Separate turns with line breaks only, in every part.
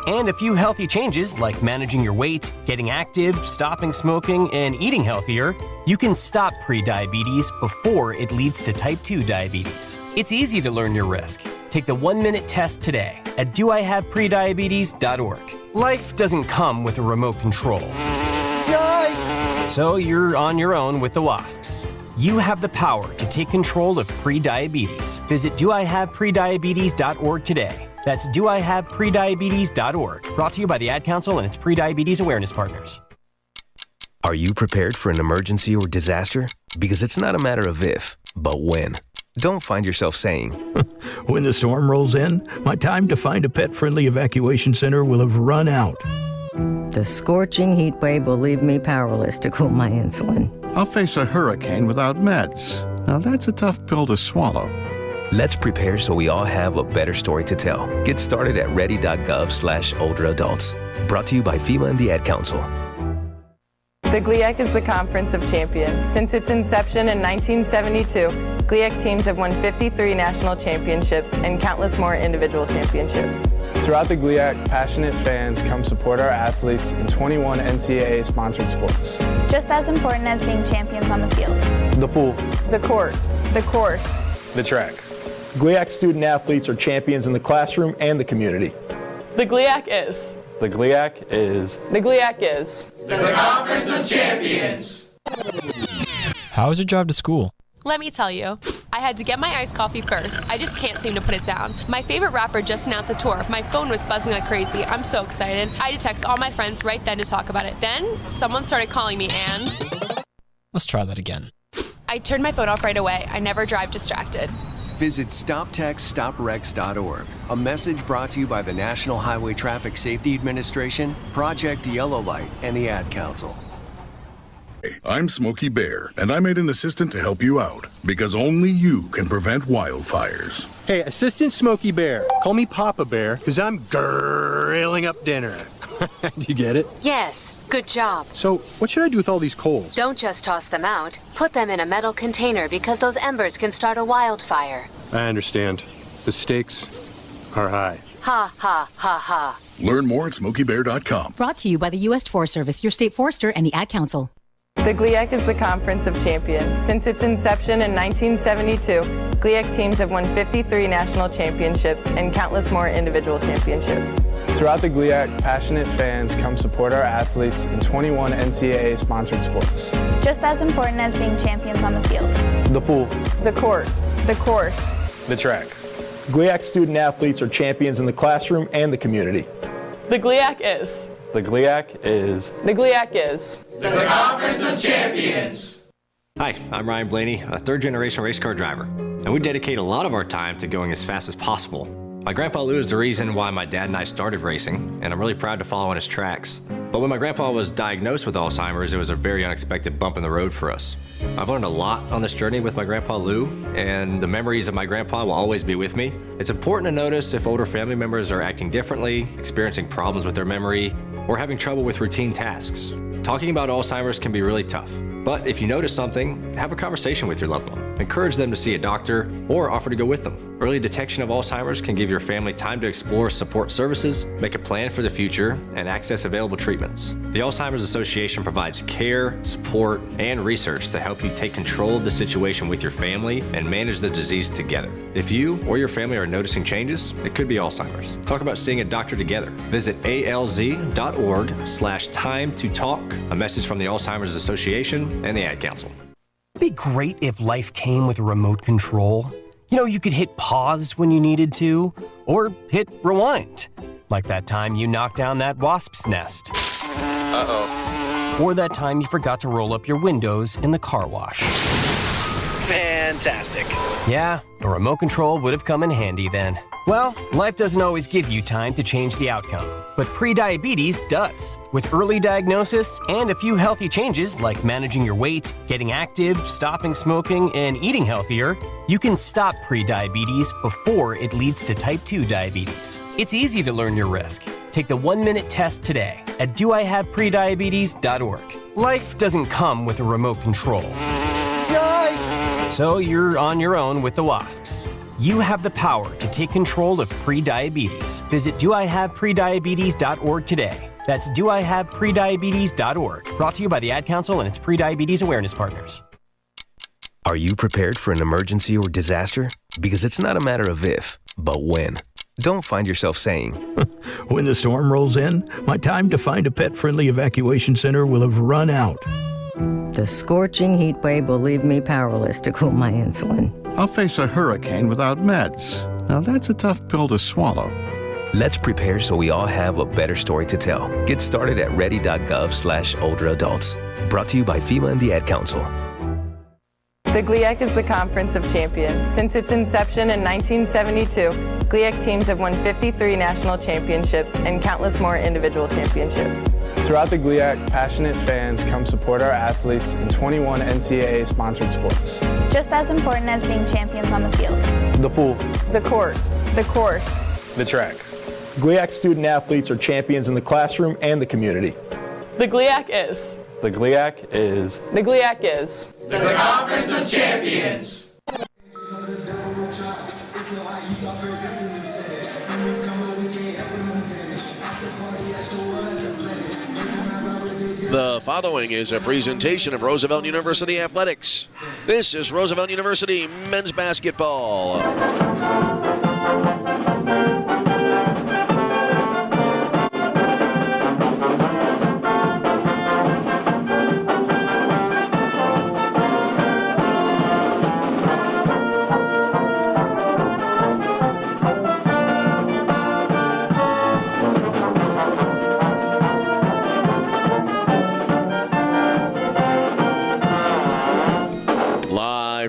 and a few healthy changes like managing your weight, getting active, stopping smoking, and eating healthier, you can stop prediabetes before it leads to type 2 diabetes. It's easy to learn your risk. Take the 1-minute test today at doihaveprediabetes.org. Life doesn't come with a remote control. Yikes! So you're on your own with the wasps. You have the power to take control of prediabetes. Visit doihaveprediabetes.org today. That's doihaveprediabetes.org. Brought to you by the Ad Council and its Prediabetes Awareness Partners.
Are you prepared for an emergency or disaster? Because it's not a matter of if, but when. Don't find yourself saying,
when the storm rolls in, my time to find a pet-friendly evacuation center will have run out.
The scorching heat wave will leave me powerless to cool my insulin.
I'll face a hurricane without meds. Now that's a tough pill to swallow.
Let's prepare so we all have a better story to tell. Get started at ready.gov/older adults. Brought to you by FEMA and the Ad Council.
The GLIAC is the Conference of Champions. Since its inception in 1972, GLIAC teams have won 53 national championships and countless more individual championships.
Throughout the GLIAC, passionate fans come support our athletes in 21 NCAA-sponsored sports.
Just as important as being champions on the field.
The pool.
The court.
The course.
The track.
GLIAC student athletes are champions in the classroom and the community.
The GLIAC is.
The GLIAC is.
The GLIAC is.
The Conference of Champions.
How was your drive to school?
Let me tell you. I had to get my iced coffee first. I just can't seem to put it down. My favorite rapper just announced a tour. My phone was buzzing like crazy. I'm so excited. I had to text all my friends right then to talk about it. Then, someone started calling me and...
Let's try that again.
I turned my phone off right away. I never drive distracted.
Visit StopTextStopWrecks.org. A message brought to you by the National Highway Traffic Safety Administration, Project Yellow Light, and the Ad Council.
I'm Smokey Bear, and I made an assistant to help you out, because only you can prevent wildfires.
Hey, Assistant Smokey Bear, call me Papa Bear, because I'm grilling up dinner. Do you get it?
Yes, good job.
So, what should I do with all these coals?
Don't just toss them out. Put them in a metal container because those embers can start a wildfire.
I understand. The stakes are high.
Ha, ha, ha, ha.
Learn more at SmokeyBear.com.
Brought to you by the U.S. Forest Service, your state forester, and the Ad Council.
The GLIAC is the Conference of Champions. Since its inception in 1972, GLIAC teams have won 53 national championships and countless more individual championships.
Throughout the GLIAC, passionate fans come support our athletes in 21 NCAA-sponsored sports.
Just as important as being champions on the field.
The pool.
The court.
The course.
The track.
GLIAC student athletes are champions in the classroom and the community.
The GLIAC is.
The GLIAC is.
The GLIAC is.
The Conference of Champions.
Hi, I'm Ryan Blaney, a third-generation race car driver, and we dedicate a lot of our time to going as fast as possible. My grandpa Lou is the reason why my dad and I started racing, and I'm really proud to follow in his tracks. But when my grandpa was diagnosed with Alzheimer's, it was a very unexpected bump in the road for us. I've learned a lot on this journey with my grandpa Lou, and the memories of my grandpa will always be with me. It's important to notice if older family members are acting differently, experiencing problems with their memory, or having trouble with routine tasks. Talking about Alzheimer's can be really tough, but if you notice something, have a conversation with your loved one. Encourage them to see a doctor or offer to go with them. Early detection of Alzheimer's can give your family time to explore support services, make a plan for the future, and access available treatments. The Alzheimer's Association provides care, support, and research to help you take control of the situation with your family and manage the disease together. If you or your family are noticing changes, it could be Alzheimer's. Talk about seeing a doctor together. Visit alz.org/time to talk. A message from the Alzheimer's Association and the Ad Council.
It'd be great if life came with a remote control. You know, you could hit pause when you needed to, or hit rewind. Like that time you knocked down that wasp's nest.
Uh-oh.
Or that time you forgot to roll up your windows in the car wash.
Fantastic.
Yeah, a remote control would have come in handy then. Well, life doesn't always give you time to change the outcome, but prediabetes does. With early diagnosis and a few healthy changes like managing your weight, getting active, stopping smoking, and eating healthier, you can stop prediabetes before it leads to type 2 diabetes. It's easy to learn your risk. Take the 1-minute test today at doihaveprediabetes.org. Life doesn't come with a remote control. Yikes! So you're on your own with the wasps. You have the power to take control of prediabetes. Visit doihaveprediabetes.org today. That's doihaveprediabetes.org. Brought to you by the Ad Council and its Prediabetes Awareness Partners.
Are you prepared for an emergency or disaster? Because it's not a matter of if, but when. Don't find yourself saying,
when the storm rolls in, my time to find a pet-friendly evacuation center will have run out.
The scorching heat wave will leave me powerless to cool my insulin.
I'll face a hurricane without meds. Now that's a tough pill to swallow.
Let's prepare so we all have a better story to tell. Get started at ready.gov/older adults. Brought to you by FEMA and the Ad Council.
The GLIAC is the Conference of Champions. Since its inception in 1972, GLIAC teams have won 53 national championships and countless more individual championships.
Throughout the GLIAC, passionate fans come support our athletes in 21 NCAA-sponsored sports.
Just as important as being champions on the field.
The pool.
The court.
The course.
The track.
GLIAC student athletes are champions in the classroom and the community.
The GLIAC is.
The GLIAC is.
The GLIAC is.
The Conference of Champions.
The following is a presentation of Roosevelt University Athletics. This is Roosevelt University men's basketball.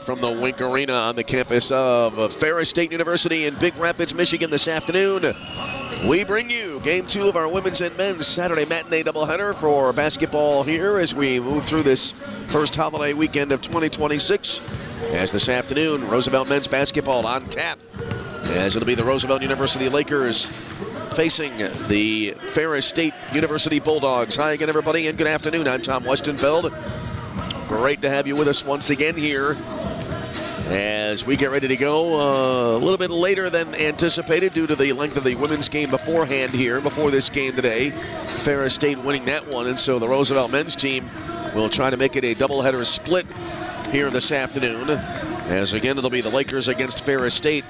From the Wink Arena on the campus of Ferris State University in Big Rapids, Michigan this afternoon. We bring you Game 2 of our women's and men's Saturday matinee doubleheader for basketball here as we move through this first holiday weekend of 2026. As this afternoon, Roosevelt men's basketball on tap, as it'll be the Roosevelt University Lakers facing the Ferris State University Bulldogs. Hi again, everybody, and good afternoon. I'm Tom Westenfeld. Great to have you with us once again here as we get ready to go a little bit later than anticipated due to the length of the women's game beforehand here, before this game today. Ferris State winning that one, and so the Roosevelt men's team will try to make it a doubleheader split here this afternoon. As again, it'll be the Lakers against Ferris State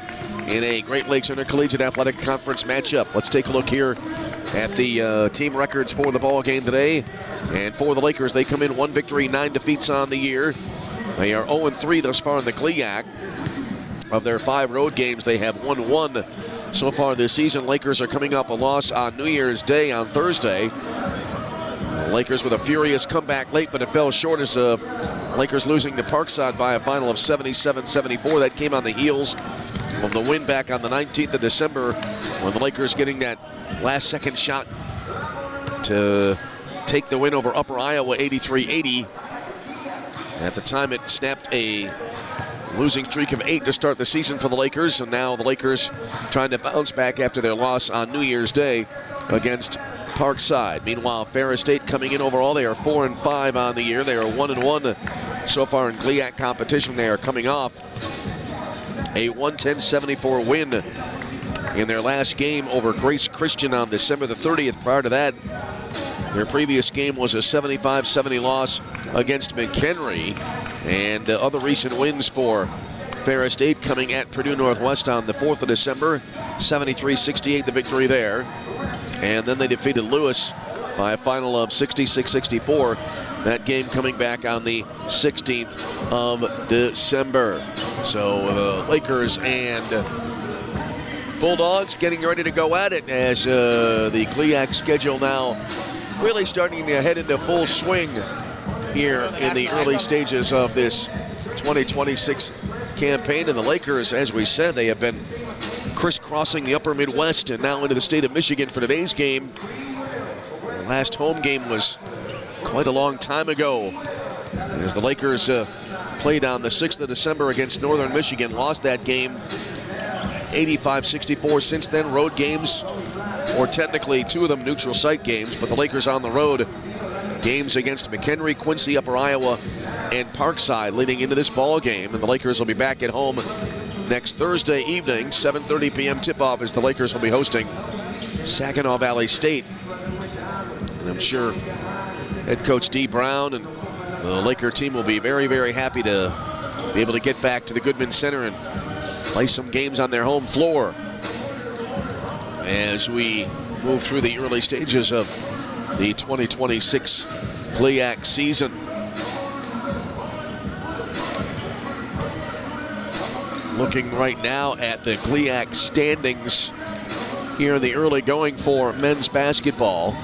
in a Great Lakes Intercollegiate Athletic Conference matchup. Let's take a look here at the team records for the ball game today. And for the Lakers, they come in 1 victory, 9 defeats on the year. They are 0-3 thus far in the GLIAC. Of their 5 road games, they have won 1 so far this season. Lakers are coming off a loss on New Year's Day on Thursday. The Lakers with a furious comeback late, but it fell short as Lakers losing to Parkside by a final of 77-74. That came on the heels of the win back on the 19th of December when the Lakers getting that last-second shot to take the win over Upper Iowa 83-80. At the time, it snapped a losing streak of 8 to start the season for the Lakers, and now the Lakers trying to bounce back after their loss on New Year's Day against Parkside. Meanwhile, Ferris State coming in overall, they are 4-5 on the year. They are 1-1 so far in GLIAC competition. They are coming off a 110-74 win in their last game over Grace Christian on December the 30th. Prior to that, their previous game was a 75-70 loss against McHenry. And other recent wins for Ferris State coming at Purdue Northwest on the 4th of December, 73-68 the victory there. And then they defeated Lewis by a final of 66-64. That game coming back on the 16th of December. So the Lakers and Bulldogs getting ready to go at it as the GLIAC schedule now really starting to head into full swing here in the early stages of this 2026 campaign. And the Lakers, as we said, they have been crisscrossing the upper Midwest and now into the state of Michigan for today's game. The last home game was quite a long time ago, as the Lakers played on the 6th of December against Northern Michigan, lost that game 85-64. Since then, road games, or technically 2 of them neutral site games, but the Lakers on the road, games against McHenry, Quincy, Upper Iowa, and Parkside leading into this ball game. And the Lakers will be back at home next Thursday evening, 7:30 p.m. tip-off, as the Lakers will be hosting Saginaw Valley State. And I'm sure head coach Dee Brown and the Laker team will be very, very happy to be able to get back to the Goodman Center and play some games on their home floor as we move through the early stages of the 2026 GLIAC season. Looking right now at the GLIAC standings here in the early going for men's basketball.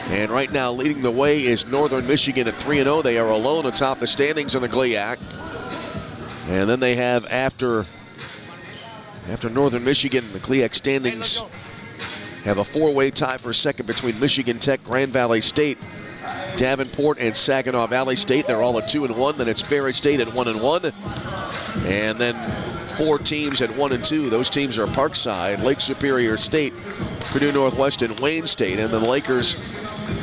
And right now leading the way is Northern Michigan at 3-0. They are alone atop the standings in the GLIAC. And then they have, after Northern Michigan, the GLIAC standings have a four-way tie for second between Michigan Tech, Grand Valley State, Davenport, and Saginaw Valley State. They're all at 2-1. Then it's Ferris State at 1-1. And then four teams at 1-2. Those teams are Parkside, Lake Superior State, Purdue Northwest, and Wayne State. And the Lakers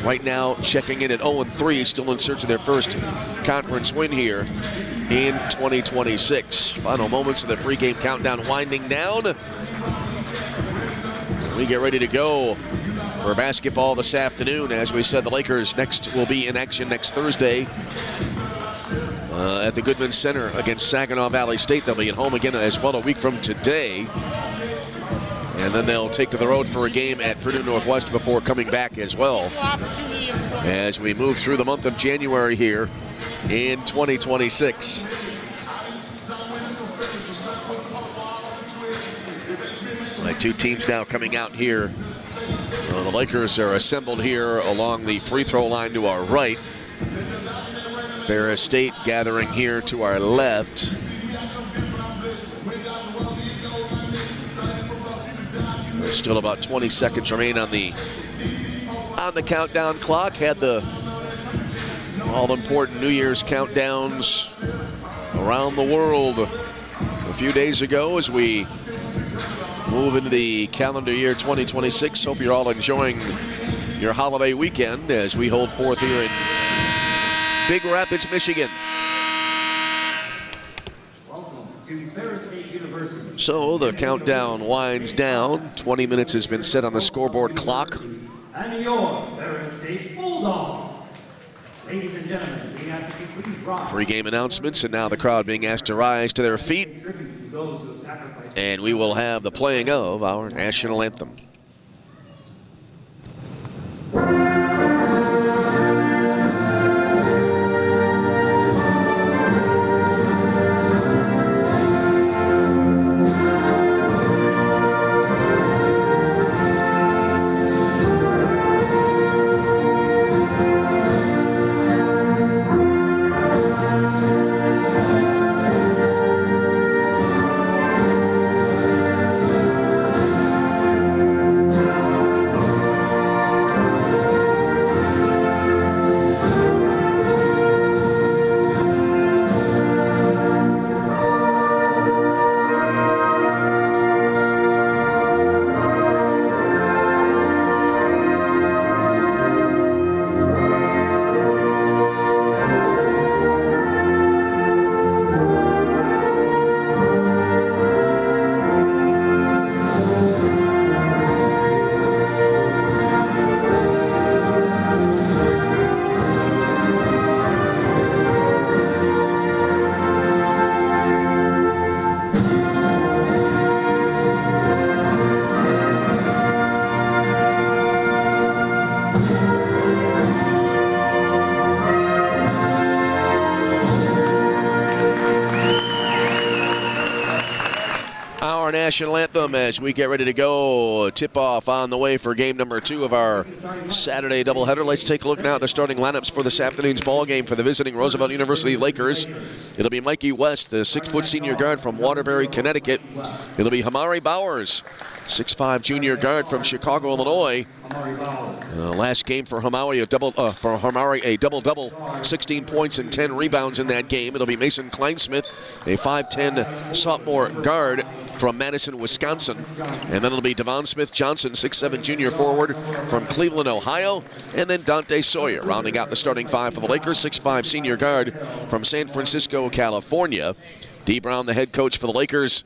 right now checking in at 0-3, still in search of their first conference win here in 2026. Final moments of the pregame countdown winding down. We get ready to go for basketball this afternoon. As we said, the Lakers next will be in action next Thursday at the Goodman Center against Saginaw Valley State. They'll be at home again as well a week from today. And then they'll take to the road for a game at Purdue Northwest before coming back as well as we move through the month of January here in 2026. The two teams now coming out here. The Lakers are assembled here along the free throw line to our right. Ferris State gathering here to our left. There's still about 20 seconds remain on the countdown clock. Had the all-important New Year's countdowns around the world a few days ago as we move into the calendar year 2026. Hope you're all enjoying your holiday weekend as we hold forth here in Big Rapids, Michigan.
Welcome to Ferris State University.
So the countdown winds down. 20 minutes has been set on the scoreboard clock.
And your Ferris State Bulldogs. Ladies and gentlemen, we ask that you please rise.
Pre-game announcements, and now the crowd being asked to rise to their feet. And we will have the playing of our national anthem. National anthem as we get ready to go. Tip-off on the way for game number 2 of our Saturday doubleheader. Let's take a look now at the starting lineups for this afternoon's ball game for the visiting Roosevelt University Lakers. It'll be Mikey West, the 6-foot senior guard from Waterbury, Connecticut. It'll be Hamari Bowers, 6'5" junior guard from Chicago, Illinois. Last game for Hamari, a double-double, 16 points and 10 rebounds in that game. It'll be Mason Kleinsmith, a 5'10" sophomore guard from Madison, Wisconsin. And then it'll be Devon Smith-Johnson, 6'7" junior forward from Cleveland, Ohio. And then Dante Sawyer, rounding out the starting 5 for the Lakers, 6'5" senior guard from San Francisco, California. Dee Brown, the head coach for the Lakers,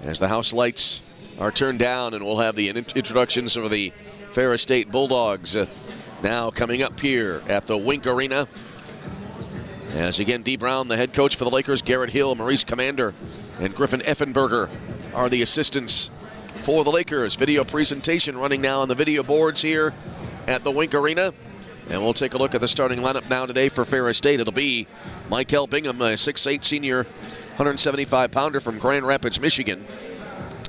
as the house lights are turned down, and we'll have the introductions of the Ferris State Bulldogs now coming up here at the Wink Arena. As again, Dee Brown, the head coach for the Lakers, Garrett Hill, Maurice Commander, and Griffin Effenberger are the assistants for the Lakers. Video presentation running now on the video boards here at the Wink Arena. And we'll take a look at the starting lineup now today for Ferris State. It'll be Michael Bingham, a 6'8 senior, 175-pounder from Grand Rapids, Michigan.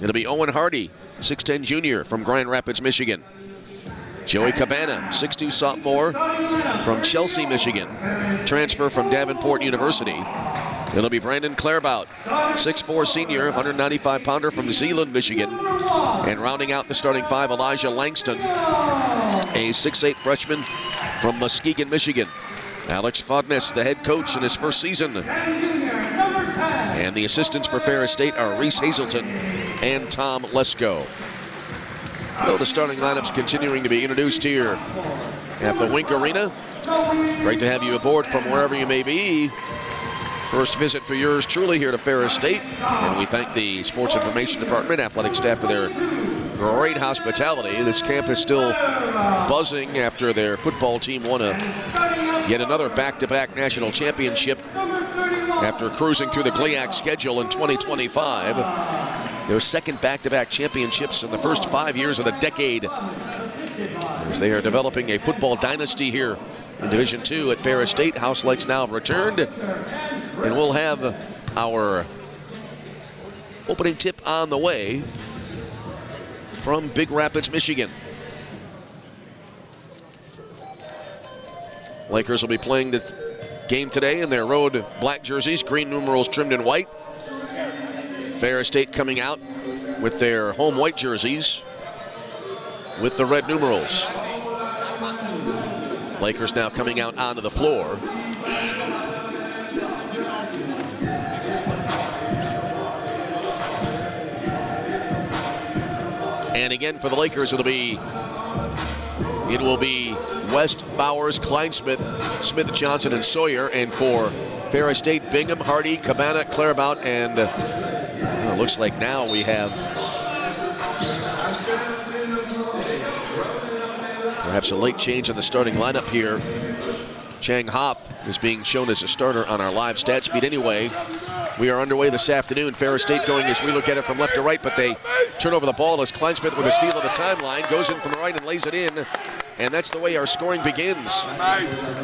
It'll be Owen Hardy, 6'10 junior from Grand Rapids, Michigan. Joey Cabana, 6'2 sophomore from Chelsea, Michigan. Transfer from Davenport University. It'll be Brandon Clairbout, 6'4 senior, 195-pounder from Zeeland, Michigan. And rounding out the starting five, Elijah Langston, a 6'8 freshman from Muskegon, Michigan. Alex Fodness, the head coach in his first season. And the assistants for Ferris State are Reese Hazelton and Tom Lesko. So the starting lineup's continuing to be introduced here at the Wink Arena. Great to have you aboard from wherever you may be. First visit for yours truly here to Ferris State. And we thank the Sports Information Department, athletic staff for their great hospitality. This camp is still buzzing after their football team won yet another back-to-back national championship after cruising through the GLIAC schedule in 2025. Their second back-to-back championships in the first 5 years of the decade, as they are developing a football dynasty here in Division II at Ferris State. House lights now have returned, and we'll have our opening tip on the way from Big Rapids, Michigan. Lakers will be playing the game today in their road black jerseys, green numerals trimmed in white. Ferris State coming out with their home white jerseys with the red numerals. Lakers now coming out onto the floor. And again for the Lakers, it will be West, Bowers, Kleinsmith, Smith, Johnson, and Sawyer. And for Ferris State, Bingham, Hardy, Cabana, Clairbout, and it looks like now we have perhaps a late change in the starting lineup here. Chang Hoff is being shown as a starter on our live stats feed anyway. We are underway this afternoon. Ferris State going as we look at it from left to right, but they turn over the ball as Kleinsmith with a steal of the timeline goes in from the right and lays it in. And that's the way our scoring begins.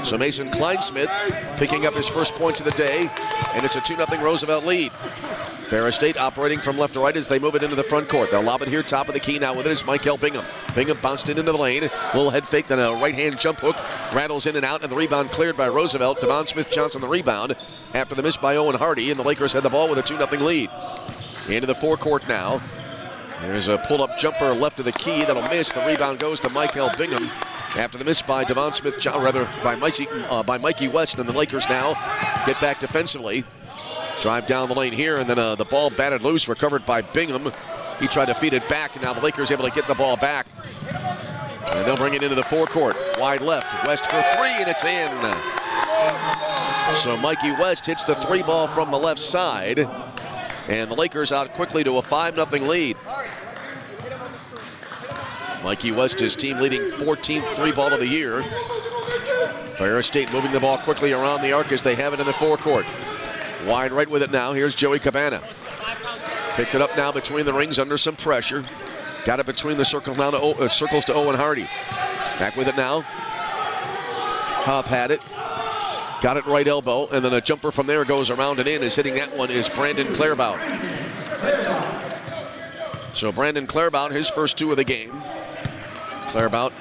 So Mason Kleinsmith picking up his first points of the day, and it's a 2-0 Roosevelt lead. Ferris State operating from left to right as they move it into the front court. They'll lob it here, top of the key. Now with it is Michael Bingham. Bingham bounced into the lane. Little head fake, then a right-hand jump hook. Rattles in and out, and the rebound cleared by Roosevelt. Devon Smith-Johnson the rebound after the miss by Owen Hardy, and the Lakers had the ball with a 2-0 lead. Into the forecourt now. There's a pull-up jumper left of the key that'll miss. The rebound goes to Michael Bingham after the miss by Devon by Mikey West, and the Lakers now get back defensively. Drive down the lane here, and then the ball batted loose, recovered by Bingham. He tried to feed it back, and now the Lakers able to get the ball back. And they'll bring it into the forecourt. Wide left, West for three, and it's in. So Mikey West hits the three ball from the left side, and the Lakers out quickly to a 5-0 lead. Mikey West, his team leading 14th three ball of the year. Ferris State moving the ball quickly around the arc as they have it in the forecourt. Wide right with it now. Here's Joey Cabana. Picked it up now between the rings under some pressure. Got it between the circles now to circles to Owen Hardy. Back with it now. Huff had it. Got it right elbow, and then a jumper from there goes around and in. Is hitting that one is Brandon Clairbout. So Brandon Clairbout, his first two of the game. Clairbout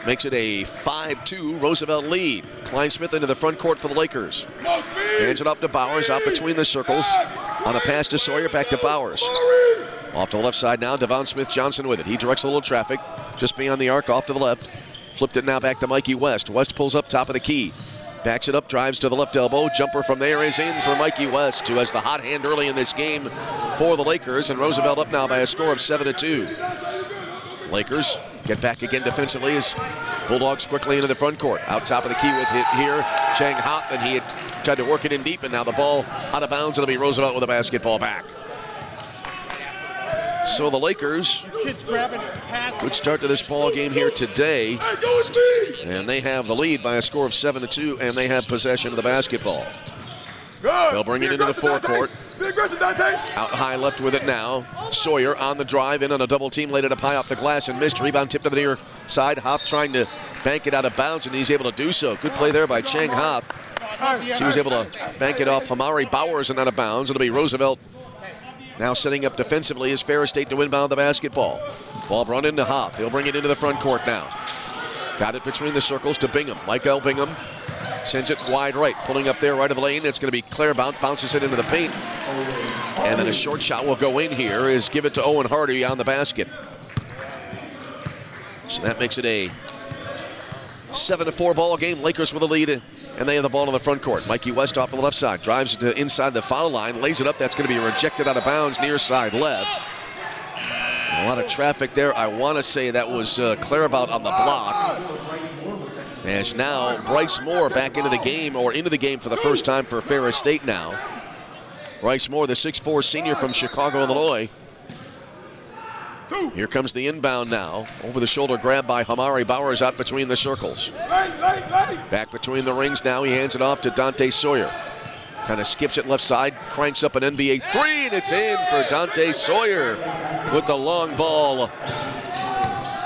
makes it a 5-2 Roosevelt lead. Kleinsmith into the front court for the Lakers. Hands it up to Bowers out between the circles. On a pass to Sawyer, back to Bowers. Off to the left side now, Devon Smith-Johnson with it. He directs a little traffic just beyond the arc off to the left. Flipped it now back to Mikey West. West pulls up top of the key. Backs it up, drives to the left elbow. Jumper from there is in for Mikey West, who has the hot hand early in this game for the Lakers. And Roosevelt up now by a score of 7-2. Lakers get back again defensively as Bulldogs quickly into the front court. Out top of the key with hit here, Chang Hop, and he had tried to work it in deep, and now the ball out of bounds. It'll be Roosevelt with a basketball back. So the Lakers, good start to this ball game here today, and they have the lead by a score of 7-2, and they have possession of the basketball. They'll bring it into the forecourt. Out high left with it now. Sawyer on the drive, in on a double team, laid it up high off the glass and missed. Rebound tipped to the near side. Hoff trying to bank it out of bounds, and he's able to do so. Good play there by Chang Hoff. She was able to bank it off Hamari Bowers and out of bounds. It'll be Roosevelt now setting up defensively as Ferris State to inbound the basketball. Ball brought into Hoff. He'll bring it into the front court now. Got it between the circles to Bingham. Michael Bingham sends it wide right, pulling up there right of the lane. It's going to be Clairbout, bounces it into the paint. And then a short shot will go in here is give it to Owen Hardy on the basket. So that makes it a 7-4 ball game. Lakers with the lead, and they have the ball in the front court. Mikey West off the left side, drives to inside the foul line, lays it up. That's going to be rejected out of bounds near side left. A lot of traffic there. I want to say that was Clairbout on the block. As now Bryce Moore back into the game, or into the game for the first time for Ferris State now. Bryce Moore, the 6'4 senior from Chicago, Illinois. Here comes the inbound now. Over the shoulder grab by Hamari Bowers out between the circles. Back between the rings now. He hands it off to Dante Sawyer. Kind of skips it left side, cranks up an NBA three, and it's in for Dante Sawyer with the long ball.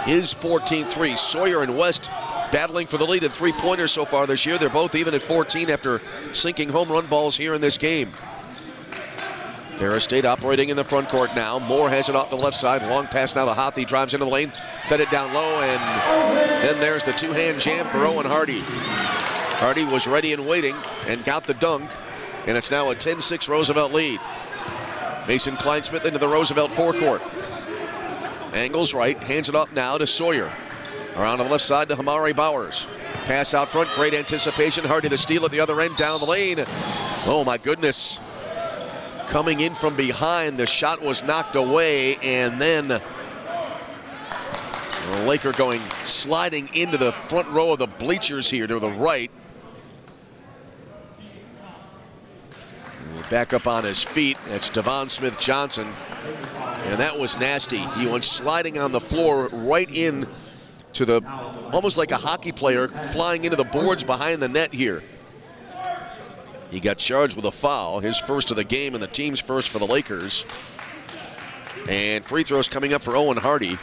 His 14th three. Sawyer and West battling for the lead at three-pointers so far this year. They're both even at 14 after sinking home run balls here in this game. Ferris State operating in the front court now. Moore has it off the left side. Long pass now to Hoth. He drives into the lane, fed it down low, and then there's the two-hand jam for Owen Hardy. Hardy was ready and waiting and got the dunk, and it's now a 10-6 Roosevelt lead. Mason Kleinsmith into the Roosevelt forecourt. Angles right, hands it up now to Sawyer. Around on the left side to Hamari Bowers. Pass out front, great anticipation. Hardy the steal at the other end, down the lane. Oh my goodness. Coming in from behind, the shot was knocked away, and then the Laker going sliding into the front row of the bleachers here to the right. Back up on his feet, that's Devon Smith-Johnson, and that was nasty. He went sliding on the floor right in to the, almost like a hockey player flying into the boards behind the net here. He got charged with a foul, his first of the game and the team's first for the Lakers. And free throws coming up for Owen Hardy,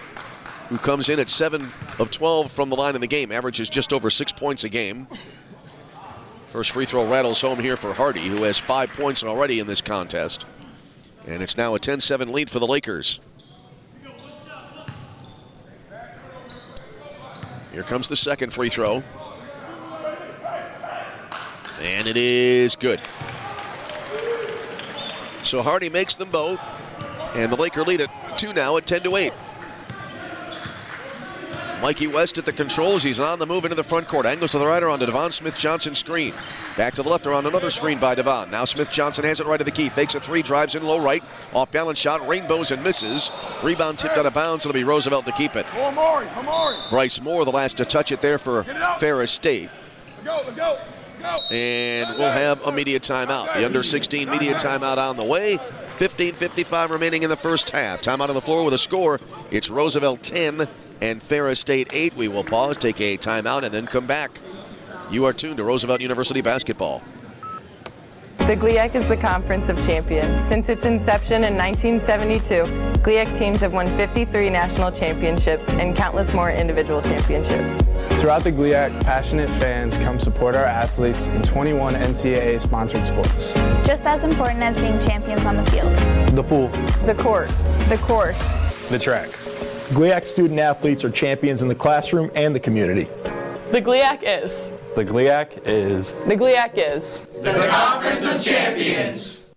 who comes in at 7 of 12 from the line in the game, averages just over 6 points a game. First free throw rattles home here for Hardy, who has 5 points already in this contest. And it's now a 10-7 lead for the Lakers. Here comes the second free throw. And it is good. So Hardy makes them both, and the Laker lead at 2 now at 10-8. Mikey West at the controls. He's on the move into the front court. Angles to the right around the Devon Smith-Johnson screen. Back to the left around another screen by Devon. Now Smith-Johnson has it right to the key. Fakes a three, drives in low right. Off balance shot, rainbows and misses. Rebound tipped out of bounds. It'll be Roosevelt to keep it. Bryce Moore, the last to touch it there for Ferris State.
Let's go.
And we'll have a media timeout. The under-16 media timeout on the way. 15:55 remaining in the first half. Timeout on the floor with a score. It's Roosevelt 10 and Ferris State 8. We will pause, take a timeout, and then come back. You are tuned to Roosevelt University basketball.
The GLIAC is the Conference of Champions. Since its inception in 1972, GLIAC teams have won 53 national championships and countless more individual championships.
Throughout the GLIAC, passionate fans come support our athletes in 21 NCAA sponsored sports.
Just as important as being champions on the field.
The pool.
The court. The course.
The track.
GLIAC student athletes are champions in the classroom and the community.
The GLIAC is.
The GLIAC is.
The GLIAC is.
The Conference of Champions.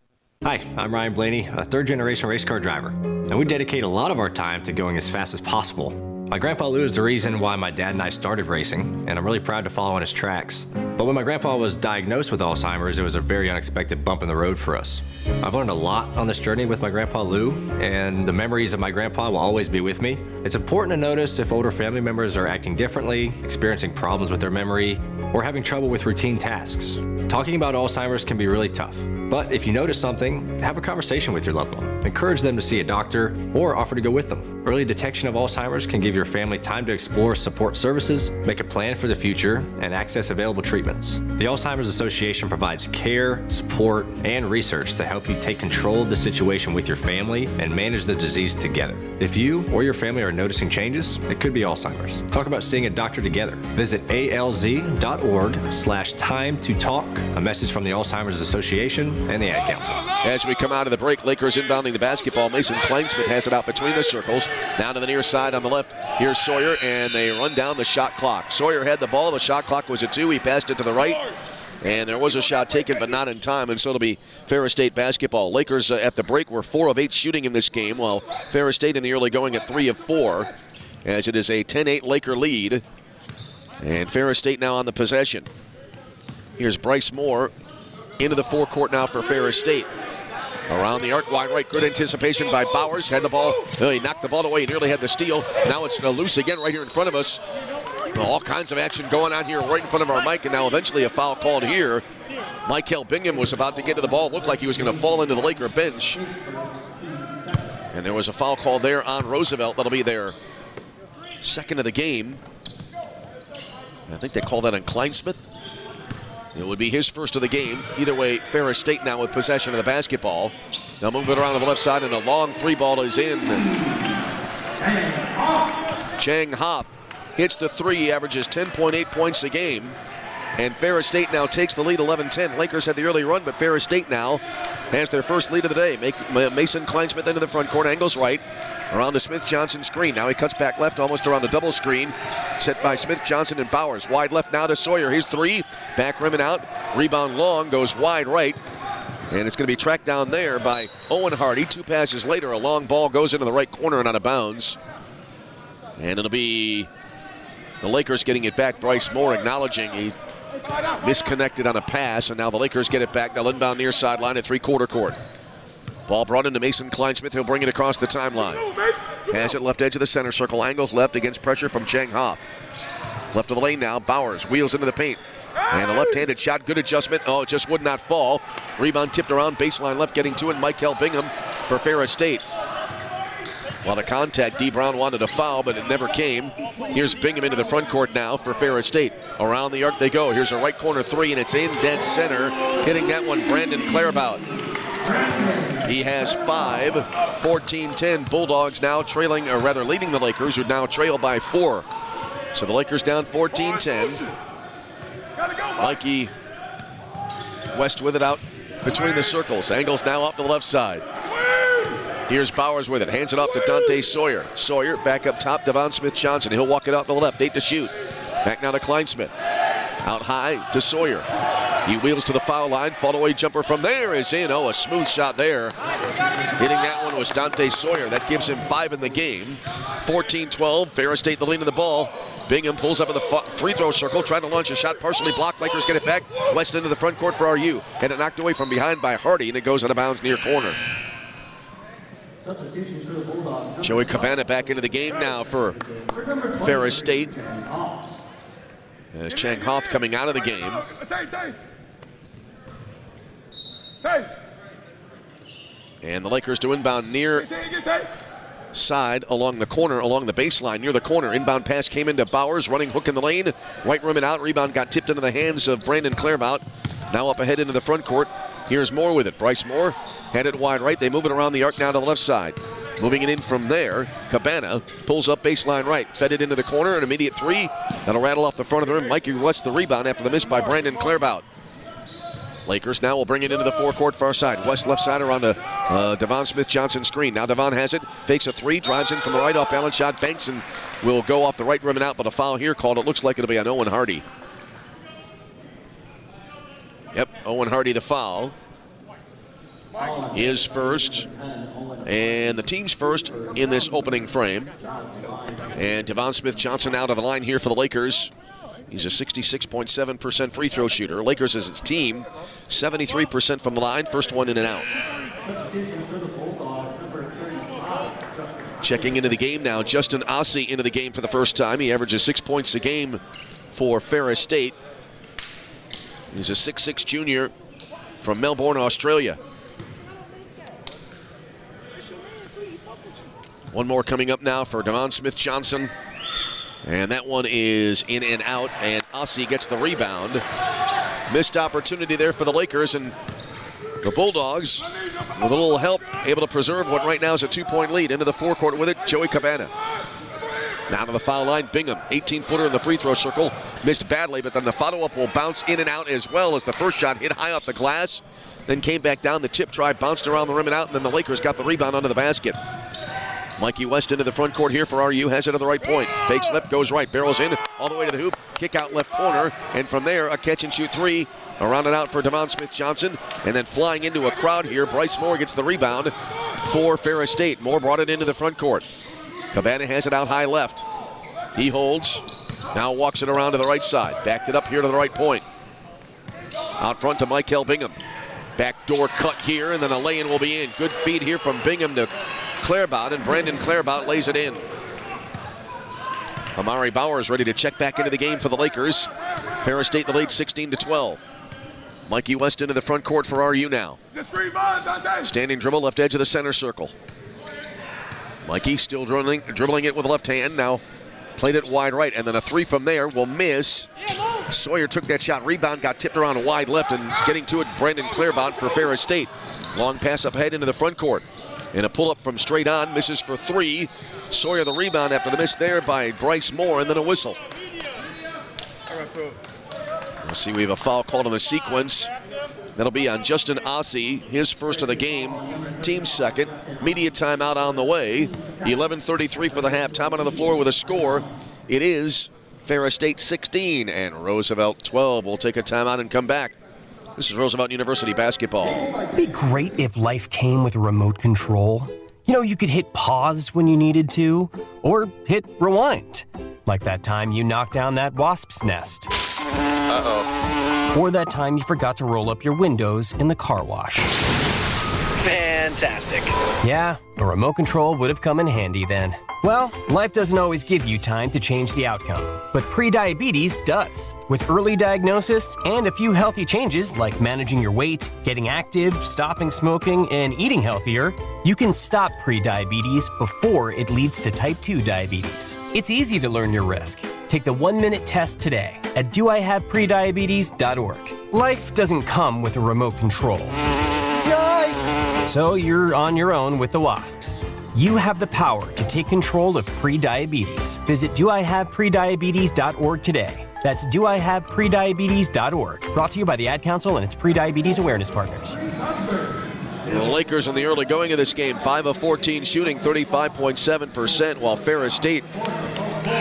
Hi, I'm Ryan Blaney, a third-generation race car driver, and we dedicate a lot of our time to going as fast as possible. My grandpa Lou is the reason why my dad and I started racing, and I'm really proud to follow in his tracks. But when my grandpa was diagnosed with Alzheimer's, it was a very unexpected bump in the road for us. I've learned a lot on this journey with my grandpa Lou, and the memories of my grandpa will always be with me. It's important to notice if older family members are acting differently, experiencing problems with their memory, or having trouble with routine tasks. Talking about Alzheimer's can be really tough, but if you notice something, have a conversation with your loved one. Encourage them to see a doctor or offer to go with them. Early detection of Alzheimer's can give your family time to explore support services, make a plan for the future, and access available treatments. The Alzheimer's Association provides care, support, and research to help you take control of the situation with your family and manage the disease together. If you or your family are noticing changes, it could be Alzheimer's. Talk about seeing a doctor together. Visit alz.org/time to talk. A message from the Alzheimer's Association and the Ad Council.
As we come out of the break, Lakers inbounding the basketball. Mason Kleinsmith has it out between the circles. Now to the near side on the left. Here's Sawyer, and they run down the shot clock. Sawyer had the ball. The shot clock was at 2. He passed it to the right. And there was a shot taken, but not in time, and so it'll be Ferris State basketball. Lakers at the break were 4 of 8 shooting in this game, while Ferris State in the early going at 3 of 4, as it is a 10-8 Laker lead. And Ferris State now on the possession. Here's Bryce Moore into the forecourt now for Ferris State. Around the arc, wide right, good anticipation by Bowers. Had the ball, he knocked the ball away, he nearly had the steal. Now it's loose again right here in front of us. All kinds of action going on here right in front of our mic, and now eventually a foul called here. Michael Bingham was about to get to the ball. Looked like he was going to fall into the Laker bench. And there was a foul called there on Roosevelt. That'll be their second of the game. I think they called that on Kleinsmith. It would be his first of the game. Either way, Ferris State now with possession of the basketball. Now move it around to the left side, and a long 3 ball is in. Chang Hoff hits the 3, averages 10.8 points a game. And Ferris State now takes the lead 11-10. Lakers had the early run, but Ferris State now has their first lead of the day. Mason Kleinsmith into the front court, angles right. Around the Smith-Johnson screen. Now he cuts back left, almost around a double screen. Set by Smith-Johnson and Bowers. Wide left now to Sawyer. Here's 3. Back rim and out. Rebound long, goes wide right. And it's going to be tracked down there by Owen Hardy. 2 passes later, a long ball goes into the right corner and out of bounds. And it'll be the Lakers getting it back. Bryce Moore acknowledging he misconnected on a pass, and now the Lakers get it back. They'll inbound near sideline at 3-quarter court. Ball brought into Mason Kleinsmith. He'll bring it across the timeline. Has it left edge of the center circle. Angles left against pressure from Chang Hoff. Left of the lane now. Bowers wheels into the paint. And a left-handed shot. Good adjustment. Oh, it just would not fall. Rebound tipped around. Baseline left getting to it. Michael Bingham for Ferris State. A lot of contact. D. Brown wanted a foul, but it never came. Here's Bingham into the front court now for Ferris State. Around the arc they go. Here's a right corner 3, and it's in dead center. Hitting that one, Brandon Clairbout. He has 5, 14-10. Bulldogs now trailing, or rather leading the Lakers, who now trail by 4. So the Lakers down 14-10. Mikey West with it out between the circles. Angles now up to the left side. Here's Bowers with it. Hands it off to Dante Sawyer. Sawyer back up top. Devon Smith-Johnson. He'll walk it out to the left. 8 to shoot. Back now to Kleinsmith. Out high to Sawyer. He wheels to the foul line. Fall-away jumper from there is in. Oh, a smooth shot there. Hitting that one was Dante Sawyer. That gives him 5 in the game. 14-12. Ferris State the lead of the ball. Bingham pulls up in the free throw circle. Trying to launch a shot. Partially blocked. Lakers get it back. West into the front court for RU. And it knocked away from behind by Hardy. And it goes out of bounds near corner. Joey Cabana back into the game now for Ferris State. As Chang Hoff coming out of the game. And the Lakers to inbound near side along the corner, along the baseline, near the corner. Inbound pass came into Bowers, running hook in the lane. Right rim and out. Rebound got tipped into the hands of Brandon Clairbout. Now up ahead into the front court. Here's Moore with it. Bryce Moore had it wide right. They move it around the arc now to the left side. Moving it in from there, Cabana pulls up baseline right. Fed it into the corner, an immediate 3. That'll rattle off the front of the rim. Mikey West the rebound after the miss by Brandon Clairbout. Lakers now will bring it into the forecourt far side. West left side around a Devon Smith-Johnson screen. Now Devon has it, fakes a 3, drives in from the right, off balance shot, banks, and will go off the right rim and out, but a foul here called. It looks like it'll be on Owen Hardy. Yep, Owen Hardy the foul. His first, and the team's first in this opening frame. And Devon Smith-Johnson out of the line here for the Lakers. He's a 66.7% free throw shooter. Lakers as his team, 73% from the line. First one in and out. Checking into the game now, Justin Ossie into the game for the first time. He averages 6 points a game for Ferris State. He's a 6'6 junior from Melbourne, Australia. One more coming up now for Devon Smith-Johnson. And that one is in and out, and Ossie gets the rebound. Missed opportunity there for the Lakers, and the Bulldogs, with a little help, able to preserve what right now is a 2-point lead. Into the forecourt with it, Joey Cabana. Now to the foul line, Bingham, 18-footer in the free throw circle. Missed badly, but then the follow-up will bounce in and out as well as the first shot hit high off the glass. Then came back down, the tip try, bounced around the rim and out, and then the Lakers got the rebound under the basket. Mikey West into the front court here for RU, has it at the right point. Fakes left, goes right, barrels in, all the way to the hoop, kick out left corner, and from there, a catch and shoot three. Around and out for Devon Smith-Johnson, and then flying into a crowd here, Bryce Moore gets the rebound for Ferris State. Moore brought it into the front court. Cabana has it out high left. He holds, now walks it around to the right side. Backed it up here to the right point. Out front to Michael Bingham. Backdoor cut here, and then a lay-in will be in. Good feed here from Bingham to Clairbout, and Brandon Clairbout lays it in. Amari Bowers ready to check back into the game for the Lakers. Ferris State the lead 16-12. Mikey West into the front court for RU now. Standing dribble, left edge of the center circle. Mikey still dribbling it with the left hand. Now played it wide right, and then a three from there will miss. Sawyer took that shot, rebound, got tipped around a wide left, and getting to it, Brandon Clairbout for Ferris State. Long pass up ahead into the front court. And a pull-up from straight on, misses for three. Sawyer the rebound after the miss there by Bryce Moore, and then a whistle. We'll see, we have a foul called on the sequence. That'll be on Justin Ossie, his first of the game, team second. Media timeout on the way. 11:33 for the half. Time on the floor with a score. It is Ferris State 16 and Roosevelt 12. We'll take a timeout and come back. This is Roosevelt University basketball.
It'd be great if life came with a remote control. You know, you could hit pause when you needed to, or hit rewind. Like that time you knocked down that wasp's nest.
Uh-oh.
Or that time you forgot to roll up your windows in the car wash.
Fantastic.
Yeah, a remote control would have come in handy then. Well, life doesn't always give you time to change the outcome, but prediabetes does. With early diagnosis and a few healthy changes like managing your weight, getting active, stopping smoking, and eating healthier, you can stop prediabetes before it leads to type 2 diabetes. It's easy to learn your risk. Take the 1-minute test today at doihaveprediabetes.org. Life doesn't come with a remote control. Yikes! So you're on your own with the wasps. You have the power to take control of prediabetes. Visit doihaveprediabetes.org today. That's doihaveprediabetes.org. Brought to you by the Ad Council and its Prediabetes Awareness Partners.
The Lakers in the early going of this game, 5 of 14 shooting, 35.7%, while Ferris State,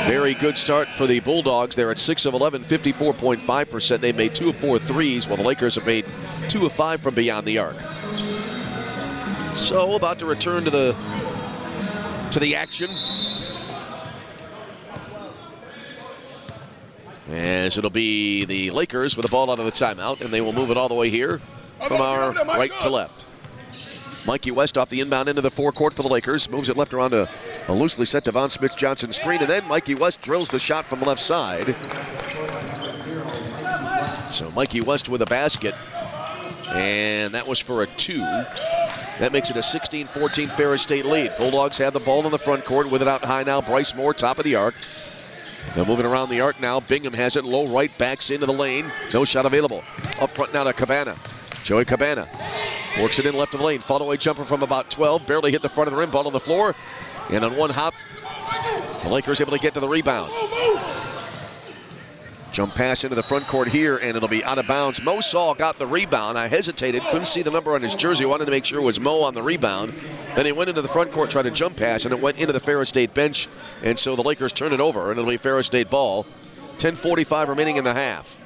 very good start for the Bulldogs. They're at 6 of 11, 54.5%. They made 2 of 4 threes, while the Lakers have made 2 of 5 from beyond the arc. So about to return to the action, as it'll be the Lakers with the ball out of the timeout, and they will move it all the way here from our right to left. Mikey West off the inbound into the forecourt for the Lakers, moves it left around a loosely set Devon Smith-Johnson screen, and then Mikey West drills the shot from the left side. So Mikey West with a basket, and that was for a 2. That makes it a 16-14 Ferris State lead. Bulldogs have the ball in the front court with it out high now. Bryce Moore, top of the arc. They're moving around the arc now. Bingham has it low right, backs into the lane. No shot available. Up front now to Cabana. Joey Cabana works it in left of the lane. Fall away jumper from about 12. Barely hit the front of the rim. Ball on the floor. And on one hop, the Lakers able to get to the rebound. Jump pass into the front court here, and it'll be out of bounds. Mo Saul got the rebound. I hesitated, couldn't see the number on his jersey. Wanted to make sure it was Mo on the rebound. Then he went into the front court, tried to jump pass, and it went into the Ferris State bench. And so the Lakers turn it over, and it'll be Ferris State ball. 10:45 remaining in the half.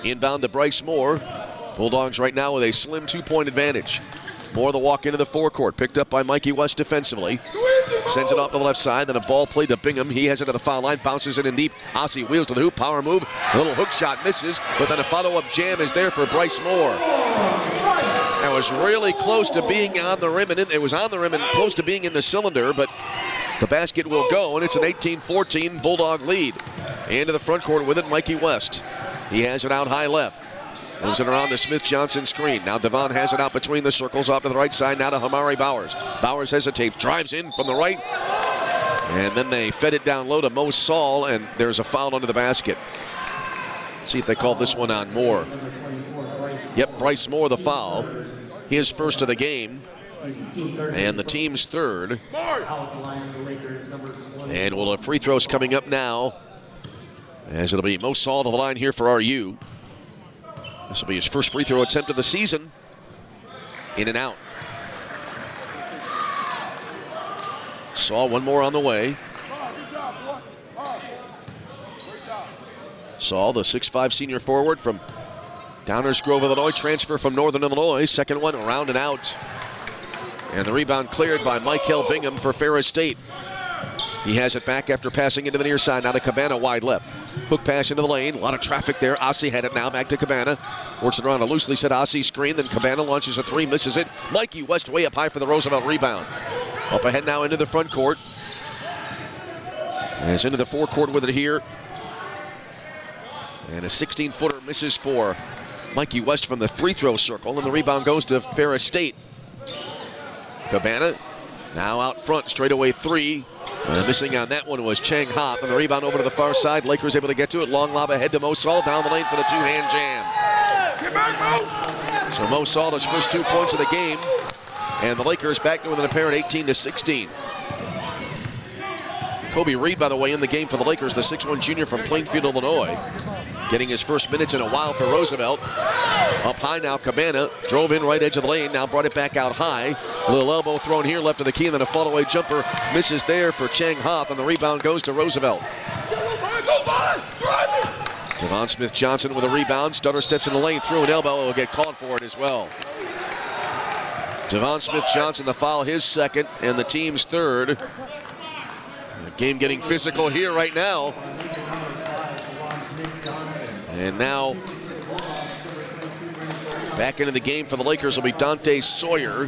Inbound to Bryce Moore. Bulldogs right now with a slim 2-point advantage. Moore the walk into the forecourt, picked up by Mikey West defensively. Sends it off to the left side. Then a ball played to Bingham. He has it to the foul line. Bounces it in deep. Ossie wheels to the hoop. Power move. A little hook shot misses. But then a follow-up jam is there for Bryce Moore. That was really close to being on the rim. And it was on the rim and close to being in the cylinder. But the basket will go. And it's an 18-14 Bulldog lead. Into the front court with it, Mikey West. He has it out high left. Moves it around the Smith-Johnson screen. Now Devon has it out between the circles, off to the right side, now to Hamari Bowers. Bowers hesitates, drives in from the right. And then they fed it down low to Mo Saul, and there's a foul under the basket. See if they call this one on Moore. Yep, Bryce Moore the foul. His first of the game. And the team's third. And we'll have free throws coming up now, as it'll be Mo Saul to the line here for RU. This will be his first free throw attempt of the season. In and out. Saul, one more on the way. Saul, the 6'5" senior forward from Downers Grove, Illinois, transfer from Northern Illinois. Second one around and out. And the rebound cleared by Michael Bingham for Ferris State. He has it back after passing into the near side. Now to Cabana, wide left. Hook pass into the lane. A lot of traffic there. Ossie had it now. Back to Cabana. Works it around a loosely set Ossie screen. Then Cabana launches a three. Misses it. Mikey West way up high for the Roosevelt rebound. Up ahead now into the front court. As into the forecourt with it here. And a 16-footer misses for Mikey West from the free throw circle. And the rebound goes to Ferris State. Cabana now out front. Straightaway three. Missing on that one was Chang Hoff, and the rebound over to the far side. Lakers able to get to it. Long lob ahead to Mo Saul down the lane for the two-hand jam. Get back, Mo! So Mo Saul his first 2 points of the game, and the Lakers back to within a pair at 18-16. Kobe Reed, by the way, in the game for the Lakers, the 6'1" junior from Plainfield, Illinois. Getting his first minutes in a while for Roosevelt. Up high now, Cabana drove in right edge of the lane, now brought it back out high. A little elbow thrown here, left of the key, and then a fall-away jumper misses there for Chang Hoff, and the rebound goes to Roosevelt. Devon Smith-Johnson with a rebound. Stutter steps in the lane, through an elbow, will get called for it as well. Devon Smith-Johnson, the foul, his second, and the team's third. The game getting physical here right now. And now, back into the game for the Lakers will be Dante Sawyer.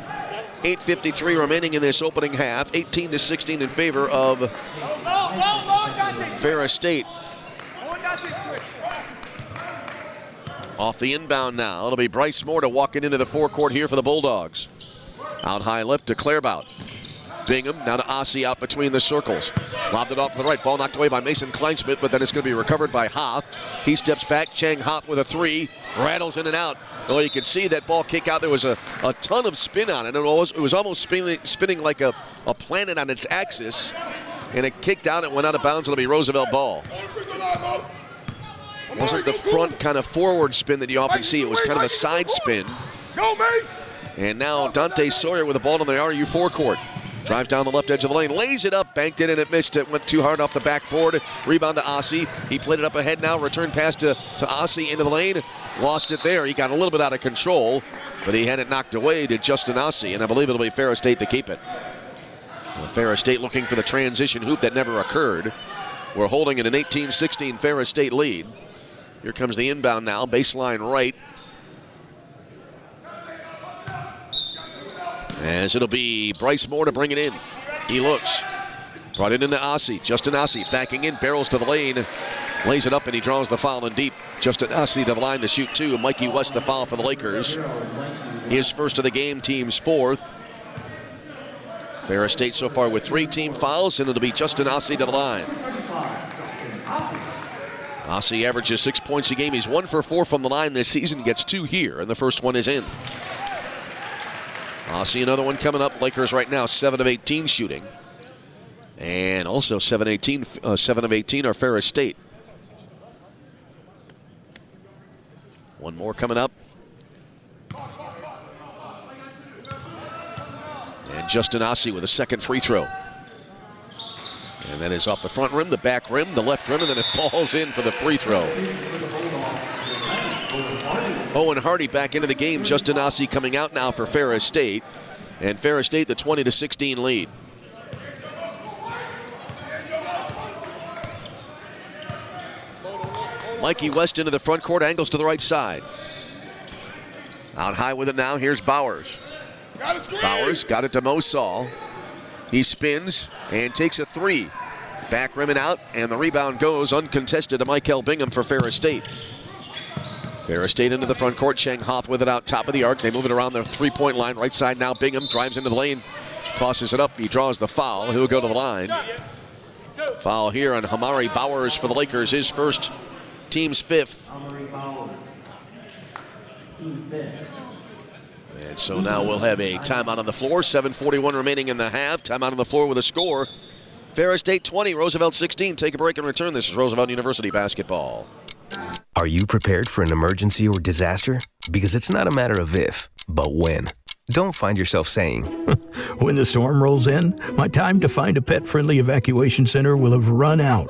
8:53 remaining in this opening half. 18-16 in favor of Ferris State. Off the inbound now. It'll be Bryce Moore to walk it into the forecourt here for the Bulldogs. Out high left to Clairbout. Bingham now to Ossie out between the circles. Lobbed it off to the right. Ball knocked away by Mason Kleinsmith, but then it's going to be recovered by Hoff. He steps back. Chang Hoff with a three. Rattles in and out. Oh, you can see that ball kick out. There was a ton of spin on it. It was almost spinning like a planet on its axis. And it kicked out. It went out of bounds. It'll be Roosevelt ball. It wasn't the front kind of forward spin that you often see. It was kind of a side spin. And now Dante Sawyer with the ball in the RU forecourt. Drives down the left edge of the lane, lays it up, banked it, and it missed. It went too hard off the backboard. Rebound to Ossie. He played it up ahead now. Return pass to Ossie into the lane. Lost it there. He got a little bit out of control, but he had it knocked away to Justin Ossie, and I believe it'll be Ferris State to keep it. Ferris State looking for the transition hoop that never occurred. We're holding it an 18-16 Ferris State lead. Here comes the inbound now, baseline right. As it'll be Bryce Moore to bring it in. He looks. Brought it into Ossie. Justin Ossie backing in, barrels to the lane. Lays it up and he draws the foul in deep. Justin Ossie to the line to shoot two. Mikey West the foul for the Lakers. His first of the game, team's fourth. Ferris State so far with 3 team fouls, and it'll be Justin Ossie to the line. Ossie averages 6 points a game. He's 1 for 4 from the line this season. Gets 2 here, and the first one is in. Ossie, another one coming up. Lakers right now 7 of 18 shooting. And also 7 of 18 are Ferris State. One more coming up. And Justin Ossie with a second free throw. And that is off the front rim, the back rim, the left rim, and then it falls in for the free throw. Owen Hardy back into the game. Justin Ossie coming out now for Ferris State. And Ferris State the 20-16 lead. Mikey West into the front court, angles to the right side. Out high with it now, here's Bowers. Bowers got it to Mo Saul. He spins and takes a three. Back rim and out, and the rebound goes uncontested to Michael Bingham for Ferris State. Ferris State into the front court. Chang Hoth with it out top of the arc. They move it around their three-point line. Right side now, Bingham drives into the lane. Tosses it up. He draws the foul. He'll go to the line. Foul here on Hamari Bowers for the Lakers. His first, team's fifth. And so now we'll have a timeout on the floor. 7:41 remaining in the half. Timeout on the floor with a score. Ferris State 20, Roosevelt 16. Take a break and return. This is Roosevelt University basketball.
Are you prepared for an emergency or disaster? Because it's not a matter of if, but when. Don't find yourself saying,
when the storm rolls in, my time to find a pet-friendly evacuation center will have run out.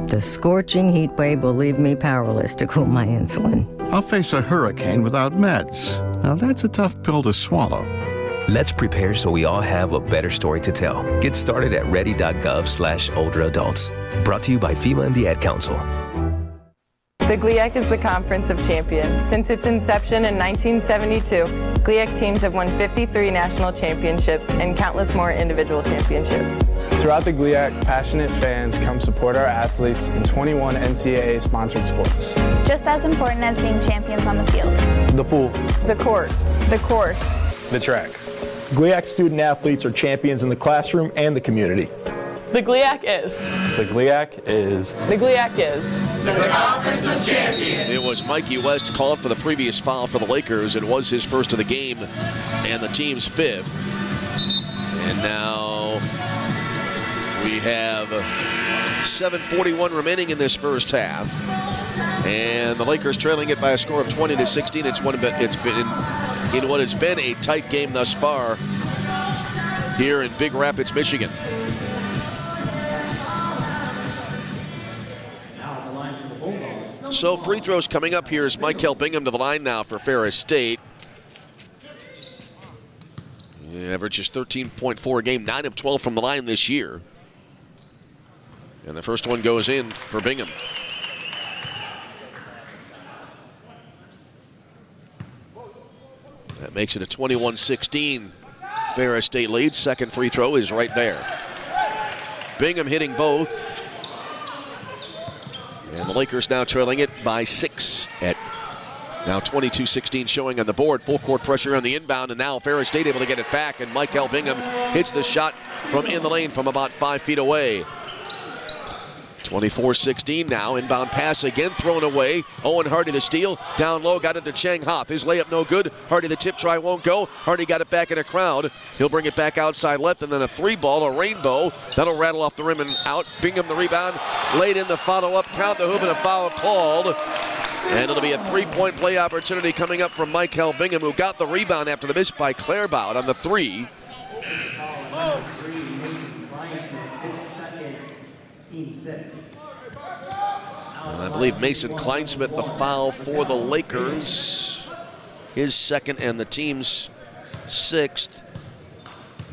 The scorching heat wave will leave me powerless to cool my insulin.
I'll face a hurricane without meds. Now that's a tough pill to swallow.
Let's prepare so we all have a better story to tell. Get started at ready.gov/older adults. Brought to you by FEMA and the Ad Council.
The GLIAC is the Conference of Champions. Since its inception in 1972, GLIAC teams have won 53 national championships and countless more individual championships.
Throughout the GLIAC, passionate fans come support our athletes in 21 NCAA-sponsored sports.
Just as important as being champions on the field.
The pool.
The court. The course.
The track.
GLIAC student athletes are champions in the classroom and the community.
The GLIAC is.
The GLIAC is.
The GLIAC is.
The Conference of Champions.
It was Mikey West called for the previous foul for the Lakers. It was his first of the game and the team's fifth. And now we have 7:41 remaining in this first half. And the Lakers trailing it by a score of 20-16. It's been in what has been a tight game thus far here in Big Rapids, Michigan. So free throws coming up. Here's Michael Bingham to the line now for Ferris State. He averages 13.4 a game, 9 of 12 from the line this year. And the first one goes in for Bingham. That makes it a 21-16 Ferris State lead. Second free throw is right there. Bingham hitting both. And the Lakers now trailing it by 6 at now 22-16 showing on the board. Full court pressure on the inbound, and now Ferris State able to get it back, and Michael Bingham hits the shot from in the lane from about 5 feet away. 24-16 now. Inbound pass again thrown away. Owen Hardy the steal. Down low, got it to Chang Hoth. His layup no good. Hardy the tip try won't go. Hardy got it back in a crowd. He'll bring it back outside left, and then a three ball, a rainbow. That'll rattle off the rim and out. Bingham the rebound. Late in the follow-up count. The hoop and a foul called. And it'll be a three-point play opportunity coming up from Michael Bingham, who got the rebound after the miss by Clairbout on the three. I believe Mason Kleinsmith the foul for the Lakers. His second and the team's sixth.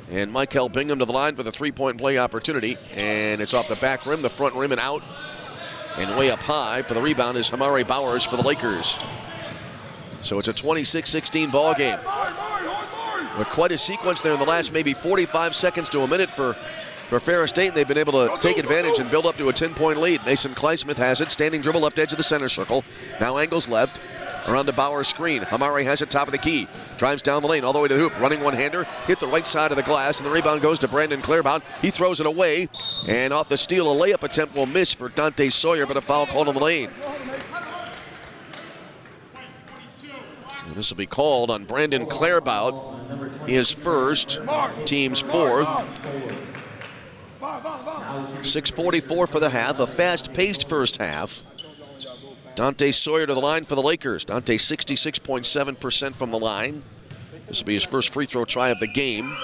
And Michael Bingham to the line for the three-point play opportunity. And it's off the back rim, the front rim, and out. And way up high for the rebound is Hamari Bowers for the Lakers. So it's a 26-16 ball game. With quite a sequence there in the last maybe 45 seconds to a minute for Ferris State. They've been able to take advantage and build up to a 10-point lead. Mason Kleinsmith has it, standing dribble left edge of the center circle. Now angles left, around the Bauer screen. Hamari has it top of the key. Drives down the lane all the way to the hoop. Running one-hander, hits the right side of the glass, and the rebound goes to Brandon Clairbout. He throws it away, and off the steal, a layup attempt will miss for Dante Sawyer, but a foul called on the lane. And this will be called on Brandon Clairbout, his first, team's fourth. 6:44 for the half, a fast-paced first half. Dante Sawyer to the line for the Lakers. Dante 66.7% from the line. This will be his first free throw try of the game.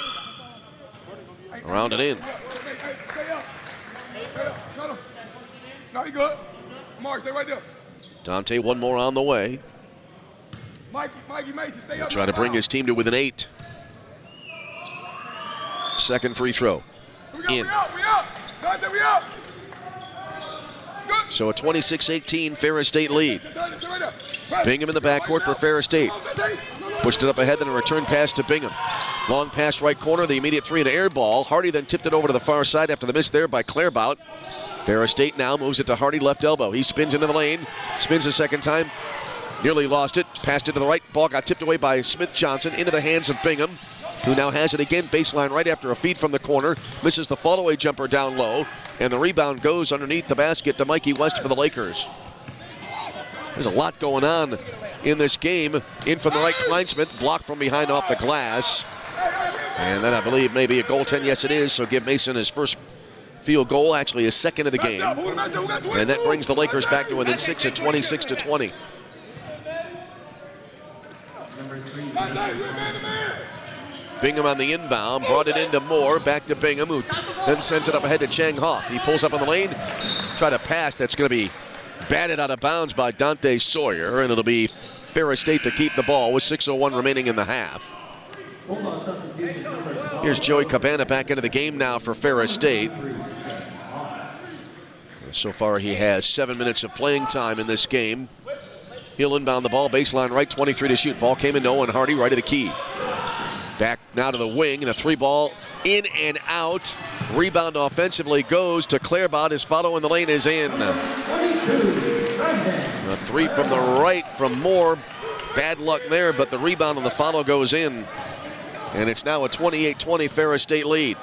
Around and in. Dante, one more on the way. He'll try to bring his team to within 8. Second free throw. In.
We up. Dante, we up. Good.
So a 26-18 Ferris State lead. Bingham in the backcourt for Ferris State. Pushed it up ahead, then a return pass to Bingham. Long pass right corner, the immediate three and air ball. Hardy then tipped it over to the far side after the miss there by Clairbout. Ferris State now moves it to Hardy, left elbow. He spins into the lane, spins a second time, nearly lost it, passed it to the right. Ball got tipped away by Smith-Johnson into the hands of Bingham, who now has it again, baseline right after a feed from the corner. Misses the fall-away jumper down low, and the rebound goes underneath the basket to Mikey West for the Lakers. There's a lot going on in this game. In from the right, Kleinsmith, blocked from behind off the glass. And then I believe maybe a goaltend. Yes, it is. So give Mason his first field goal, actually his second of the game. And that brings the Lakers back to within 6 at 26-20. Bingham on the inbound, brought it into Moore, back to Bingham, who then sends it up ahead to Chang Hoff. He pulls up on the lane, try to pass. That's going to be batted out of bounds by Dante Sawyer, and it'll be Ferris State to keep the ball with 6:01 remaining in the half. Here's Joey Cabana back into the game now for Ferris State. So far he has 7 minutes of playing time in this game. He'll inbound the ball, baseline right, 23 to shoot. Ball came into Owen Hardy, right of the key. Back now to the wing, and a three ball in and out. Rebound offensively goes to Clairbout. His follow in the lane is in. A three from the right from Moore. Bad luck there, but the rebound on the follow goes in. And it's now a 28-20 Ferris State lead.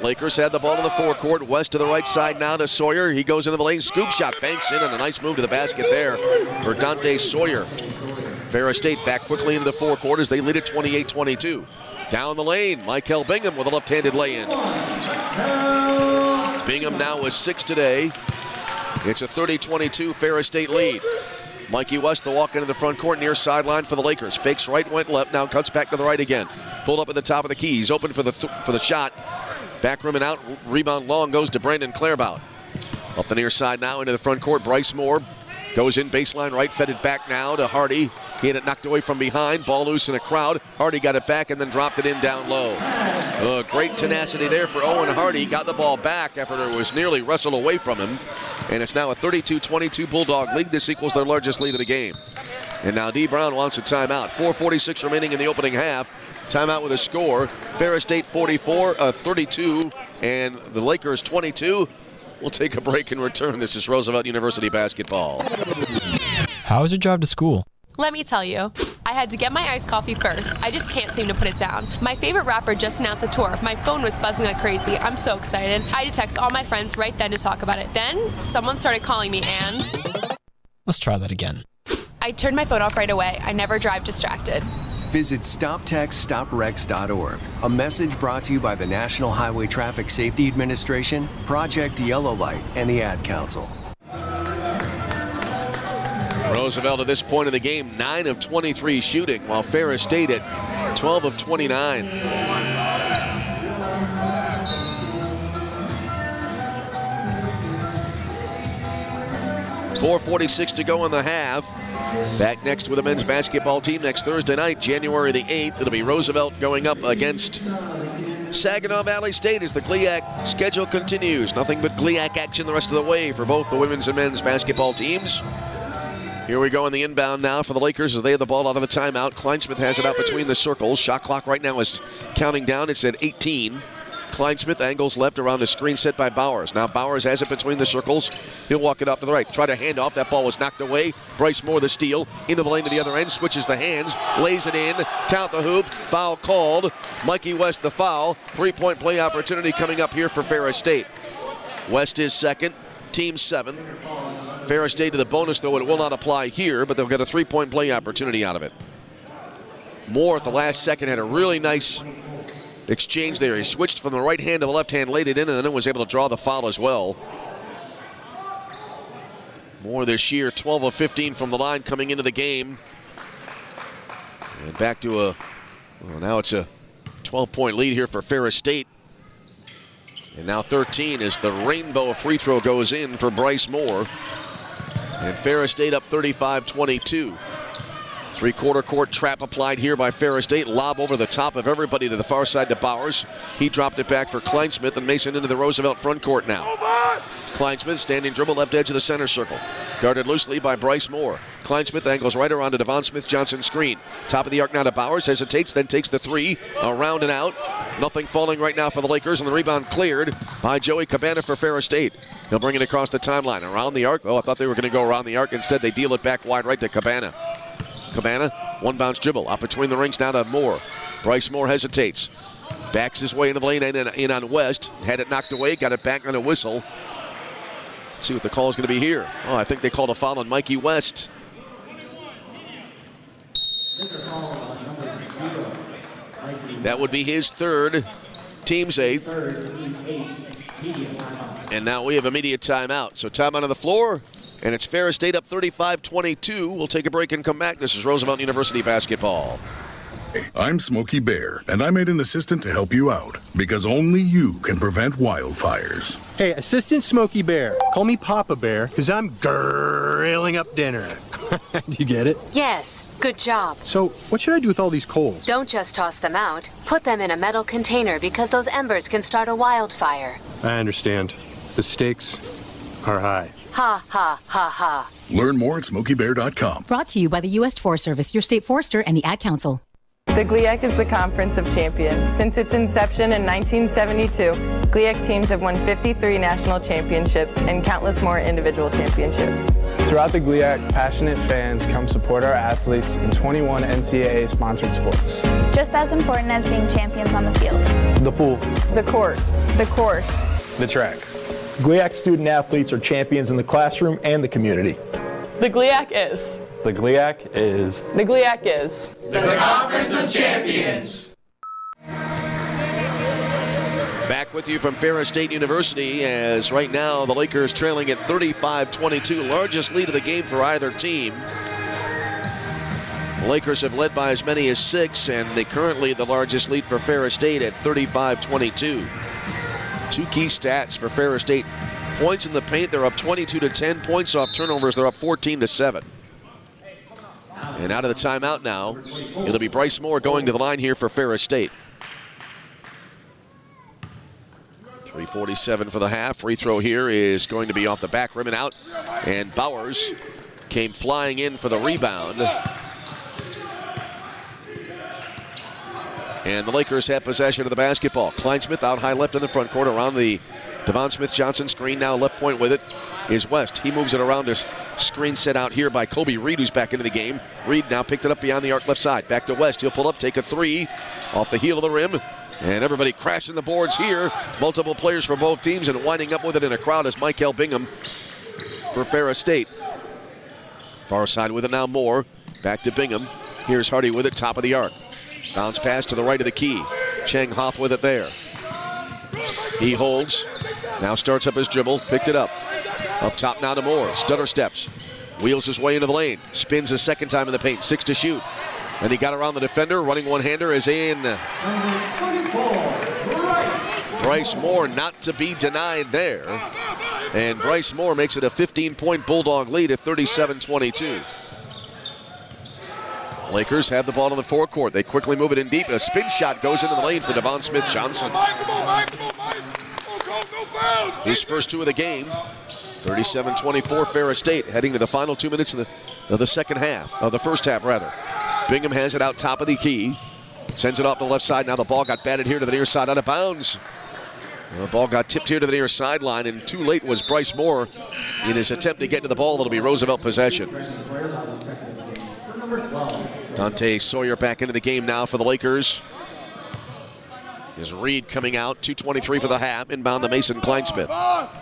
Lakers had the ball in the forecourt. West to the right side now to Sawyer. He goes into the lane, scoop shot, banks in, and a nice move to the basket there for Dante Sawyer. Ferris State back quickly into the forecourt as they lead at 28-22. Down the lane, Michael Bingham with a left-handed lay-in. Bingham now with 6 today. It's a 30-22 Ferris State lead. Mikey West, the walk into the front court, near sideline for the Lakers. Fakes right, went left, now cuts back to the right again. Pulled up at the top of the key. He's open for the shot. Back rim and out, rebound long goes to Brandon Clairbout. Up the near side now into the front court, Bryce Moore. Goes in baseline right, fed it back now to Hardy. He had it knocked away from behind, ball loose in a crowd. Hardy got it back and then dropped it in down low. Great tenacity there for Owen Hardy. Got the ball back after it was nearly wrestled away from him. And it's now a 32-22 Bulldog lead. This equals their largest lead of the game. And now D. Brown wants a timeout. 4:46 remaining in the opening half. Timeout with a score. Ferris State 32 and the Lakers 22. We'll take a break and return. This is Roosevelt University basketball.
How was your drive to school?
Let me tell you. I had to get my iced coffee first. I just can't seem to put it down. My favorite rapper just announced a tour. My phone was buzzing like crazy. I'm so excited. I had to text all my friends right then to talk about it. Then someone started calling me and...
Let's try that again.
I turned my phone off right away. I never drive distracted.
Visit StopTextStopWrecks.org. A message brought to you by the National Highway Traffic Safety Administration, Project Yellow Light, and the Ad Council.
Roosevelt at this point of the game, 9 of 23 shooting, while Ferris State at 12 of 29. .446 to go in the half. Back next with the men's basketball team next Thursday night, January the 8th. It'll be Roosevelt going up against Saginaw Valley State as the GLIAC schedule continues. Nothing but GLIAC action the rest of the way for both the women's and men's basketball teams. Here we go in the inbound now for the Lakers as they have the ball out of the timeout. Kleinsmith has it out between the circles. Shot clock right now is counting down. It's at 18. Kleinsmith angles left around the screen set by Bowers. Now Bowers has it between the circles. He'll walk it up to the right. Try to hand off. That ball was knocked away. Bryce Moore the steal. Into the lane to the other end. Switches the hands. Lays it in. Count the hoop. Foul called. Mikey West the foul. 3-point play opportunity coming up here for Ferris State. West is second. Team 7th. Ferris State to the bonus, though it will not apply here, but they'll get a 3-point play opportunity out of it. Moore at the last second had a really nice exchange there. He switched from the right hand to the left hand, laid it in, and then was able to draw the foul as well. Moore this year, 12 of 15 from the line coming into the game. And back to now it's a 12-point lead here for Ferris State. And now 13 as the rainbow free throw goes in for Bryce Moore. And Ferris State up 35-22. Three-quarter court trap applied here by Ferris State. Lob over the top of everybody to the far side to Bowers. He dropped it back for Kleinsmith, and Mason into the Roosevelt front court now. Kleinsmith standing dribble left edge of the center circle. Guarded loosely by Bryce Moore. Kleinsmith angles right around to Devon Smith-Johnson screen. Top of the arc now to Bowers, hesitates, then takes the three, around and out. Nothing falling right now for the Lakers, and the rebound cleared by Joey Cabana for Ferris State. He'll bring it across the timeline, around the arc. Oh, I thought they were going to go around the arc. Instead, they deal it back wide right to Cabana. Cabana, one bounce dribble, up between the rings now to Moore. Bryce Moore hesitates. Backs his way into the lane and in on West. Had it knocked away, got it back on a whistle. Let's see what the call is going to be here. Oh, I think they called a foul on Mikey West. That would be his third, team's eighth. And now we have immediate timeout. So timeout on the floor, and it's Ferris State up 35-22. We'll take a break and come back. This is Roosevelt University basketball.
I'm Smokey Bear, and I made an assistant to help you out, because only you can prevent wildfires.
Hey, Assistant Smokey Bear. Call me Papa Bear, because I'm grilling up dinner. Do you get it?
Yes, good job.
So, what should I do with all these coals?
Don't just toss them out. Put them in a metal container because those embers can start a wildfire.
I understand. The stakes are high.
Ha, ha, ha, ha.
Learn more at SmokeyBear.com.
Brought to you by the U.S. Forest Service, your state forester, and the Ad Council.
The GLIAC is the Conference of Champions. Since its inception in 1972, GLIAC teams have won 53 national championships and countless more individual championships.
Throughout the GLIAC, passionate fans come support our athletes in 21 NCAA sponsored sports.
Just as important as being champions on the field.
The pool.
The court. The course.
The track.
GLIAC student athletes are champions in the classroom and the community.
The GLIAC is.
The GLIAC is.
The GLIAC is.
The Conference of Champions.
Back with you from Ferris State University, as right now the Lakers trailing at 35-22, largest lead of the game for either team. The Lakers have led by as many as 6, and they currently the largest lead for Ferris State at 35-22. Two key stats for Ferris State. Points in the paint, they're up 22-10. Points off turnovers, they're up 14-7. And out of the timeout now, it'll be Bryce Moore going to the line here for Ferris State. 3:47 for the half. Free throw here is going to be off the back rim and out. And Bowers came flying in for the rebound. And the Lakers have possession of the basketball. Kleinsmith out high left in the front court around the Devon Smith-Johnson screen. Now left point with it is West. He moves it around this screen set out here by Kobe Reed, who's back into the game. Reed now picked it up beyond the arc left side. Back to West. He'll pull up, take a three off the heel of the rim. And everybody crashing the boards here. Multiple players for both teams and winding up with it in a crowd is Michael Bingham for Ferris State. Far side with it now Moore. Back to Bingham. Here's Hardy with it, top of the arc. Bounce pass to the right of the key. Cheng Hoff with it there. He holds. Now starts up his dribble. Picked it up. Up top now to Moore. Stutter steps. Wheels his way into the lane. Spins a second time in the paint. 6 to shoot. And he got around the defender. Running one-hander is in. Bryce Moore not to be denied there. And Bryce Moore makes it a 15-point Bulldog lead at 37-22. Lakers have the ball in the forecourt. They quickly move it in deep. A spin shot goes into the lane for Devon Smith-Johnson. His first two of the game. 37-24 Ferris State, heading to the final 2 minutes of the second half, of the first half rather. Bingham has it out top of the key. Sends it off the left side. Now the ball got batted here to the near side, out of bounds. The ball got tipped here to the near sideline, and too late was Bryce Moore in his attempt to get to the ball. That'll be Roosevelt possession. Dante Sawyer back into the game now for the Lakers. Is Reed coming out, 2:23 for the half, inbound to Mason Kleinsmith.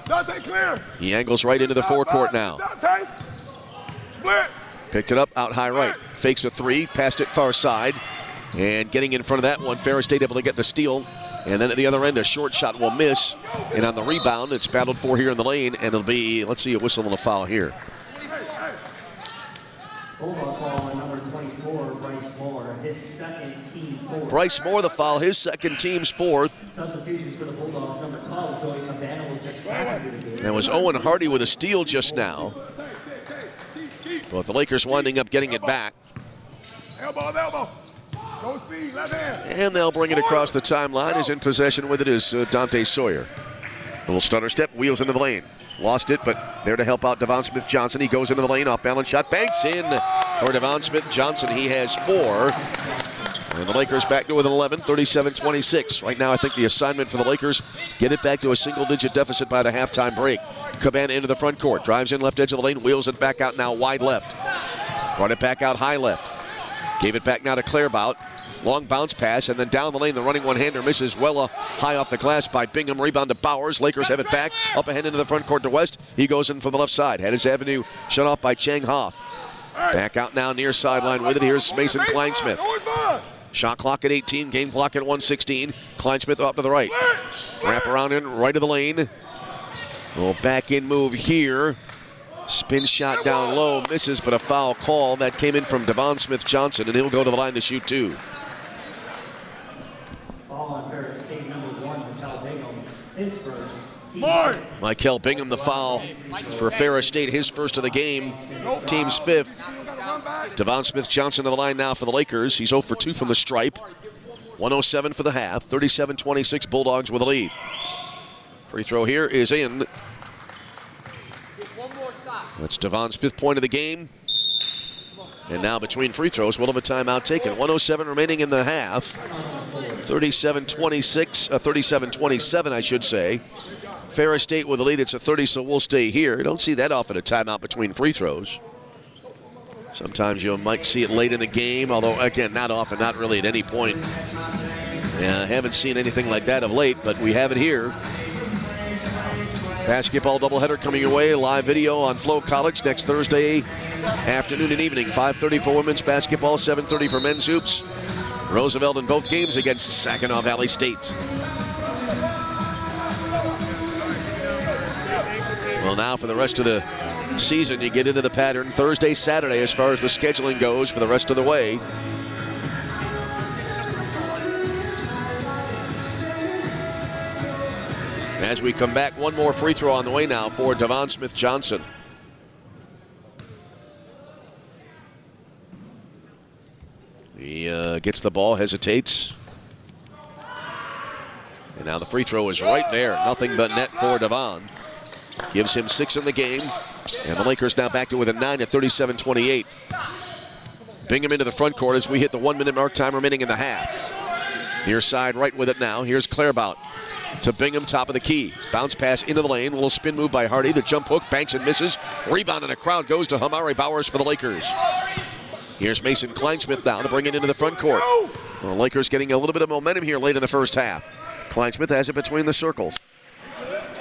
Dante clear.
He angles right into the forecourt now.
Dante, split.
Picked it up out high right. Fakes a three, passed it far side. And getting in front of that one, Ferris State able to get the steal. And then at the other end, a short shot will miss. And on the rebound, it's battled for here in the lane. And it'll be, let's see, a whistle and a foul here. Bryce Moore, the foul, his second, team's fourth.
Substitutions for the Bulldogs, number 12, Joey Cabana will check back into the game.
That was Owen Hardy with a steal just now. But the Lakers winding up getting it back.
Elbow. Go speed, left hand.
And they'll bring it across the timeline. Is in possession with it is Dante Sawyer. Little stutter step, wheels into the lane. Lost it, but there to help out Devon Smith-Johnson. He goes into the lane, off-balance shot, banks in for Devon Smith-Johnson. He has 4. And the Lakers back to within 11, 37-26. Right now, I think the assignment for the Lakers, get it back to a single-digit deficit by the halftime break. Cabana into the front court, drives in left edge of the lane, wheels it back out now wide left. Brought it back out high left. Gave it back now to Clairbout. Long bounce pass, and then down the lane, the running one-hander misses well high off the glass by Bingham. Rebound to Bowers. Lakers have it back. Up ahead into the front court to West. He goes in from the left side. Had his avenue shut off by Chang Hoff. Back out now near sideline with it. Here's Mason Kleinsmith. Shot clock at 18, game clock at 1:16. Kleinsmith off to the right. Wrap around in right of the lane. Little back in move here. Spin shot down low, misses, but a foul call. That came in from Devon Smith-Johnson, and he'll go to the line to shoot 2.
Foul on Ferris State number 1, Mikel Bingham, his first.
Mikel Bingham, the foul for Ferris State, his first of the game, team's 5th. Devon Smith-Johnson to the line now for the Lakers. He's 0 for 2 from the stripe. 1:07 for the half, 37-26, Bulldogs with a lead. Free throw here is in. That's Devon's 5th point of the game. And now between free throws, we'll have a timeout taken. 1:07 remaining in the half. 37-26, 37-27, I should say. Ferris State with the lead. It's a 30, so we'll stay here. You don't see that often, a timeout between free throws. Sometimes you might see it late in the game, although, again, not often, not really at any point. Yeah, I haven't seen anything like that of late, but we have it here. Basketball doubleheader coming your way. Live video on Flow College next Thursday afternoon and evening. 5:30 for women's basketball, 7:30 for men's hoops. Roosevelt in both games against Saginaw Valley State. Well, now for the rest of the season, you get into the pattern Thursday, Saturday as far as the scheduling goes for the rest of the way. As we come back, one more free throw on the way now for Devon Smith-Johnson. He gets the ball, hesitates. And now the free throw is right there. Nothing but net for Devon. Gives him 6 in the game. And the Lakers now back to within 9 at 37-28. Bingham into the front court as we hit the 1-minute mark, time remaining in the half. Near side right with it now. Here's Clairbout to Bingham, top of the key. Bounce pass into the lane. A little spin move by Hardy. The jump hook, banks and misses. Rebound and a crowd goes to Hamari Bowers for the Lakers. Here's Mason Kleinsmith now to bring it into the front court. Well, the Lakers getting a little bit of momentum here late in the first half. Kleinsmith has it between the circles.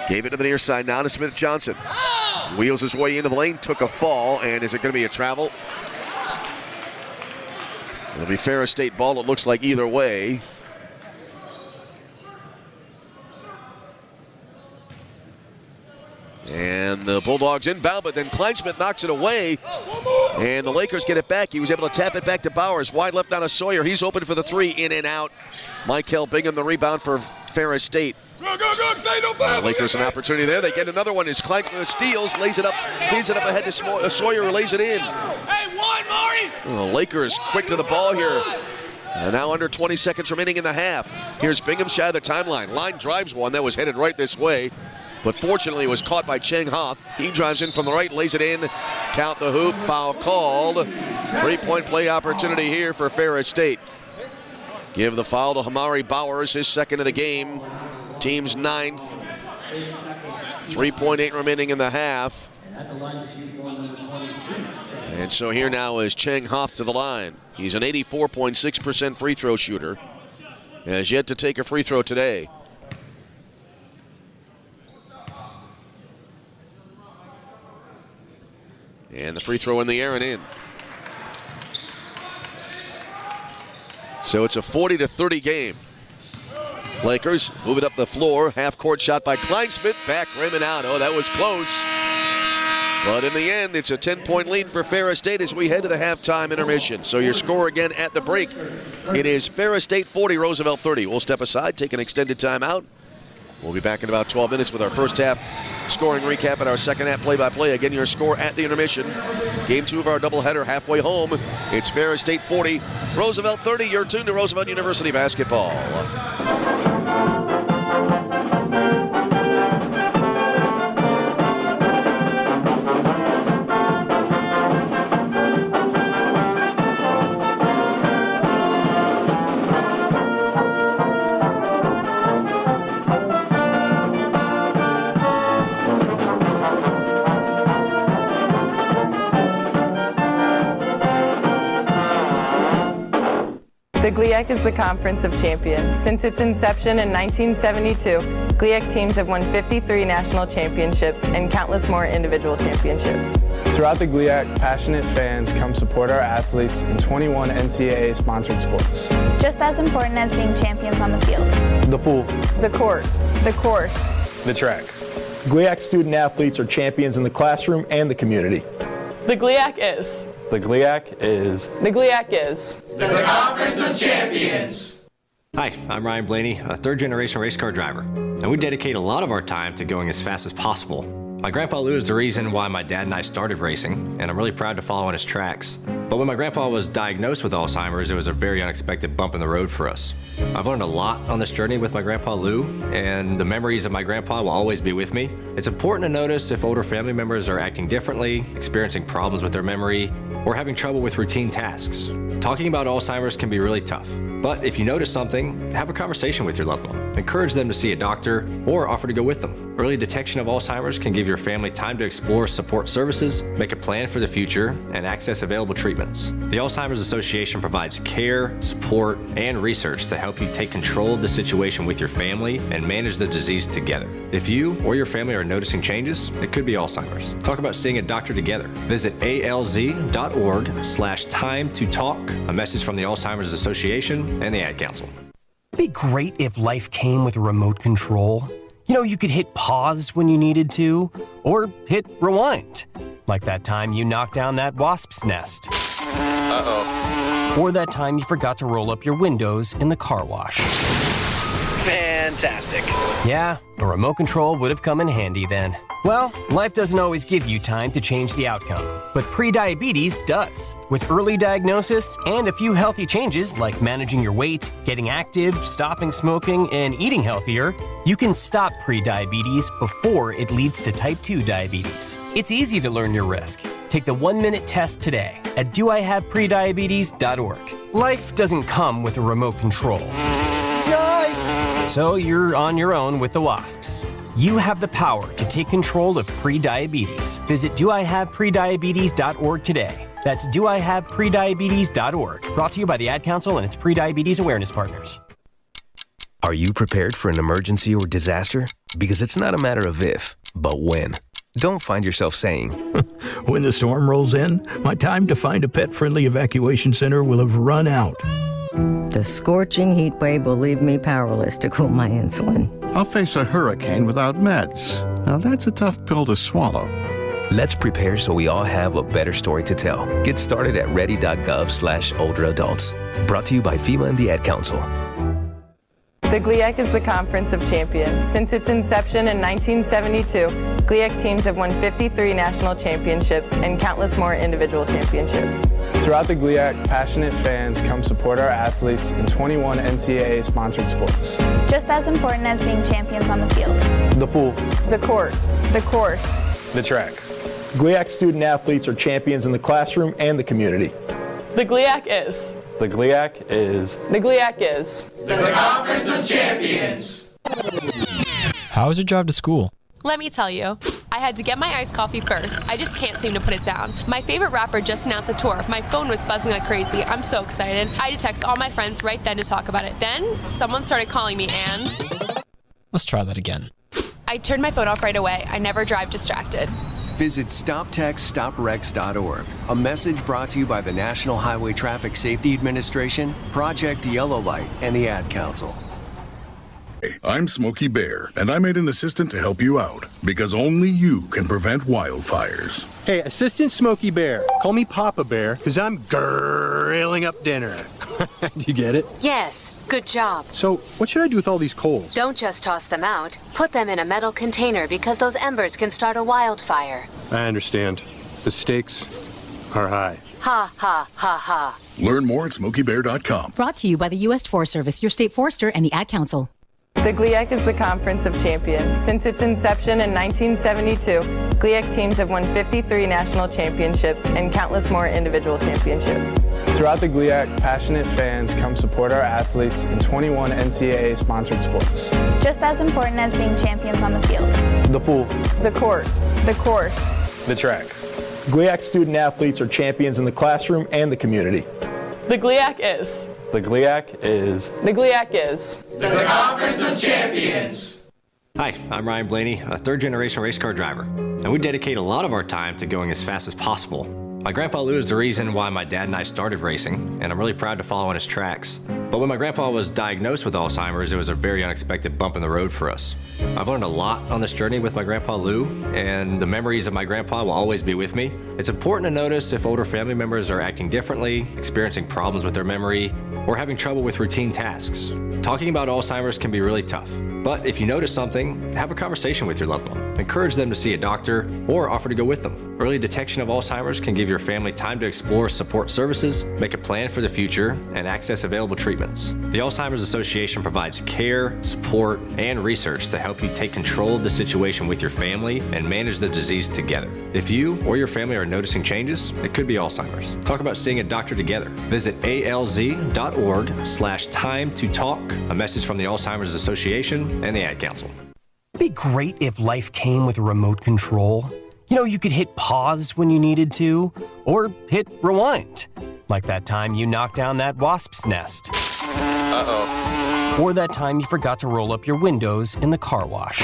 Gave it to the near side now to Smith-Johnson. Wheels his way into the lane, took a fall, and is it going to be a travel? It'll be Ferris State ball, it looks like, either way. And the Bulldogs inbound, but then Kleinsmith knocks it away. And the Lakers get it back. He was able to tap it back to Bowers. Wide left down to Sawyer. He's open for the 3, in and out. Mikel Bingham, the rebound for Ferris State. Lakers an opportunity there. They get another one as Kleinsmith steals, lays it up, feeds it up ahead to Sawyer, who lays it in. The Lakers quick to the ball here. And now under 20 seconds remaining in the half. Here's Bingham shy of the timeline. Line drives one that was headed right this way. But fortunately, it was caught by Chang Hoff. He drives in from the right, lays it in. Count the hoop, foul called. 3-point play opportunity here for Ferris State. Give the foul to Hamari Bowers, his 2nd of the game. Team's 9th. 3.8 remaining in the half. And so here now is Chang Hoff to the line. He's an 84.6% free throw shooter. Has yet to take a free throw today. And the free throw in the air and in. So it's a 40-30 game. Lakers move it up the floor. Half-court shot by Kleinsmith. Back rim and out. Oh, that was close. But in the end, it's a 10-point lead for Ferris State as we head to the halftime intermission. So your score again at the break. It is Ferris State 40, Roosevelt 30. We'll step aside, take an extended timeout. We'll be back in about 12 minutes with our first half scoring recap and our second half play-by-play. Again, your score at the intermission. Game 2 of our doubleheader halfway home. It's Ferris State 40, Roosevelt 30. You're tuned to Roosevelt University basketball.
The GLIAC is the Conference of Champions. Since its inception in 1972, GLIAC teams have won 53 national championships and countless more individual championships.
Throughout the GLIAC, passionate fans come support our athletes in 21 NCAA sponsored sports.
Just as important as being champions on the field.
The pool,
the court, the course,
the track.
GLIAC student athletes are champions in the classroom and the community.
The GLIAC is.
The GLIAC is.
The GLIAC is.
The Conference of Champions.
Hi, I'm Ryan Blaney, a third-generation race car driver, and we dedicate a lot of our time to going as fast as possible. My grandpa Lou is the reason why my dad and I started racing, and I'm really proud to follow in his tracks. But when my grandpa was diagnosed with Alzheimer's, it was a very unexpected bump in the road for us. I've learned a lot on this journey with my grandpa Lou, and the memories of my grandpa will always be with me. It's important to notice if older family members are acting differently, experiencing problems with their memory, or having trouble with routine tasks. Talking about Alzheimer's can be really tough, but if you notice something, have a conversation with your loved one. Encourage them to see a doctor or offer to go with them. Early detection of Alzheimer's can give your family time to explore support services, make a plan for the future, and access available treatments. The Alzheimer's Association provides care, support, and research to help you take control of the situation with your family and manage the disease together. If you or your family are noticing changes, it could be Alzheimer's. Talk about seeing a doctor together. Visit alz.org/time to talk. A message from the Alzheimer's Association and the Ad Council.
It'd be great if life came with a remote control. You know, you could hit pause when you needed to, or hit rewind. Like that time you knocked down that wasp's nest.
Uh-oh.
Or that time you forgot to roll up your windows in the car wash.
Fantastic.
Yeah, a remote control would have come in handy then. Well, life doesn't always give you time to change the outcome, but prediabetes does. With early diagnosis and a few healthy changes like managing your weight, getting active, stopping smoking, and eating healthier, you can stop prediabetes before it leads to type 2 diabetes. It's easy to learn your risk. Take the 1-minute test today at doihaveprediabetes.org. Life doesn't come with a remote control. So you're on your own with the wasps. You have the power to take control of prediabetes. Visit doihaveprediabetes.org today. That's doihaveprediabetes.org. Brought to you by the Ad Council and its prediabetes awareness partners.
Are you prepared for an emergency or disaster? Because it's not a matter of if, but when. Don't find yourself saying,
when the storm rolls in, my time to find a pet-friendly evacuation center will have run out.
The scorching heat wave will leave me powerless to cool my insulin.
I'll face a hurricane without meds. Now that's a tough pill to swallow.
Let's prepare so we all have a better story to tell. Get started at ready.gov/older-adults. Brought to you by FEMA and the Ad Council.
The GLIAC is the Conference of Champions. Since its inception in 1972, GLIAC teams have won 53 national championships and countless more individual championships.
Throughout the GLIAC, passionate fans come support our athletes in 21 NCAA sponsored sports.
Just as important as being champions on the field.
The pool,
the court, the course,
the track.
GLIAC student athletes are champions in the classroom and the community.
The GLIAC is.
The GLIAC is.
The GLIAC is.
The Conference of Champions.
How is your drive to school?
Let me tell you, I had to get my iced coffee first. I just can't seem to put it down. My favorite rapper just announced a tour. My phone was buzzing like crazy. I'm so excited. I had to text all my friends right then to talk about it. Then someone started calling me and...
Let's try that again.
I turned my phone off right away. I never drive distracted.
Visit StopTextStopWrecks.org. A message brought to you by the National Highway Traffic Safety Administration, Project Yellow Light, and the Ad Council.
I'm Smokey Bear, and I made an assistant to help you out, because only you can prevent wildfires.
Hey, Assistant Smokey Bear, call me Papa Bear, because I'm grilling up dinner. Do you get it?
Yes, good job.
So, what should I do with all these coals?
Don't just toss them out. Put them in a metal container because those embers can start a wildfire.
I understand. The stakes are high.
Ha, ha, ha, ha.
Learn more at SmokeyBear.com.
Brought to you by the U.S. Forest Service, your state forester, and the Ad Council.
The GLIAC is the Conference of Champions. Since its inception in 1972, GLIAC teams have won 53 national championships and countless more individual championships.
Throughout the GLIAC, passionate fans come support our athletes in 21 NCAA sponsored sports.
Just as important as being champions on the field.
The pool,
the court, the course,
the track.
GLIAC student athletes are champions in the classroom and the community.
The GLIAC is.
The GLIAC is.
The GLIAC is.
The Conference of Champions.
Hi, I'm Ryan Blaney, a third-generation race car driver, and we dedicate a lot of our time to going as fast as possible. My grandpa Lou is the reason why my dad and I started racing, and I'm really proud to follow in his tracks. But when my grandpa was diagnosed with Alzheimer's, it was a very unexpected bump in the road for us. I've learned a lot on this journey with my grandpa Lou, and the memories of my grandpa will always be with me. It's important to notice if older family members are acting differently, experiencing problems with their memory, or having trouble with routine tasks. Talking about Alzheimer's can be really tough, but if you notice something, have a conversation with your loved one. Encourage them to see a doctor or offer to go with them. Early detection of Alzheimer's can give your family time to explore support services, make a plan for the future, and access available treatments. The Alzheimer's Association provides care, support, and research to help you take control of the situation with your family and manage the disease together. If you or your family are noticing changes, it could be Alzheimer's. Talk about seeing a doctor together. Visit alz.org/time to talk. A message from the Alzheimer's Association and the Ad Council.
It'd be great if life came with a remote control. You know, you could hit pause when you needed to, or hit rewind. Like that time you knocked down that wasp's nest.
Uh-oh.
Or that time you forgot to roll up your windows in the car wash.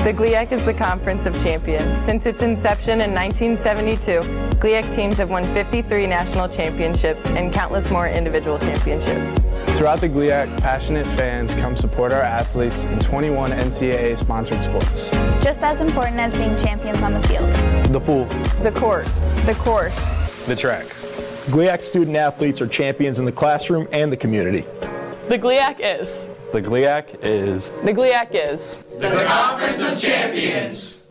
The GLIAC is the Conference of Champions. Since its inception in 1972, GLIAC teams have won 53 national championships and countless more individual championships.
Throughout the GLIAC, passionate fans come support our athletes in 21 NCAA-sponsored sports.
Just as important as being champions on the field.
The pool.
The court. The course.
The track.
GLIAC student athletes are champions in the classroom and the community.
The GLIAC is.
The GLIAC is.
The GLIAC is.
The Conference of Champions.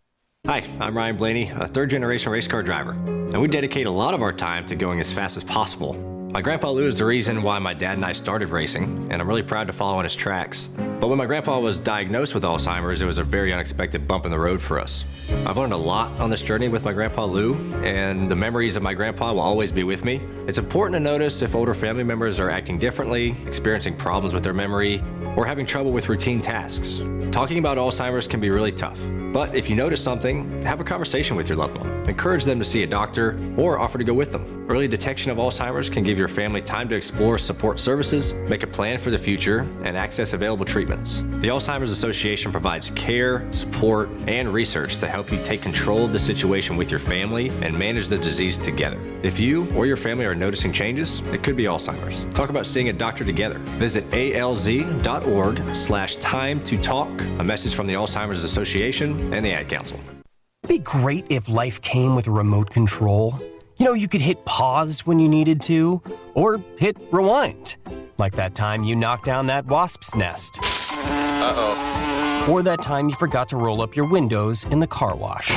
Hi, I'm Ryan Blaney, a third-generation race car driver, and we dedicate a lot of our time to going as fast as possible. My grandpa Lou is the reason why my dad and I started racing, and I'm really proud to follow in his tracks. But when my grandpa was diagnosed with Alzheimer's, it was a very unexpected bump in the road for us. I've learned a lot on this journey with my grandpa Lou, and the memories of my grandpa will always be with me. It's important to notice if older family members are acting differently, experiencing problems with their memory, or having trouble with routine tasks. Talking about Alzheimer's can be really tough, but if you notice something, have a conversation with your loved one. Encourage them to see a doctor or offer to go with them. Early detection of Alzheimer's can give your family time to explore support services, make a plan for the future, and access available treatments. The Alzheimer's Association provides care, support, and research to help you take control of the situation with your family and manage the disease together. If you or your family are noticing changes, it could be Alzheimer's. Talk about seeing a doctor together. Visit alz.org/time to talk. A message from the Alzheimer's Association and the Ad Council.
It'd be great if life came with a remote control. You know, you could hit pause when you needed to, or hit rewind. Like that time you knocked down that wasp's nest.
Uh-oh.
Or that time you forgot to roll up your windows in the car wash.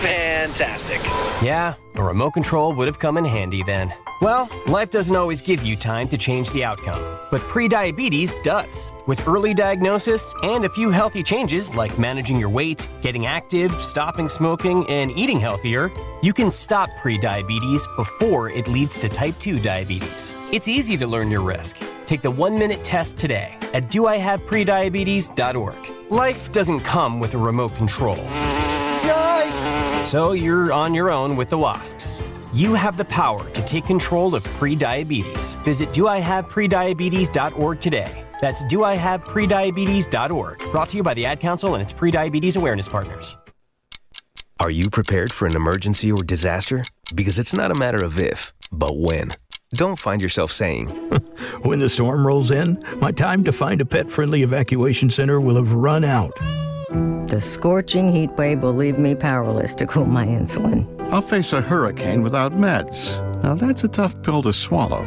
Fantastic.
Yeah, a remote control would have come in handy then. Well, life doesn't always give you time to change the outcome, but prediabetes does. With early diagnosis and a few healthy changes like managing your weight, getting active, stopping smoking, and eating healthier, you can stop prediabetes before it leads to type 2 diabetes. It's easy to learn your risk. Take the 1-minute test today at doihaveprediabetes.org. Life doesn't come with a remote control. Yikes! So you're on your own with the wasps. You have the power to take control of prediabetes. Visit doihaveprediabetes.org today. That's doihaveprediabetes.org. Brought to you by the Ad Council and its prediabetes awareness partners.
Are you prepared for an emergency or disaster? Because it's not a matter of if, but when. Don't find yourself saying,
when the storm rolls in, my time to find a pet-friendly evacuation center will have run out.
The scorching heat wave will leave me powerless to cool my insulin.
I'll face a hurricane without meds. Now that's a tough pill to swallow.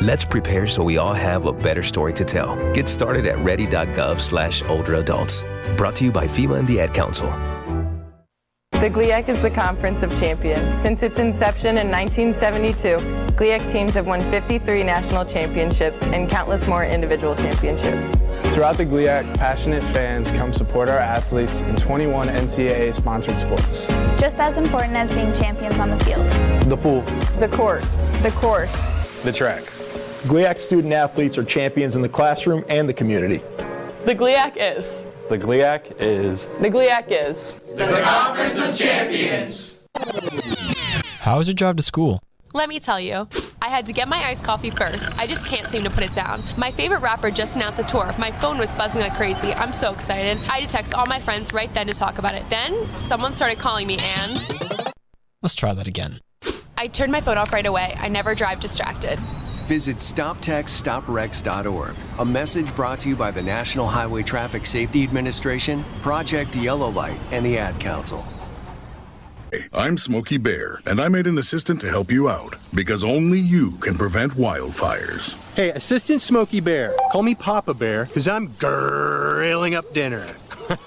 Let's prepare so we all have a better story to tell. Get started at ready.gov/older adults. Brought to you by FEMA and the Ad Council.
The GLIAC is the Conference of Champions. Since its inception in 1972, GLIAC teams have won 53 national championships and countless more individual championships.
Throughout the GLIAC, passionate fans come support our athletes in 21 NCAA-sponsored sports.
Just as important as being champions on the field.
The pool.
The court. The course.
The track. GLIAC student athletes are champions in the classroom and the community.
The GLIAC is.
The GLIAC is.
The GLIAC is.
The Conference of Champions.
How is your drive to school?
Let me tell you, I had to get my iced coffee first. I just can't seem to put it down. My favorite rapper just announced a tour. My phone was buzzing like crazy. I'm so excited. I had to text all my friends right then to talk about it. Then someone started calling me and...
Let's try that again.
I turned my phone off right away. I never drive distracted.
Visit StopTextStopWrecks.org. A message brought to you by the National Highway Traffic Safety Administration, Project Yellow Light, and the Ad Council.
I'm Smokey Bear, and I made an assistant to help you out, because only you can prevent wildfires.
Hey, Assistant Smokey Bear, call me Papa Bear, because I'm grilling up dinner.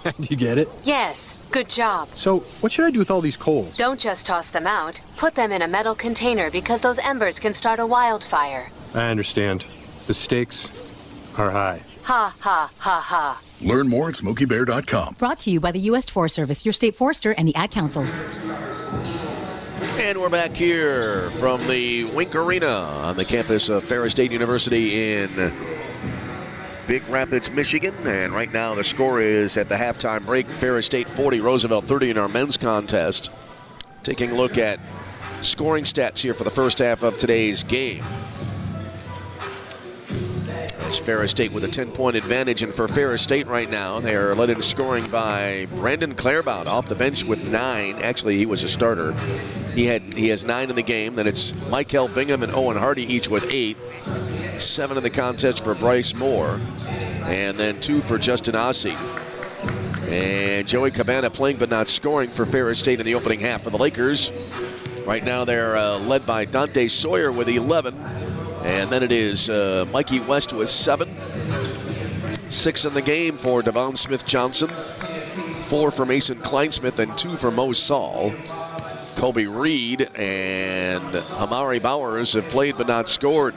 Do you get it?
Yes, good job.
So, what should I do with all these coals?
Don't just toss them out. Put them in a metal container because those embers can start a wildfire.
I understand. The stakes are high.
Ha, ha, ha, ha.
Learn more at SmokeyBear.com.
Brought to you by the U.S. Forest Service, your state forester, and the Ad Council.
And we're back here from the Wink Arena on the campus of Ferris State University in Big Rapids, Michigan. And right now the score is at the halftime break, Ferris State 40, Roosevelt 30 in our men's contest. Taking a look at scoring stats here for the first half of today's game. As Ferris State with a 10-point advantage, and for Ferris State right now, they are led in scoring by Brandon Clairbout off the bench with 9. Actually, he was a starter. He has 9 in the game. Then it's Michael Bingham and Owen Hardy each with 8. 7 in the contest for Bryce Moore. And then 2 for Justin Ossie. And Joey Cabana playing but not scoring for Ferris State in the opening half for the Lakers. Right now they're led by Dante Sawyer with 11. And then it is Mikey West with 7. 6 in the game for Devon Smith-Johnson. 4 for Mason Kleinsmith and 2 for Mo Saul. Kobe Reed and Amari Bowers have played but not scored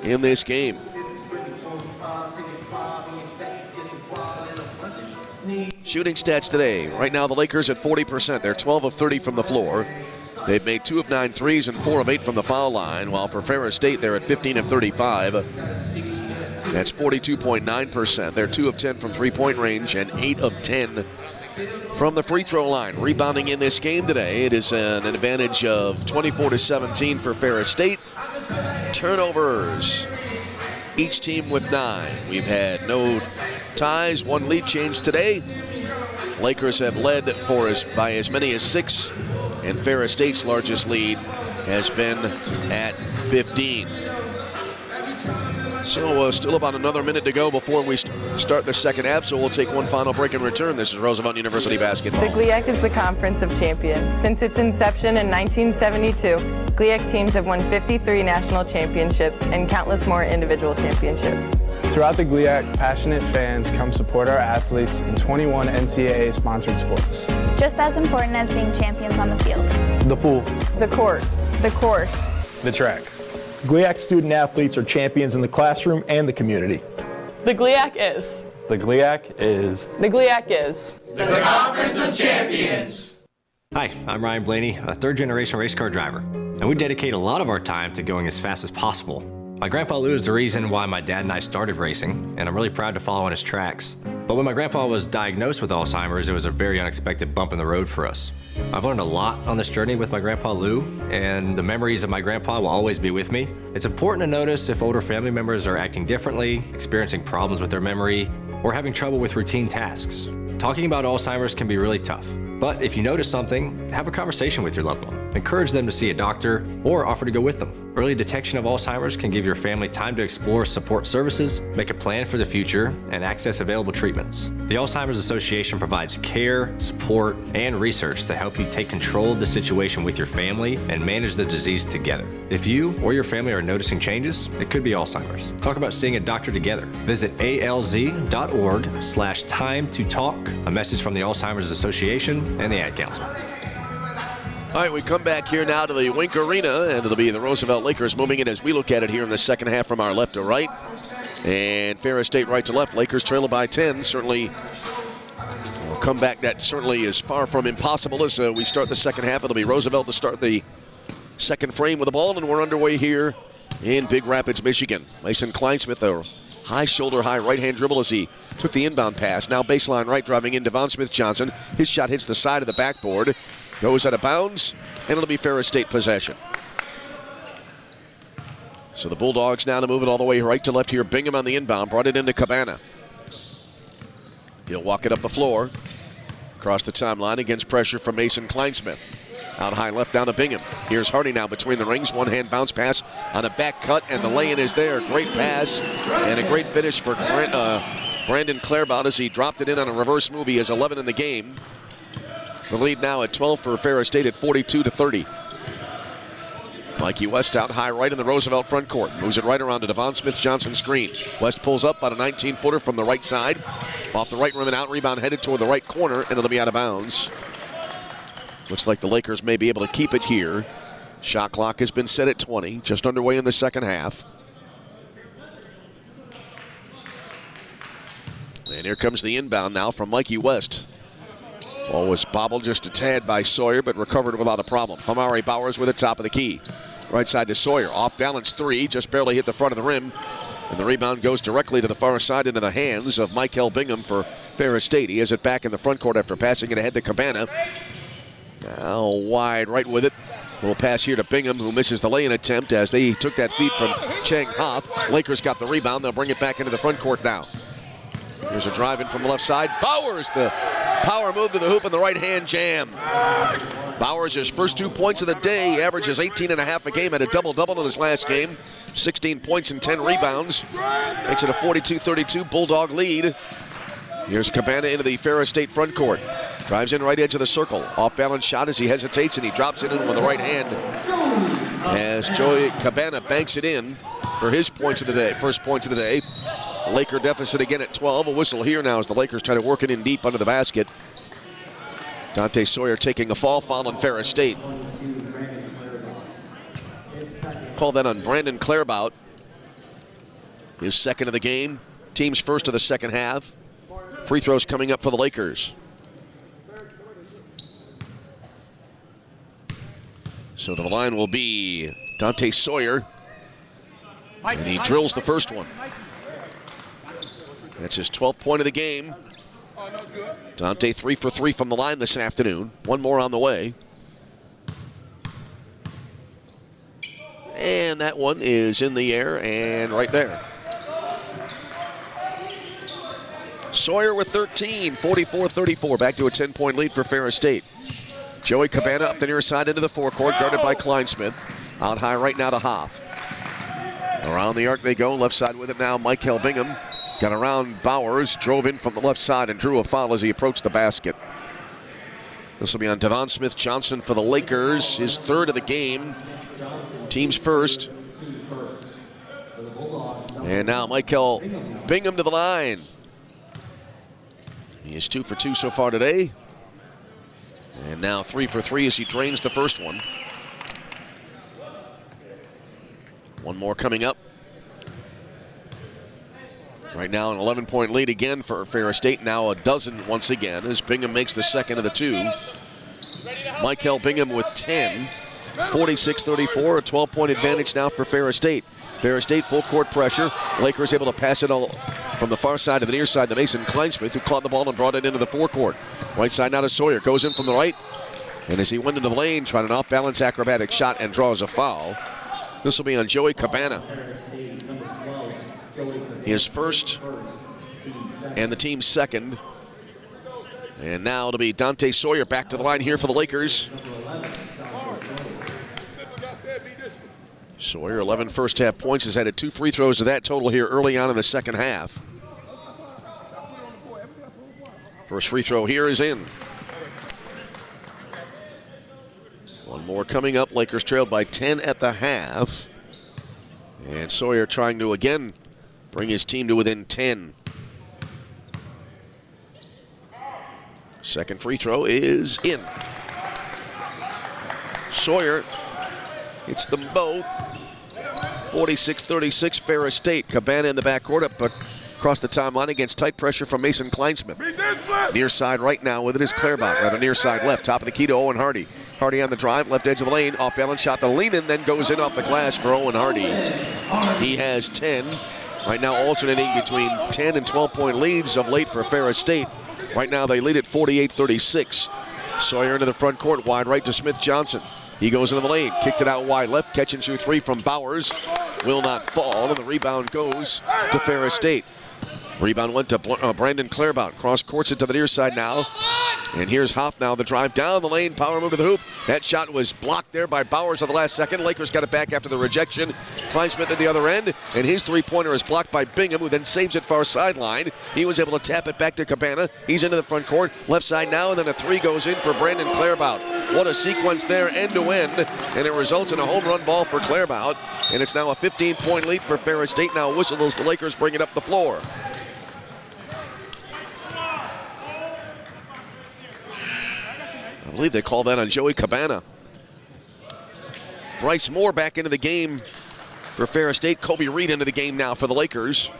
in this game. Shooting stats today. Right now the Lakers at 40%. They're 12 of 30 from the floor. They've made 2 of 9 threes and 4 of 8 from the foul line, while for Ferris State, they're at 15 of 35. That's 42.9%. They're 2 of 10 from three-point range and 8 of 10 from the free throw line. Rebounding in this game today, it is an advantage of 24-17 for Ferris State. Turnovers, each team with 9. We've had no ties, 1 lead change today. Lakers have led by as many as 6. And Ferris State's largest lead has been at 15. So still about another minute to go before we start the second half, so we'll take one final break and return. This is Roosevelt University basketball.
The GLIAC is the Conference of Champions. Since its inception in 1972, GLIAC teams have won 53 national championships and countless more individual championships.
Throughout the GLIAC, passionate fans come support our athletes in 21 NCAA-sponsored sports.
Just as important as being champions on the field.
The pool.
The court. The course.
The track. GLIAC student athletes are champions in the classroom and the community.
The GLIAC is.
The GLIAC is.
The GLIAC is.
The Conference of Champions.
Hi, I'm Ryan Blaney, a third-generation race car driver, and we dedicate a lot of our time to going as fast as possible. My grandpa Lou is the reason why my dad and I started racing, and I'm really proud to follow in his tracks. But when my grandpa was diagnosed with Alzheimer's, it was a very unexpected bump in the road for us. I've learned a lot on this journey with my grandpa Lou, and the memories of my grandpa will always be with me. It's important to notice if older family members are acting differently, experiencing problems with their memory, or having trouble with routine tasks. Talking about Alzheimer's can be really tough, but if you notice something, have a conversation with your loved one. encourage them to see a doctor, or offer to go with them. Early detection of Alzheimer's can give your family time to explore support services, make a plan for the future, and access available treatments. The Alzheimer's Association provides care, support, and research to help you take control of the situation with your family and manage the disease together. If you or your family are noticing changes, it could be Alzheimer's. Talk about seeing a doctor together. Visit alz.org/time to talk. A message from the Alzheimer's Association and the Ad Council.
All right, we come back here now to the Wink Arena, and it'll be the Roosevelt Lakers moving in as we look at it here in the second half from our left to right. And Ferris State right to left. Lakers trail by 10. Certainly will come back. That certainly is far from impossible as we start the second half. It'll be Roosevelt to start the second frame with the ball, and we're underway here in Big Rapids, Michigan. Mason Kleinsmith, a high shoulder, high right-hand dribble as he took the inbound pass. Now baseline right, driving in Devon Smith-Johnson. His shot hits the side of the backboard. Goes out of bounds, and it'll be Ferris State possession. So the Bulldogs now to move it all the way right to left here. Bingham on the inbound, brought it into Cabana. He'll walk it up the floor. Across the timeline against pressure from Mason Kleinsmith. Out high left down to Bingham. Here's Hardy now between the rings. One-hand bounce pass on a back cut, and the lay-in is there. Great pass and a great finish for Brandon Clairbout as he dropped it in on a reverse move. He has 11 in the game. The lead now at 12 for Ferris State at 42-30. Mikey West out high right in the Roosevelt front court. Moves it right around to Devon Smith-Johnson's screen. West pulls up about a 19-footer from the right side. Off the right rim and out. Rebound headed toward the right corner, and it'll be out of bounds. Looks like the Lakers may be able to keep it here. Shot clock has been set at 20. Just underway in the second half. And here comes the inbound now from Mikey West. Ball was bobbled just a tad by Sawyer, but recovered without a problem. Hamari Bowers with the top of the key. Right side to Sawyer. Off balance three, just barely hit the front of the rim. And the rebound goes directly to the far side into the hands of Michael Bingham for Ferris State. He has it back in the front court after passing it ahead to Cabana. Now wide right with it. Little pass here to Bingham, who misses the lay-in attempt as they took that feed from Chang Hoth. Lakers got the rebound. They'll bring it back into the front court now. Here's a drive in from the left side. Bowers, the power move to the hoop and the right-hand jam. Bowers, his first 2 points of the day, averages 18.5 a game, had a double-double in his last game. 16 points and 10 rebounds. Makes it a 42-32 Bulldog lead. Here's Cabana into the Ferris State front court. Drives in right edge of the circle. Off-balance shot as he hesitates, and he drops it in with the right hand. As Joey Cabana banks it in for his points of the day, first points of the day. Laker deficit again at 12. A whistle here now as the Lakers try to work it in deep under the basket. Dante Sawyer taking a foul on Ferris State. Call that on Brandon Clairbout. His second of the game. Team's first of the second half. Free throws coming up for the Lakers. So the line will be Dante Sawyer. And he drills the first one. That's his 12th point of the game. Dante 3 for 3 from the line this afternoon. One more on the way. And that one is in the air and right there. Sawyer with 13, 44-34. Back to a 10-point lead for Ferris State. Joey Cabana up the near side into the forecourt, guarded by Kleinsmith. Out high right now to Hoff. Around the arc they go. Left side with it now, Michael Bingham. Got around Bowers, drove in from the left side and drew a foul as he approached the basket. This will be on Devon Smith-Johnson for the Lakers. His third of the game. Team's first. And now Michael Bingham to the line. He is 2 for 2 so far today. And now 3 for 3 as he drains the first one. One more coming up. Right now an 11-point lead again for Ferris State. Now a dozen once again as Bingham makes the second of the two. Michael Bingham with 10. 46-34, a 12-point advantage now for Ferris State. Ferris State full court pressure. Lakers able to pass it all from the far side to the near side to Mason Kleinsmith, who caught the ball and brought it into the forecourt. Right side now to Sawyer. Goes in from the right. And as he went into the lane, tried an off-balance acrobatic shot and draws a foul. This will be on Joey Cabana. His first and the team's second. And now it'll be Dante Sawyer back to the line here for the Lakers. Sawyer, 11 first half points, has added 2 free throws to that total here early on in the second half. First free throw here is in. One more coming up. Lakers trailed by 10 at the half. And Sawyer trying to again bring his team to within 10. Second free throw is in. Sawyer hits them both. 46-36 Ferris State. Cabana in the backcourt up across the timeline against tight pressure from Mason Kleinsmith. Near side right now with it is Clairmont. Rather near side left. Top of the key to Owen Hardy. Hardy on the drive, left edge of the lane. Off balance shot the lean in, then goes in off the glass for Owen Hardy. He has 10. Right now alternating between 10 and 12-point leads of late for Ferris State. Right now they lead at 48-36. Sawyer into the front court, wide right to Smith Johnson. He goes into the lane, kicked it out wide left, catch and shoot 3 from Bowers. Will not fall, and the rebound goes to Ferris State. Rebound went to Brandon Clairmont. Cross courts it to the near side now. And here's Hoff now, the drive down the lane, power move to the hoop. That shot was blocked there by Bowers at the last second. Lakers got it back after the rejection. Kleinsmith at the other end, and his three-pointer is blocked by Bingham, who then saves it far sideline. He was able to tap it back to Cabana. He's into the front court, left side now, and then a 3 goes in for Brandon Clairmont. What a sequence there, end to end, and it results in a home run ball for Clairmont. And it's now a 15-point lead for Ferris State. Now whistle as the Lakers bring it up the floor. I believe they call that on Joey Cabana. Bryce Moore back into the game for Ferris State. Kobe Reed into the game now for the Lakers.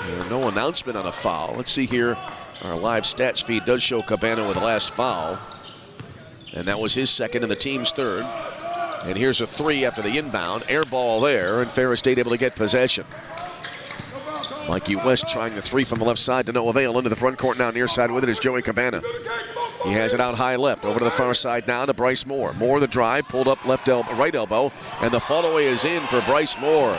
And no announcement on a foul. Let's see here. Our live stats feed does show Cabana with the last foul. And that was his second and the team's third. And here's a 3 after the inbound. Air ball there, and Ferris State able to get possession. Mikey West trying the 3 from the left side to no avail. Into the front court now, near side with it is Joey Cabana. He has it out high left, over to the far side now to Bryce Moore. Moore the drive, pulled up left elbow, right elbow, and the fall away is in for Bryce Moore.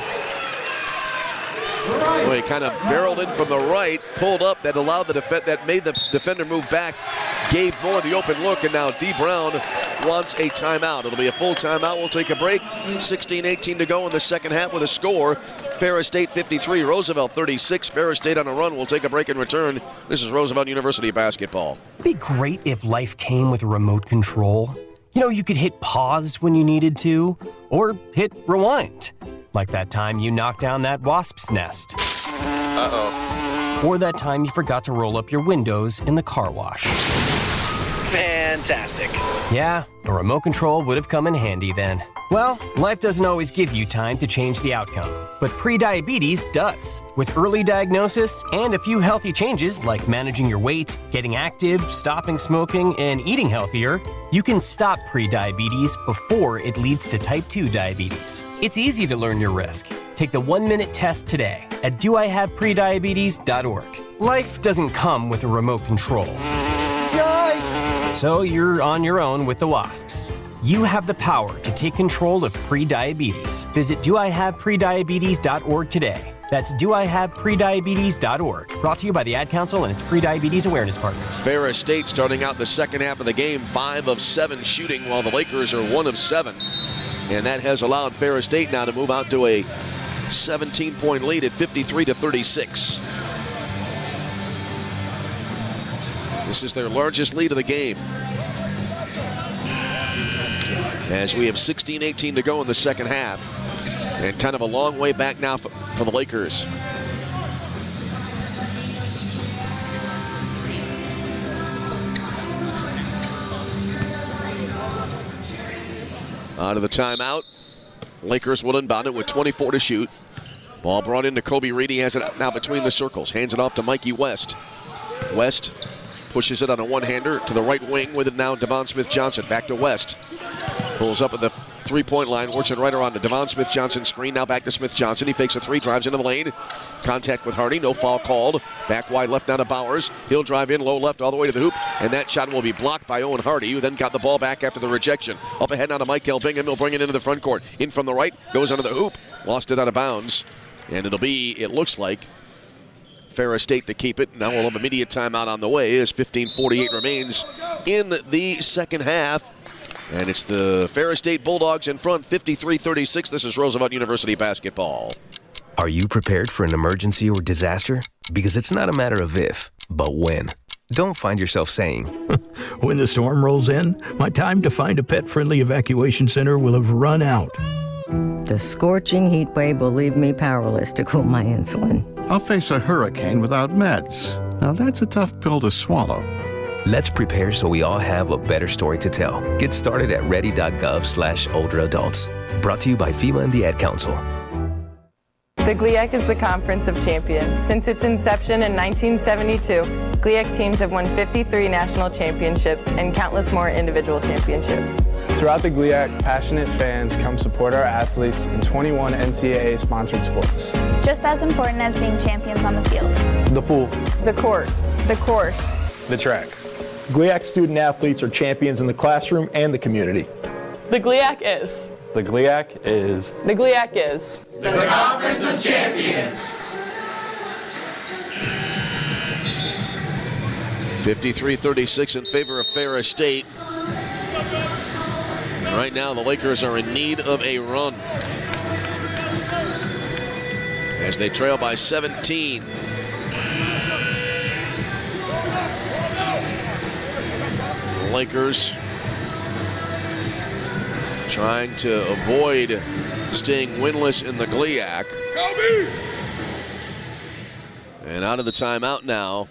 Well, he kind of barreled in from the right, pulled up, that allowed that made the defender move back, gave Moore the open look, and now D. Brown wants a timeout. It'll be a full timeout. We'll take a break. 16-18 to go in the second half with a score. Ferris State 53, Roosevelt 36. Ferris State on a run. We'll take a break and return. This is Roosevelt University basketball.
It'd be great if life came with a remote control. You know, you could hit pause when you needed to, or hit rewind. Like that time you knocked down that wasp's nest.
Uh-oh.
Or that time you forgot to roll up your windows in the car wash.
Fantastic.
Yeah, a remote control would have come in handy then. Well, life doesn't always give you time to change the outcome, but prediabetes does. With early diagnosis and a few healthy changes like managing your weight, getting active, stopping smoking, and eating healthier, you can stop prediabetes before it leads to type 2 diabetes. It's easy to learn your risk. Take the 1-minute test today at doihaveprediabetes.org. Life doesn't come with a remote control. So you're on your own with the wasps. You have the power to take control of prediabetes. Visit doihaveprediabetes.org today. That's doihaveprediabetes.org. Brought to you by the Ad Council and its Prediabetes Awareness Partners.
Ferris State starting out the second half of the game, 5 of 7 shooting, while the Lakers are 1 of 7. And that has allowed Ferris State now to move out to a 17-point lead at 53-36. This is their largest lead of the game. As we have 16-18 to go in the second half. And kind of a long way back now for the Lakers. Out of the timeout. Lakers will inbound it with 24 to shoot. Ball brought into Kobe Reed. He has it now between the circles. Hands it off to Mikey West. West pushes it on a one-hander to the right wing with it now Devon Smith-Johnson. Back to West. Pulls up at the three-point line, works it right around to Devon Smith-Johnson screen. Now back to Smith-Johnson. He fakes a 3, drives into the lane. Contact with Hardy, no foul called. Back wide left now to Bowers. He'll drive in low left all the way to the hoop, and that shot will be blocked by Owen Hardy, who then got the ball back after the rejection. Up ahead now to Michael Bingham. He'll bring it into the front court. In from the right, goes under the hoop. Lost it out of bounds, and it'll be, it looks like, Ferris State to keep it. Now we'll have immediate timeout on the way as 15:48 remains in the second half. And it's the Ferris State Bulldogs in front, 53-36. This is Roosevelt University basketball.
Are you prepared for an emergency or disaster? Because it's not a matter of if, but when. Don't find yourself saying,
when the storm rolls in, my time to find a pet-friendly evacuation center will have run out.
The scorching heat wave will leave me powerless to cool my insulin.
I'll face a hurricane without meds. Now that's a tough pill to swallow.
Let's prepare so we all have a better story to tell. Get started at ready.gov/older-adults. Brought to you by FEMA and the Ad Council.
The GLIAC is the Conference of Champions. Since its inception in 1972, GLIAC teams have won 53 national championships and countless more individual championships.
Throughout the GLIAC, passionate fans come support our athletes in 21 NCAA-sponsored sports.
Just as important as being champions on the field.
The pool.
The court. The course.
The track. GLIAC student athletes are champions in the classroom and the community.
The GLIAC is.
The GLIAC is.
The GLIAC is.
The Conference of Champions.
53-36 in favor of Ferris State. Right now, the Lakers are in need of a run as they trail by 17. The Lakers trying to avoid staying winless in the GLIAC. And out of the timeout now.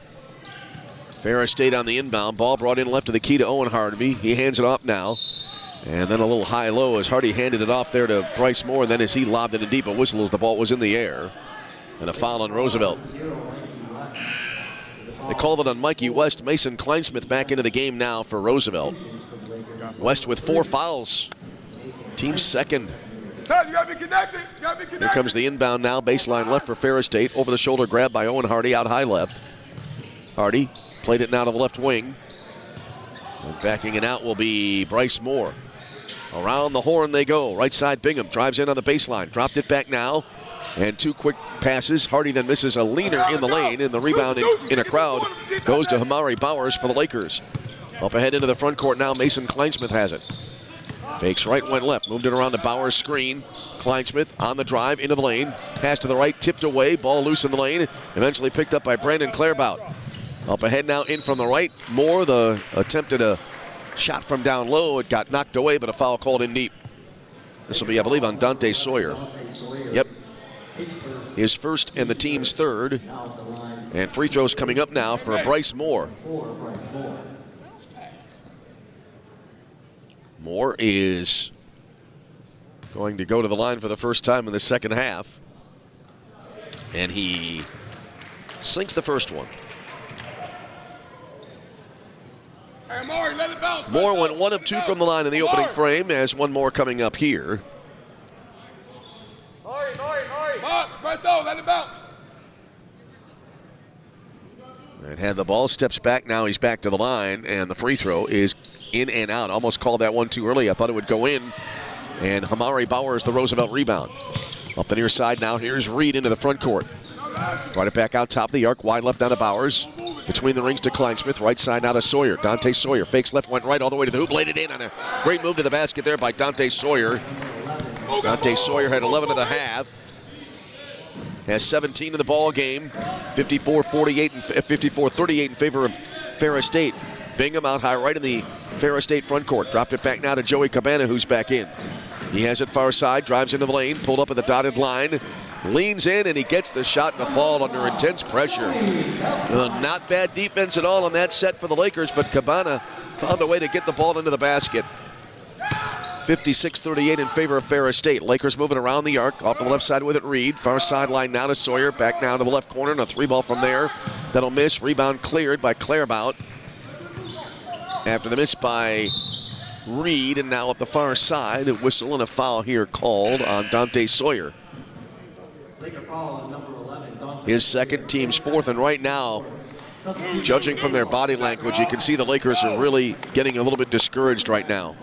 Ferris State on the inbound. Ball brought in left of the key to Owen Hardy. He hands it off now. And then a little high-low as Hardy handed it off there to Bryce Moore. And then as he lobbed it in deep, a whistle as the ball was in the air. And a foul on Roosevelt. They called it on Mikey West. Mason Kleinsmith back into the game now for Roosevelt. West with 4 fouls. Team second. Here comes the inbound now. Baseline left for Ferris State. Over the shoulder grab by Owen Hardy out high left. Hardy played it now to the left wing. And backing it out will be Bryce Moore. Around the horn they go. Right side Bingham drives in on the baseline. Dropped it back now. And 2 quick passes. Hardy then misses a leaner in the lane. And the rebound in a crowd goes to Hamari Bowers for the Lakers. Up ahead into the front court now. Mason Kleinsmith has it. Fakes right, went left. Moved it around to Bowers' screen. Kleinsmith on the drive into the lane. Pass to the right, tipped away. Ball loose in the lane. Eventually picked up by Brandon Clairbout. Up ahead now in from the right. Moore, the attempted a shot from down low. It got knocked away, but a foul called in deep. This will be, I believe, on Dante Sawyer. Yep. His first and the team's third. And free throws coming up now for Bryce Moore. Moore is going to go to the line for the first time in the second half. And he sinks the first one. Moore went 1 of 2 from the line in the opening frame, as one more coming up here. And had the ball, steps back, now he's back to the line, and the free throw is in and out. Almost called that one too early. I thought it would go in. And Hamari Bowers, the Roosevelt rebound. Up the near side now, here's Reed into the front court. Brought it back out top of the arc, wide left down to Bowers. Between the rings to Kleinsmith, right side now to Sawyer. Dante Sawyer fakes left, went right all the way to the hoop, laid it in, and a great move to the basket there by Dante Sawyer. Dante Sawyer had 11 of the half. Has 17 in the ball game. 54-38 and 54-38 in favor of Ferris State. Bingham out high right in the Ferris State front court. Dropped it back now to Joey Cabana, who's back in. He has it far side, drives into the lane, pulled up at the dotted line, leans in, and he gets the shot to fall under intense pressure. Not bad defense at all on that set for the Lakers, but Cabana found a way to get the ball into the basket. 56-38 in favor of Ferris State. Lakers moving around the arc. Off the left side with it, Reed. Far sideline now to Sawyer. Back now to the left corner, and a 3-ball from there. That'll miss. Rebound cleared by Clairbout. After the miss by Reed, and now up the far side, a whistle and a foul here called on Dante Sawyer. His second, team's fourth, and right now, judging from their body language, you can see the Lakers are really getting a little bit discouraged right now.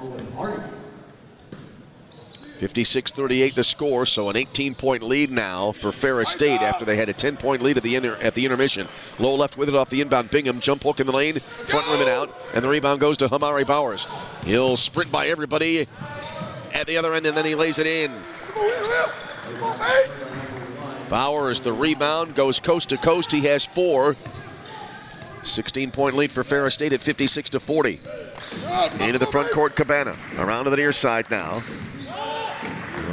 56-38 the score, so an 18-point lead now for Ferris State after they had a 10-point lead at the intermission. Low left with it off the inbound. Bingham, jump hook in the lane, front rim and out, and the rebound goes to Hamari Bowers. He'll sprint by everybody at the other end, and then he lays it in. Bowers, the rebound, goes coast to coast. He has 4. 16-point lead for Ferris State at 56-40. Into the front court, Cabana. Around to the near side now.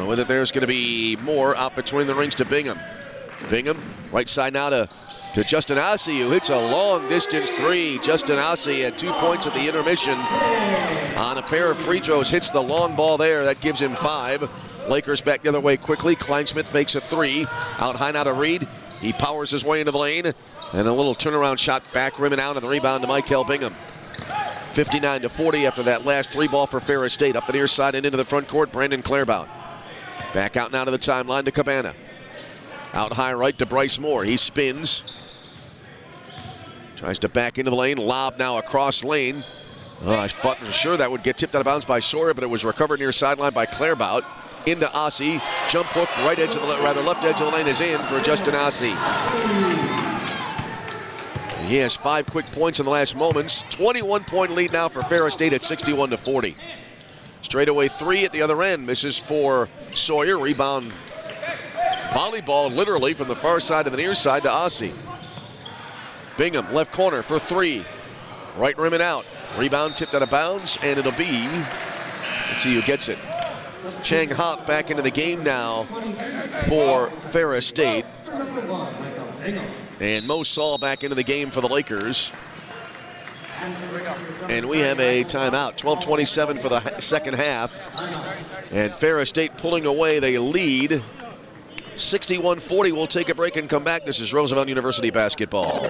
With it, there's going to be more out between the rings to Bingham. Bingham, right side now to Justin Ossie, who hits a long-distance 3. Justin Ossie had 2 points at the intermission on a pair of free throws. Hits the long ball there. That gives him 5. Lakers back the other way quickly. Kleinsmith fakes a 3. Out high now to Reed. He powers his way into the lane. And a little turnaround shot back, rim and out, and the rebound to Michael Bingham. 59-40 after that last 3 ball for Ferris State. Up the near side and into the front court, Brandon Clairbout. Back out now to the timeline to Cabana. Out high right to Bryce Moore. He spins. Tries to back into the lane. Lob now across lane. I thought for sure that would get tipped out of bounds by Sawyer, but it was recovered near sideline by Clairbout. Into Ossie. Jump hook, right edge of the left edge of the lane is in for Justin Ossie. He has 5 quick points in the last moments. 21-point lead now for Ferris State at 61-40. Straightaway 3 at the other end. Misses for Sawyer. Rebound volleyball literally from the far side to the near side to Ossie. Bingham left corner for 3. Right rim and out. Rebound tipped out of bounds, and it'll be, let's see who gets it. Chang Hoff back into the game now for Ferris State. And Mo Saul back into the game for the Lakers. And we have a timeout. 12:27 for the second half. And Ferris State pulling away. They lead 61-40. We'll take a break and come back. This is Roosevelt University basketball.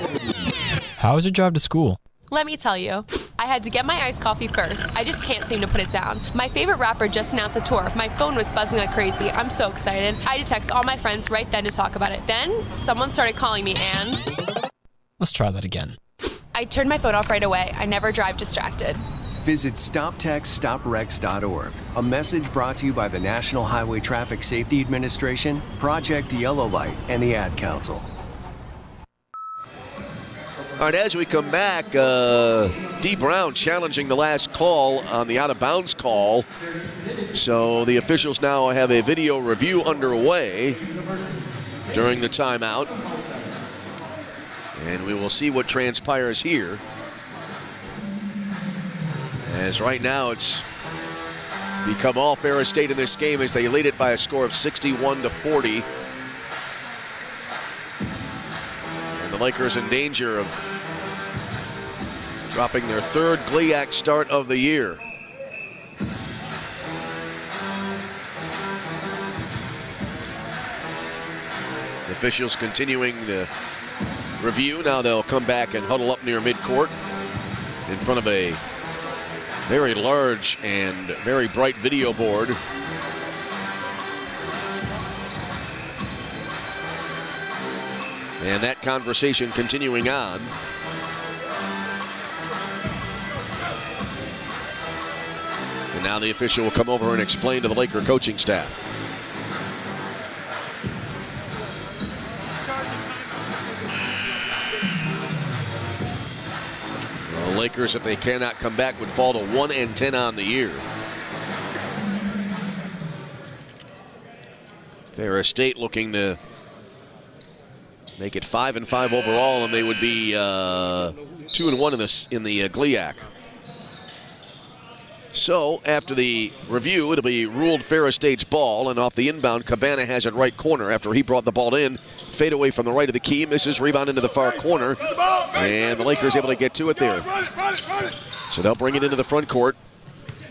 How was your drive to school?
Let me tell you, I had to get my iced coffee first. I just can't seem to put it down. My favorite rapper just announced a tour. My phone was buzzing like crazy. I'm so excited. I had to text all my friends right then to talk about it. Then someone started calling me and...
Let's try that again.
I turned my phone off right away. I never drive distracted.
Visit StopTextStopWrecks.org. A message brought to you by the National Highway Traffic Safety Administration, Project Yellow Light, and the Ad Council.
All right, as we come back, D. Brown challenging the last call on the out-of-bounds call. So the officials now have a video review underway during the timeout. And we will see what transpires here. As right now it's become all Ferris State in this game as they lead it by a score of 61-40. And the Lakers in danger of dropping their 3rd GLIAC start of the year. The officials continuing the review. Now they'll come back and huddle up near midcourt in front of a very large and very bright video board. And that conversation continuing on. And now the official will come over and explain to the Laker coaching staff. The Lakers, if they cannot come back, would fall to 1-10 on the year. Ferris State looking to make it 5-5 overall, and they would be 2-1 in the GLIAC. So after the review, it'll be ruled Ferris State's ball, and off the inbound, Cabana has it right corner after he brought the ball in. Fade away from the right of the key, misses, rebound into the far corner, and the Lakers able to get to it there. So they'll bring it into the front court.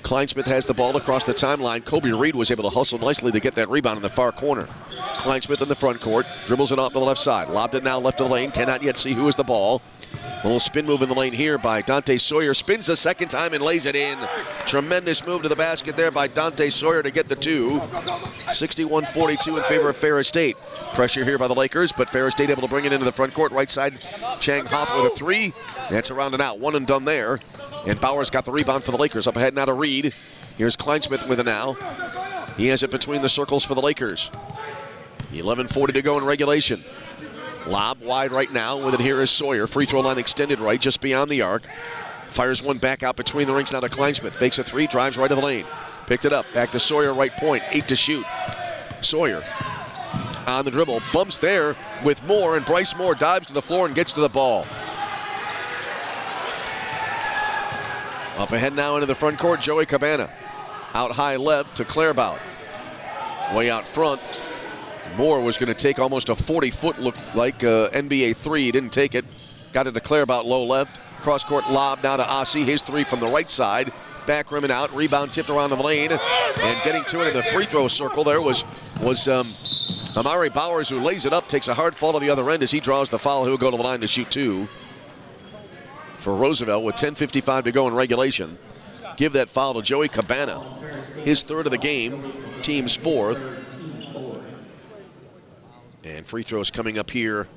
Kleinsmith has the ball across the timeline. Kobe Reed was able to hustle nicely to get that rebound in the far corner. Kleinsmith in the front court, dribbles it off to the left side. Lobbed it now left of the lane, cannot yet see who is the ball. A little spin move in the lane here by Dante Sawyer. Spins the second time and lays it in. Tremendous move to the basket there by Dante Sawyer to get the 2. 61-42 in favor of Ferris State. Pressure here by the Lakers, but Ferris State able to bring it into the front court. Right side, Chang Hoff with a 3. That's around and out. One and done there. And Bowers got the rebound for the Lakers. Up ahead now to Reed. Here's Kleinsmith with it now. He has it between the circles for the Lakers. 11:40 to go in regulation. Lob wide right now. With it here is Sawyer. Free throw line extended right, just beyond the arc. Fires one back out between the rings now to Kleinsmith. Fakes a three, drives right of the lane. Picked it up, back to Sawyer, right point, 8 to shoot. Sawyer on the dribble, bumps there with Moore, and Bryce Moore dives to the floor and gets to the ball. Up ahead now into the front court, Joey Cabana. Out high left to Clairbout. Way out front, Moore was going to take almost a 40-foot look like NBA three. He didn't take it. Got it to Clairbout low left. Cross-court lob now to Ossie. His three from the right side. Back rim and out. Rebound tipped around the lane. And getting to it in the free throw circle there was Amari Bowers, who lays it up, takes a hard fall to the other end as he draws the foul. He'll go to the line to shoot two for Roosevelt with 10:55 to go in regulation. Give that foul to Joey Cabana. His third of the game, team's fourth. And free throws coming up here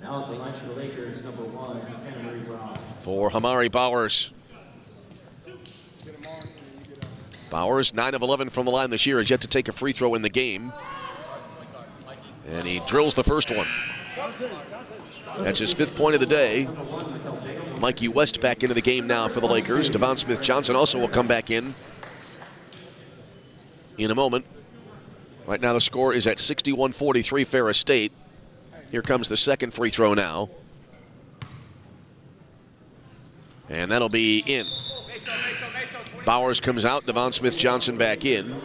for Amari Bowers. Bowers, 9 of 11 from the line this year, has yet to take a free throw in the game. And he drills the first one. That's his 5th point of the day. Mikey West back into the game now for the Lakers. Devon Smith-Johnson also will come back in a moment. Right now the score is at 61-43 Ferris State. Here comes the second free throw now. And that'll be in. Bowers comes out, Devon Smith-Johnson back in.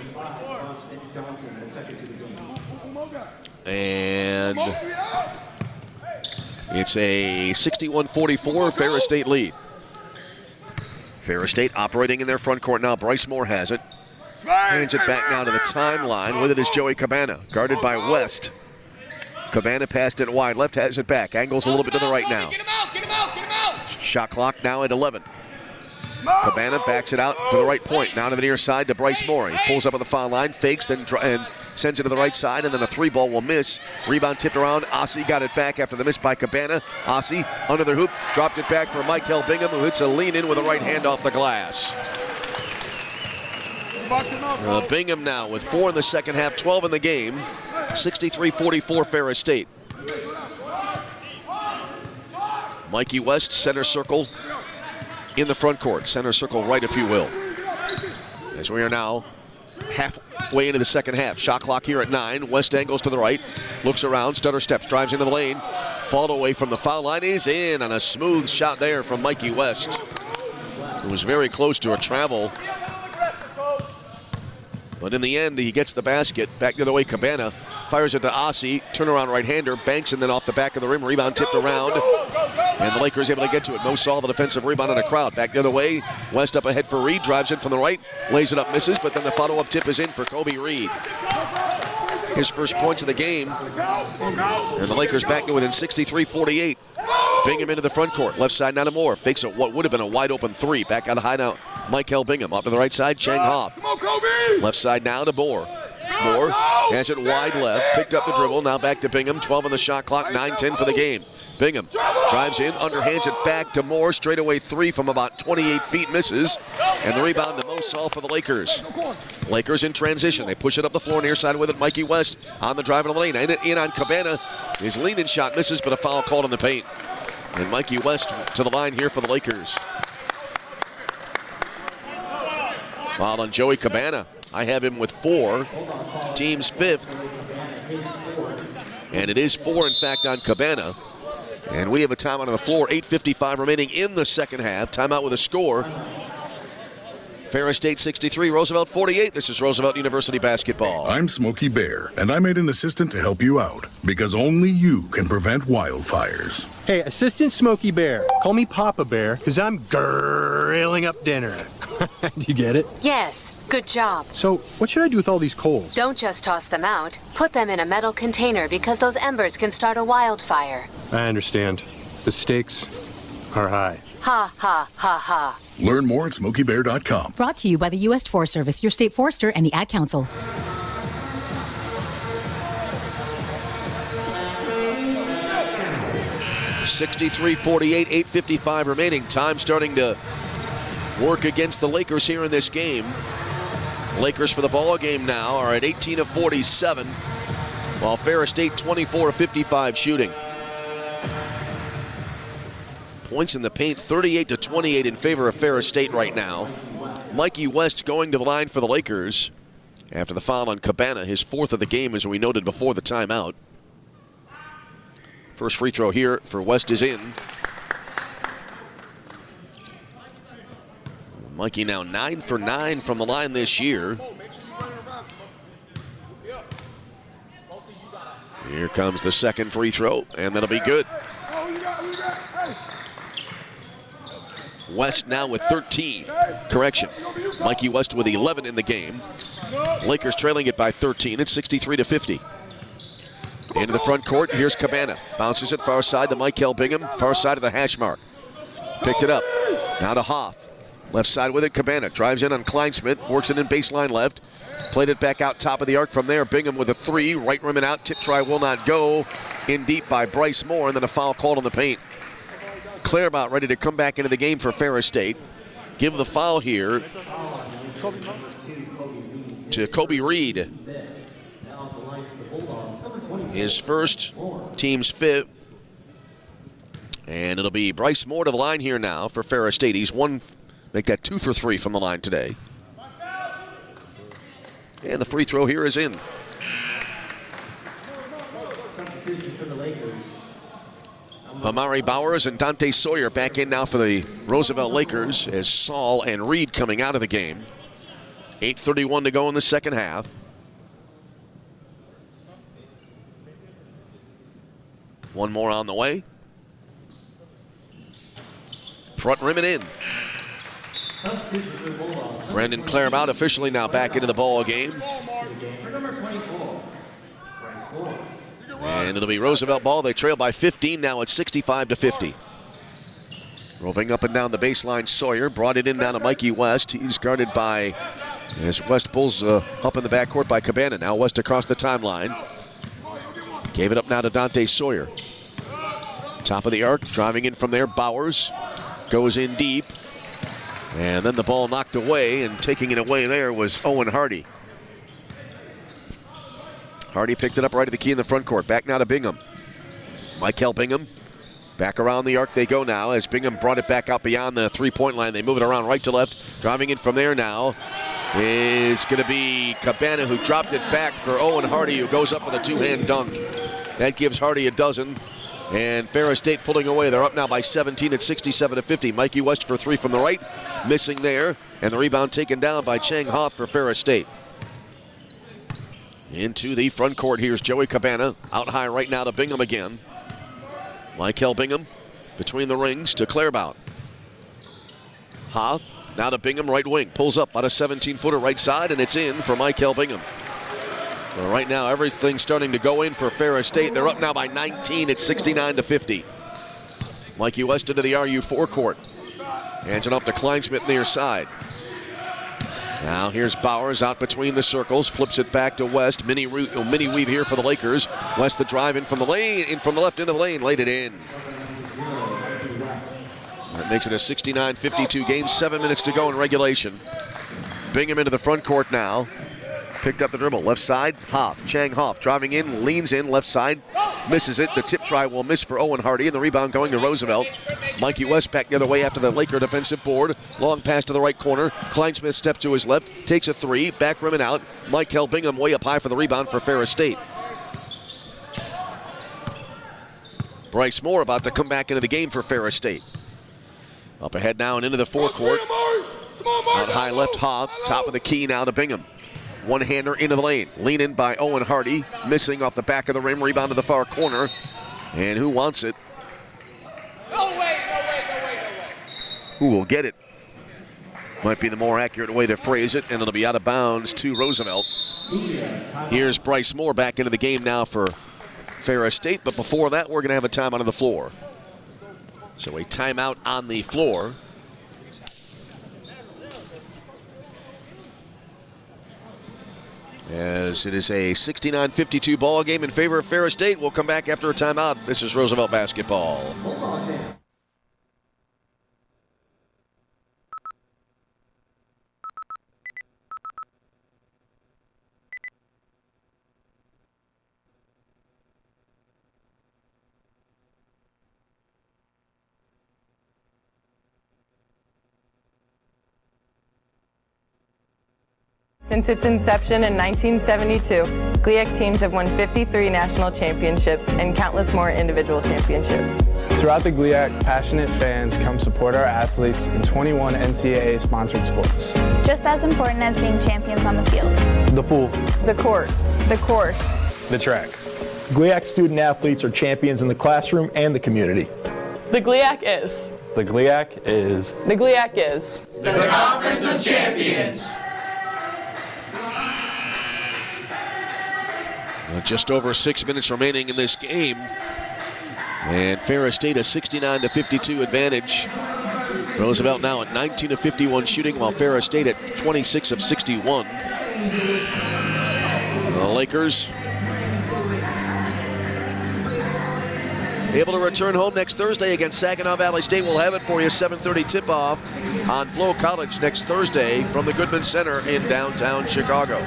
And it's a 61-44 Ferris State lead. Ferris State operating in their front court now. Bryce Moore has it. Hands it back now to the timeline. With it is Joey Cabana, guarded by West. Cabana passed it wide. Left has it back. Angles a little bit to the right now. Shot clock now at 11. Cabana backs it out to the right point. Now to the near side to Bryce Moore. He pulls up on the foul line, fakes, then and sends it to the right side, and then the three ball will miss. Rebound tipped around. Ossie got it back after the miss by Cabana. Ossie under the hoop, dropped it back for Michael Bingham, who hits a lean in with a right hand off the glass. Bingham now with 4 in the second half, 12 in the game. 63-44 Ferris State. Mikey West, center circle in the front court. Center circle right, if you will. As we are now halfway into the second half. Shot clock here at 9. West angles to the right. Looks around, stutter steps, drives into the lane. Fall away from the foul line. He's in on a smooth shot there from Mikey West. It was very close to a travel. But in the end, he gets the basket. Back the other way, Cabana fires it to Ossie. Turnaround right-hander. Banks and then off the back of the rim. Rebound tipped around. And the Lakers able to get to it. Mo Saul, the defensive rebound in a crowd. Back the other way. West up ahead for Reed. Drives in from the right. Lays it up, misses. But then the follow-up tip is in for Kobe Reed. His first points of the game. And the Lakers back to within 63-48. Bingham into the front court. Left side now to Moore. Fakes a, what would have been a wide open three. Back out of high now. Michael Bingham. Up to the right side. Chang Hoff. Left side now to Moore. Moore has it wide left. Picked up the dribble. Now back to Bingham. 12 on the shot clock. 9-10 for the game. Bingham drives in. Underhands it back to Moore. Straightaway three from about 28 feet. Misses. And the rebound to Mo Saul for the Lakers. Lakers in transition. They push it up the floor near side with it. Mikey West on the drive in the lane. In on Cabana. His lean-in shot misses, but a foul called in the paint. And Mikey West to the line here for the Lakers. Foul on Joey Cabana. I have him with 4. Team's 5th. And it is 4, in fact, on Cabana. And we have a timeout on the floor. 8:55 remaining in the second half. Timeout with a score. Ferris State 63, Roosevelt 48. This is Roosevelt University basketball.
I'm Smokey Bear, and I made an assistant to help you out because only you can prevent wildfires.
Hey, Assistant Smokey Bear. Call me Papa Bear, because I'm grilling up dinner. Do you get it?
Yes, good job.
So, what should I do with all these coals?
Don't just toss them out. Put them in a metal container because those embers can start a wildfire.
I understand. The stakes are high.
Ha, ha, ha, ha.
Learn more at SmokeyBear.com.
Brought to you by the U.S. Forest Service, your state forester, and the Ad Council.
(63-48), 8:55 remaining. Time starting to work against the Lakers here in this game. Lakers for the ball game now are at 18 of 47, while Ferris State 24 of 55 shooting. Points in the paint 38 to 28 in favor of Ferris State right now. Mikey West going to the line for the Lakers after the foul on Cabana, his 4th of the game, as we noted before the timeout. First free throw here for West is in. Mikey now 9 for 9 from the line this year. Here comes the second free throw, and that'll be good. West now with 13. Correction. Mikey West with 11 in the game. Lakers trailing it by 13. It's 63 to 50. Into the front court. Here's Cabana. Bounces it far side to Michael Bingham. Far side of the hash mark. Picked it up. Now to Hoff. Left side with it, Cabana drives in on Kleinsmith, works it in baseline left, played it back out top of the arc from there. Bingham with a 3, right rim and out, tip try will not go. In deep by Bryce Moore, and then a foul called on the paint. Claremont ready to come back into the game for Ferris State. Give the foul here to Kobe Reed. His first, team's 5th. And it'll be Bryce Moore to the line here now for Ferris State. He's make that 2 for 3 from the line today. And the free throw here is in.
Substitution for the Lakers.
Amari Bowers and Dante Sawyer back in now for the Roosevelt Lakers as Saul and Reed coming out of the game. 8:31 to go in the second half. One more on the way. Front rim and in. Brandon Claremont officially now back into the ball game. And it'll be Roosevelt ball. They trail by 15 now at 65 to 50. Roving up and down the baseline, Sawyer brought it in down to Mikey West. He's guarded by, as West pulls up in the backcourt by Cabana. Now West across the timeline. Gave it up now to Dante Sawyer. Top of the arc, driving in from there, Bowers. Goes in deep. And then the ball knocked away, and taking it away there was Owen Hardy. Hardy picked it up right at the key in the front court. Back now to Bingham. Michael Bingham. Back around the arc they go now as Bingham brought it back out beyond the three-point line. They move it around right to left. Driving in from there now is going to be Cabana, who dropped it back for Owen Hardy, who goes up with a two-hand dunk. That gives Hardy a dozen. And Ferris State pulling away. They're up now by 17 at 67 to 50. Mikey West for 3 from the right. Missing there. And the rebound taken down by Chang Hoff for Ferris State. Into the front court. Here's Joey Cabana. Out high right now to Bingham again. Michael Bingham between the rings to Claremont. Hoff now to Bingham, right wing. Pulls up on a 17-footer right side, and it's in for Michael Bingham. Well, right now, everything's starting to go in for Ferris State. They're up now by 19 at 69 to 50. Mikey West into the RU4 court. Hands it off to Kleinsmith near side. Now here's Bowers out between the circles, flips it back to West. Mini weave here for the Lakers. West the drive in from the lane, in from the left into the lane, laid it in. That makes it a 69-52 game, 7 minutes to go in regulation. Bingham into the front court now. Picked up the dribble, left side, Hoff, Chang Hoff driving in, leans in, left side, misses it. The tip try will miss for Owen Hardy, and the rebound going to Roosevelt. Mikey West back the other way after the Laker defensive board. Long pass to the right corner. Kleinsmith step to his left, takes a 3, back rim and out. Michael Bingham way up high for the rebound for Ferris State. Bryce Moore about to come back into the game for Ferris State. Up ahead now and into the forecourt. Out high left, Hoff, top of the key now to Bingham. One-hander into the lane. Lean in by Owen Hardy. Missing off the back of the rim. Rebound to the far corner. And who wants it?
No way.
Who will get it? Might be the more accurate way to phrase it. And it'll be out of bounds to Roosevelt. Here's Bryce Moore back into the game now for Ferris State. But before that, we're going to have a timeout on the floor. So a timeout on the floor. As it is a 69-52 ball game in favor of Ferris State. We'll come back after a timeout. This is Roosevelt basketball.
Since its inception in 1972, GLIAC teams have won 53 national championships and countless more individual championships.
Throughout the GLIAC, passionate fans come support our athletes in 21 NCAA sponsored sports.
Just as important as being champions on the field.
The pool,
the court, the course,
the track.
GLIAC student athletes are champions in the classroom and the community.
The GLIAC is.
The GLIAC is.
The GLIAC is.
The Conference of Champions.
Just over 6 minutes remaining in this game. And Ferris State a 69-52 advantage. Roosevelt now at 19 of 51 shooting, while Ferris State at 26 of 61. The Lakers able to return home next Thursday against Saginaw Valley State. We'll have it for you, 7:30 tip-off on Flow College next Thursday from the Goodman Center in downtown Chicago.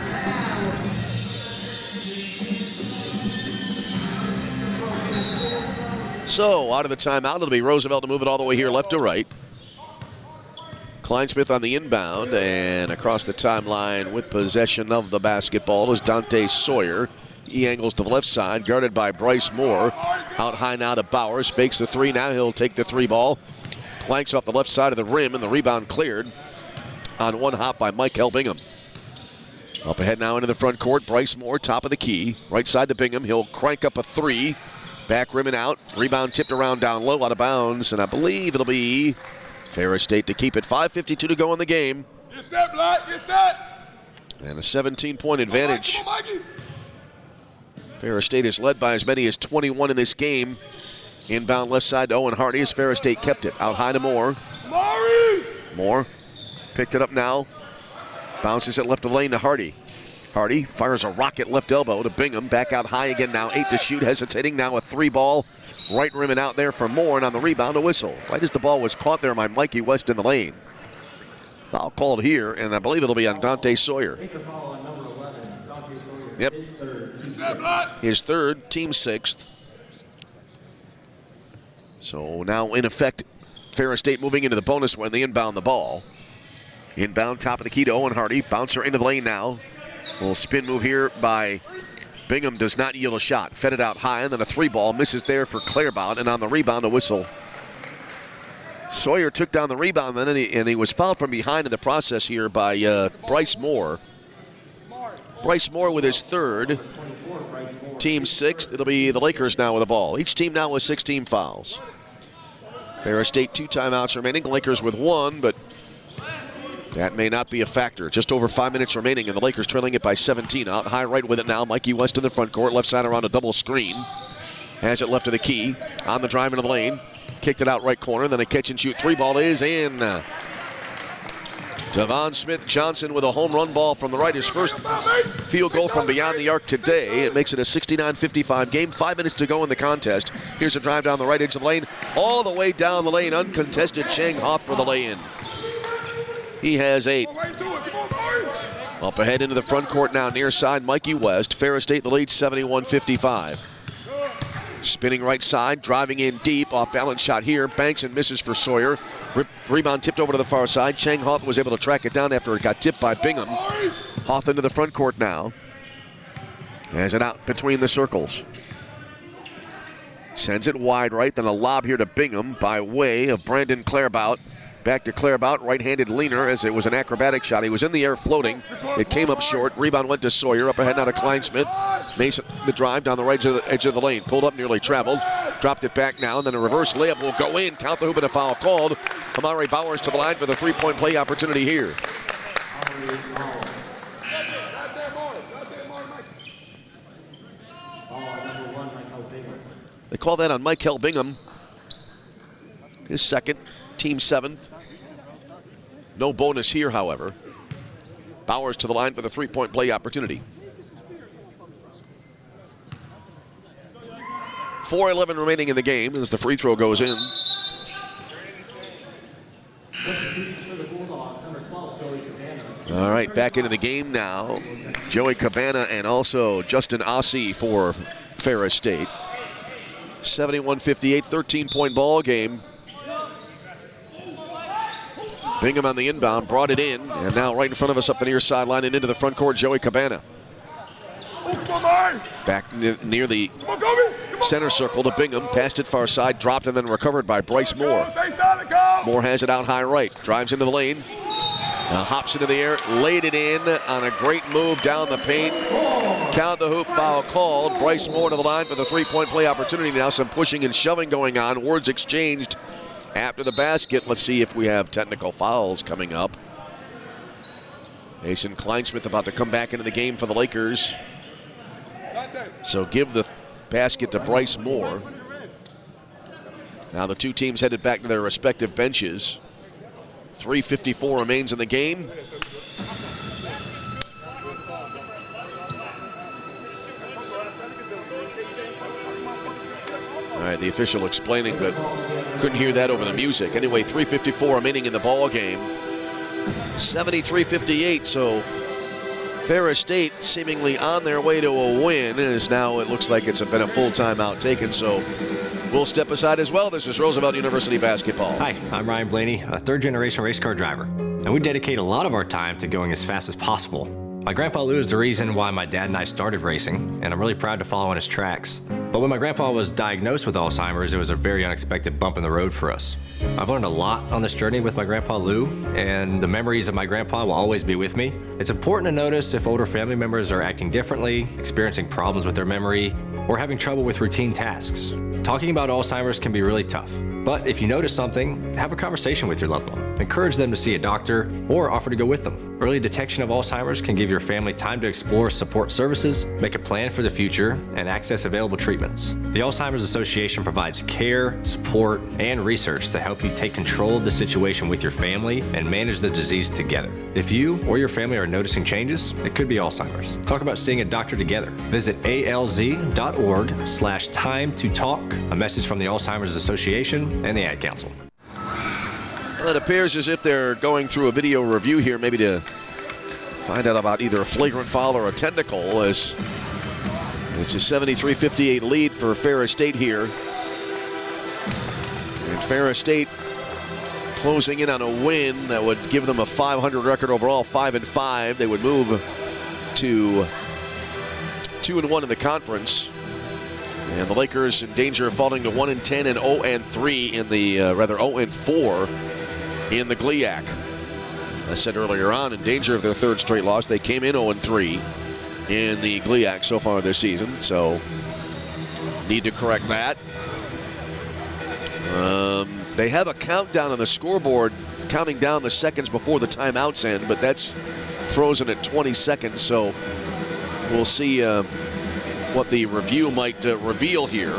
So, out of the timeout, it'll be Roosevelt to move it all the way here left to right. Kleinsmith on the inbound, and across the timeline with possession of the basketball is Dante Sawyer. He angles to the left side, guarded by Bryce Moore. Out high now to Bowers, fakes the three, now he'll take the three ball. Planks off the left side of the rim, and the rebound cleared on one hop by Michael Bingham. Up ahead now into the front court, Bryce Moore, top of the key. Right side to Bingham, he'll crank up a three. Back rim and out, rebound tipped around down low, out of bounds, and I believe it'll be Ferris State to keep it. 5:52 to go in the game.
Get set, Black, get set.
And a 17-point advantage. Ferris State is led by as many as 21 in this game. Inbound left side to Owen Hardy as Ferris State kept it. Out high to Moore. Moore picked it up now. Bounces it left of lane to Hardy. Hardy fires a rocket left elbow to Bingham. Back out high again now. 8 to shoot. Hesitating now. A three ball. Right rim and out there for Moore. And on the rebound, a whistle. Right as the ball was caught there by Mikey West in the lane. Foul called here, and I believe it'll be on Dante Sawyer. Yep. His third, team sixth. So now, in effect, Ferris State moving into the bonus when they inbound the ball. Inbound, top of the key to Owen Hardy. Bouncer into the lane now. A little spin move here by Bingham, does not yield a shot. Fed it out high, and then a three ball. Misses there for Clairbout, and on the rebound, a whistle. Sawyer took down the rebound, and he was fouled from behind in the process here by Bryce Moore. Bryce Moore with his third. Team sixth. It'll be the Lakers now with the ball. Each team now with 16 fouls. Ferris State 2 timeouts remaining. Lakers with 1, but that may not be a factor. Just over 5 minutes remaining, and the Lakers trailing it by 17. Out high right with it now. Mikey West in the front court. Left side around a double screen. Has it left of the key. On the drive into the lane. Kicked it out right corner. Then a catch and shoot three ball is in. Devon Smith-Johnson with a home run ball from the right. His first field goal from beyond the arc today. It makes it a 69-55 game. 5 minutes to go in the contest. Here's a drive down the right edge of the lane. All the way down the lane. Uncontested. Chang Hoff for the lay-in. He has 8. Up ahead into the front court now, near side, Mikey West. Ferris State the lead, 71-55. Spinning right side, driving in deep, off balance shot here. Banks and misses for Sawyer. Rebound tipped over to the far side. Chang Hoff was able to track it down after it got tipped by Bingham. Hoff into the front court now. Has it out between the circles. Sends it wide right, then a lob here to Bingham by way of Brandon Clairbout. Back to Clairbout, right-handed leaner as it was an acrobatic shot. He was in the air floating. It came up short. Rebound went to Sawyer. Up ahead now to Kleinsmith. Mason, the drive down the right edge of the lane. Pulled up, nearly traveled. Dropped it back now, and then a reverse layup will go in. Count the hoop and a foul called. Amari Bowers to the line for the three-point play opportunity here. They call that on Michael Bingham. His second. Team 7th. No bonus here, however. Bowers to the line for the three-point play opportunity. 4:11 remaining in the game as the free throw goes in. All right, back into the game now. Joey Cabana and also Justin Ossie for Ferris State. 71-58, 13-point ball game. Bingham on the inbound, brought it in, and now right in front of us up the near sideline and into the front court, Joey Cabana. Back near the center circle to Bingham, passed it far side, dropped and then recovered by Bryce Moore. Moore has it out high right, drives into the lane, hops into the air, laid it in on a great move down the paint. Count the hoop, foul called. Bryce Moore to the line for the three-point play opportunity. Now some pushing and shoving going on. Words exchanged after the basket. Let's see if we have technical fouls coming up. Mason Kleinsmith about to come back into the game for the Lakers. So give the basket to Bryce Moore. Now the two teams headed back to their respective benches. 3:54 remains in the game. All right, the official explaining, but couldn't hear that over the music. Anyway, 3:54 remaining in the ball game. 73-58, so Ferris State seemingly on their way to a win, as now it looks like it's been a full timeout taken, so we'll step aside as well. This is Roosevelt University basketball.
Hi, I'm Ryan Blaney, a third-generation race car driver, and we dedicate a lot of our time to going as fast as possible. My grandpa Lou is the reason why my dad and I started racing, and I'm really proud to follow in his tracks. But when my grandpa was diagnosed with Alzheimer's, it was a very unexpected bump in the road for us. I've learned a lot on this journey with my grandpa Lou, and the memories of my grandpa will always be with me. It's important to notice if older family members are acting differently, experiencing problems with their memory, or having trouble with routine tasks. Talking about Alzheimer's can be really tough, but if you notice something, have a conversation with your loved one. Encourage them to see a doctor or offer to go with them. Early detection of Alzheimer's can give your family time to explore support services, make a plan for the future, and access available treatments. The Alzheimer's Association provides care, support, and research to help you take control of the situation with your family and manage the disease together. If you or your family are noticing changes, it could be Alzheimer's. Talk about seeing a doctor together. Visit alz.org/time to talk. A message from the Alzheimer's Association and the Ad Council.
Well, it appears as if they're going through a video review here, maybe to find out about either a flagrant foul or a technical, as it's a 73-58 lead for Ferris State here. And Ferris State closing in on a win that would give them a 500 record overall, 5-5. They would move to 2-1 in the conference. And the Lakers in danger of falling to 1-10 and 0-3 in the, 0-4 in the GLIAC. I said earlier on, in danger of their third straight loss. They came in 0-3 in the GLIAC so far this season, so need to correct that. They have a countdown on the scoreboard, counting down the seconds before the timeouts end, but that's frozen at 20 seconds, so we'll see what the review might reveal here.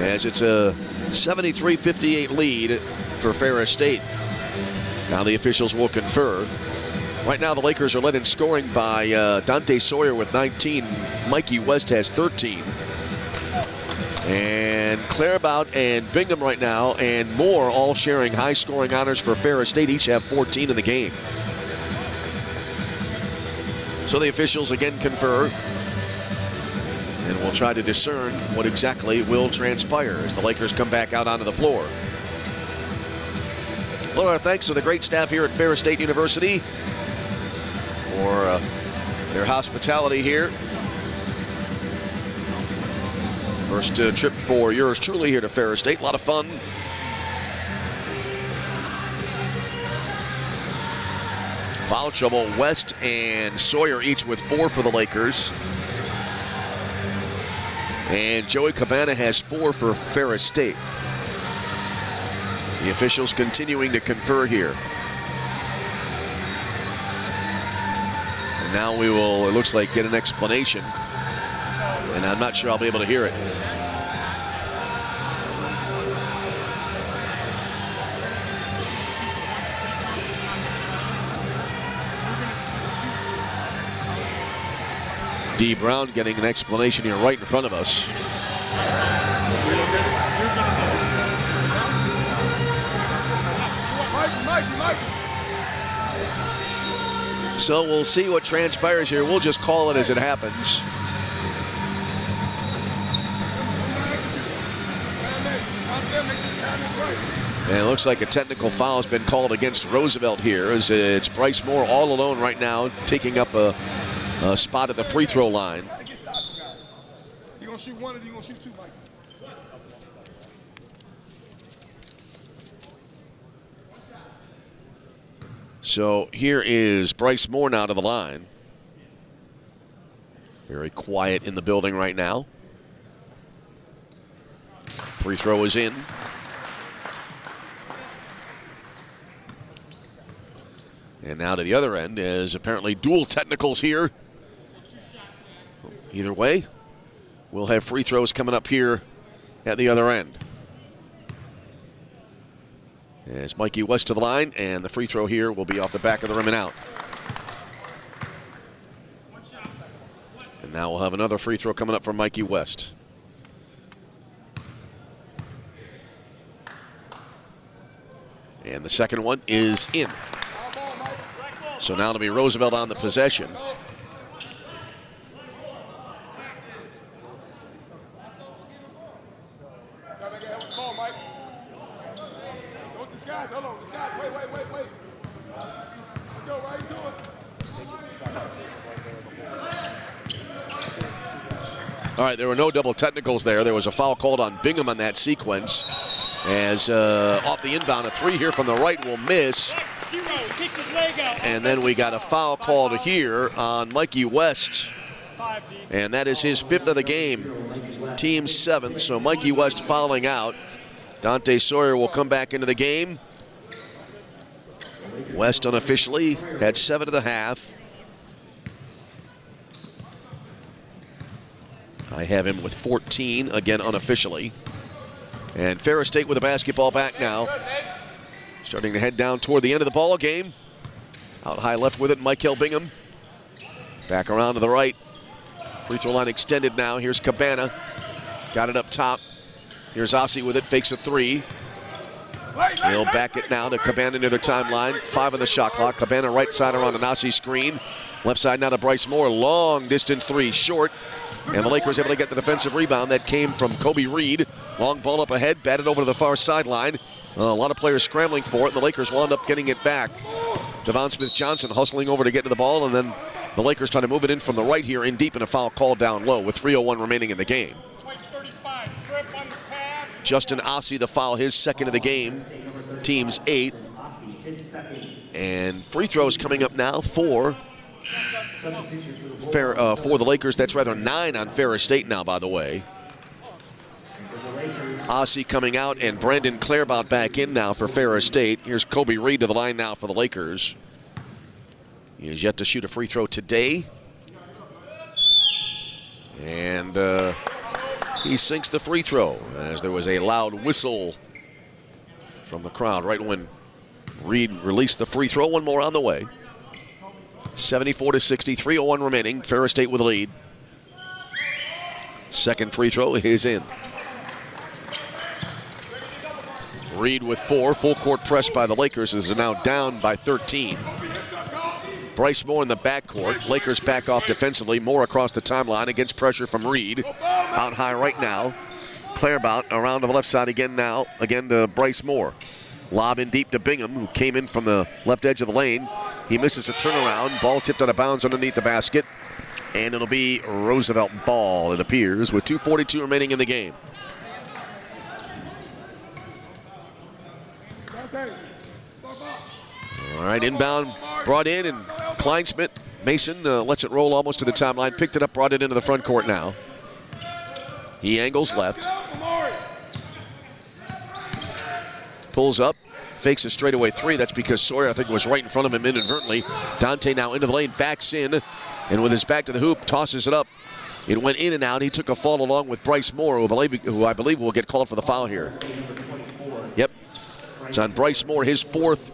As it's a 73-58 lead for Ferris State. Now the officials will confer. Right now the Lakers are led in scoring by Dante Sawyer with 19. Mikey West has 13. And Clairbout and Bingham right now and Moore all sharing high scoring honors for Ferris State. Each have 14 in the game. So the officials again confer, and we'll try to discern what exactly will transpire as the Lakers come back out onto the floor. Well, our thanks to the great staff here at Ferris State University for their hospitality here. First trip for yours truly here to Ferris State. A lot of fun. Foul trouble, West and Sawyer each with 4 for the Lakers. And Joey Cabana has 4 for Ferris State. The officials continuing to confer here. And now we will, it looks like, get an explanation. And I'm not sure I'll be able to hear it. D. Brown getting an explanation here right in front of us. So we'll see what transpires here. We'll just call it as it happens. And it looks like a technical foul has been called against Roosevelt here, as it's Bryce Moore all alone right now, taking up a spot at the free throw line.
You gonna shoot one or you gonna shoot two, Mike?
So here is Bryce Moore now to the line. Very quiet in the building right now. Free throw is in. And now to the other end is apparently dual technicals here. Either way, we'll have free throws coming up here at the other end. As Mikey West to the line, and the free throw here will be off the back of the rim and out. And now we'll have another free throw coming up from Mikey West. And the second one is in. So now it'll be Roosevelt on the possession. All right, there were no double technicals there. There was a foul called on Bingham on that sequence. As off the inbound, a three here from the right will miss. And then we got a foul called here on Mikey West. And that is his 5th of the game. Team 7th, so Mikey West fouling out. Dante Sawyer will come back into the game. West unofficially had 7 of the half. I have him with 14, again unofficially. And Ferris State with the basketball back now. Starting to head down toward the end of the ball game. Out high left with it, Michael Bingham. Back around to the right. Free throw line extended now. Here's Cabana. Got it up top. Here's Ossie with it, fakes a three. He'll back it now to Cabana near their timeline. 5 on the shot clock. Cabana right side around an Ossie screen. Left side now to Bryce Moore. Long distance three, short. And the Lakers able to get the defensive rebound that came from Kobe Reed. Long ball up ahead, batted over to the far sideline. A lot of players scrambling for it, and the Lakers will end up getting it back. Devon Smith-Johnson hustling over to get to the ball, and then the Lakers trying to move it in from the right here in deep, and a foul called down low with 3:01 remaining in the game. Justin Ossie, the foul, his 2nd of the game, team's 8th. And free throws coming up now for the Lakers. That's rather 9 on Ferris State now, by the way. Ossie coming out and Brandon Clairmont back in now for Ferris State. Here's Kobe Reed to the line now for the Lakers. He has yet to shoot a free throw today. And he sinks the free throw as there was a loud whistle from the crowd right when Reed released the free throw. One more on the way. 74-60, 3:01 remaining. Ferris State with a lead. Second free throw is in. Reed with 4. Full court press by the Lakers as they're now down by 13. Bryce Moore in the backcourt. Lakers back off defensively. Moore across the timeline against pressure from Reed. Out high right now. Clairmont around to the left side again now. Again to Bryce Moore. Lob in deep to Bingham, who came in from the left edge of the lane. He misses a turnaround. Ball tipped out of bounds underneath the basket. And it'll be Roosevelt ball, it appears, with 2:42 remaining in the game. All right, inbound brought in, and Kleinsmith, Mason lets it roll almost to the timeline. Picked it up, brought it into the front court now. He angles left. Pulls up, fakes a straightaway three. That's because Sawyer, I think, was right in front of him inadvertently. Dante now into the lane, backs in, and with his back to the hoop, tosses it up. It went in and out. He took a fall along with Bryce Moore, who I believe will get called for the foul here. Yep, it's on Bryce Moore, his 4th.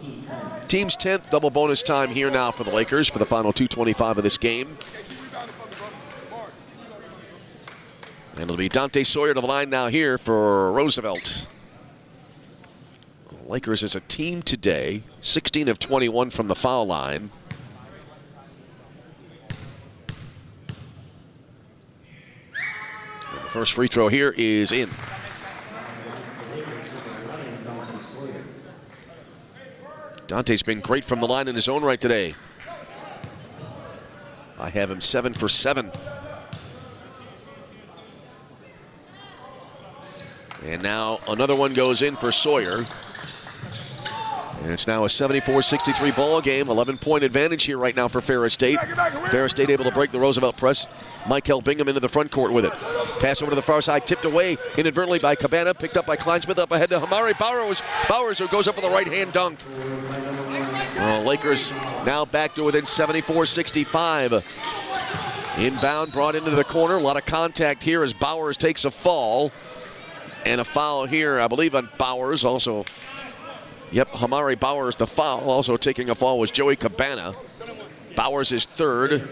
Team's 10th, double bonus time here now for the Lakers for the final 2:25 of this game. And it'll be Dante Sawyer to the line now here for Roosevelt. Lakers as a team today, 16 of 21 from the foul line. And the first free throw here is in. Dante's been great from the line in his own right today. I have him 7 for 7. And now another one goes in for Sawyer. And it's now a 74-63 ball game. 11-point advantage here right now for Ferris State. Ferris State able to break the Roosevelt press. Michael Bingham into the front court with it. Pass over to the far side, tipped away inadvertently by Cabana, picked up by Kleinsmith, up ahead to Hamari Bowers, who goes up with a right-hand dunk. Lakers now back to within 74-65. Inbound brought into the corner. A lot of contact here as Bowers takes a fall. And a foul here, I believe, on Bowers also. Yep, Hamari Bowers, the foul. Also taking a fall was Joey Cabana. Bowers is third,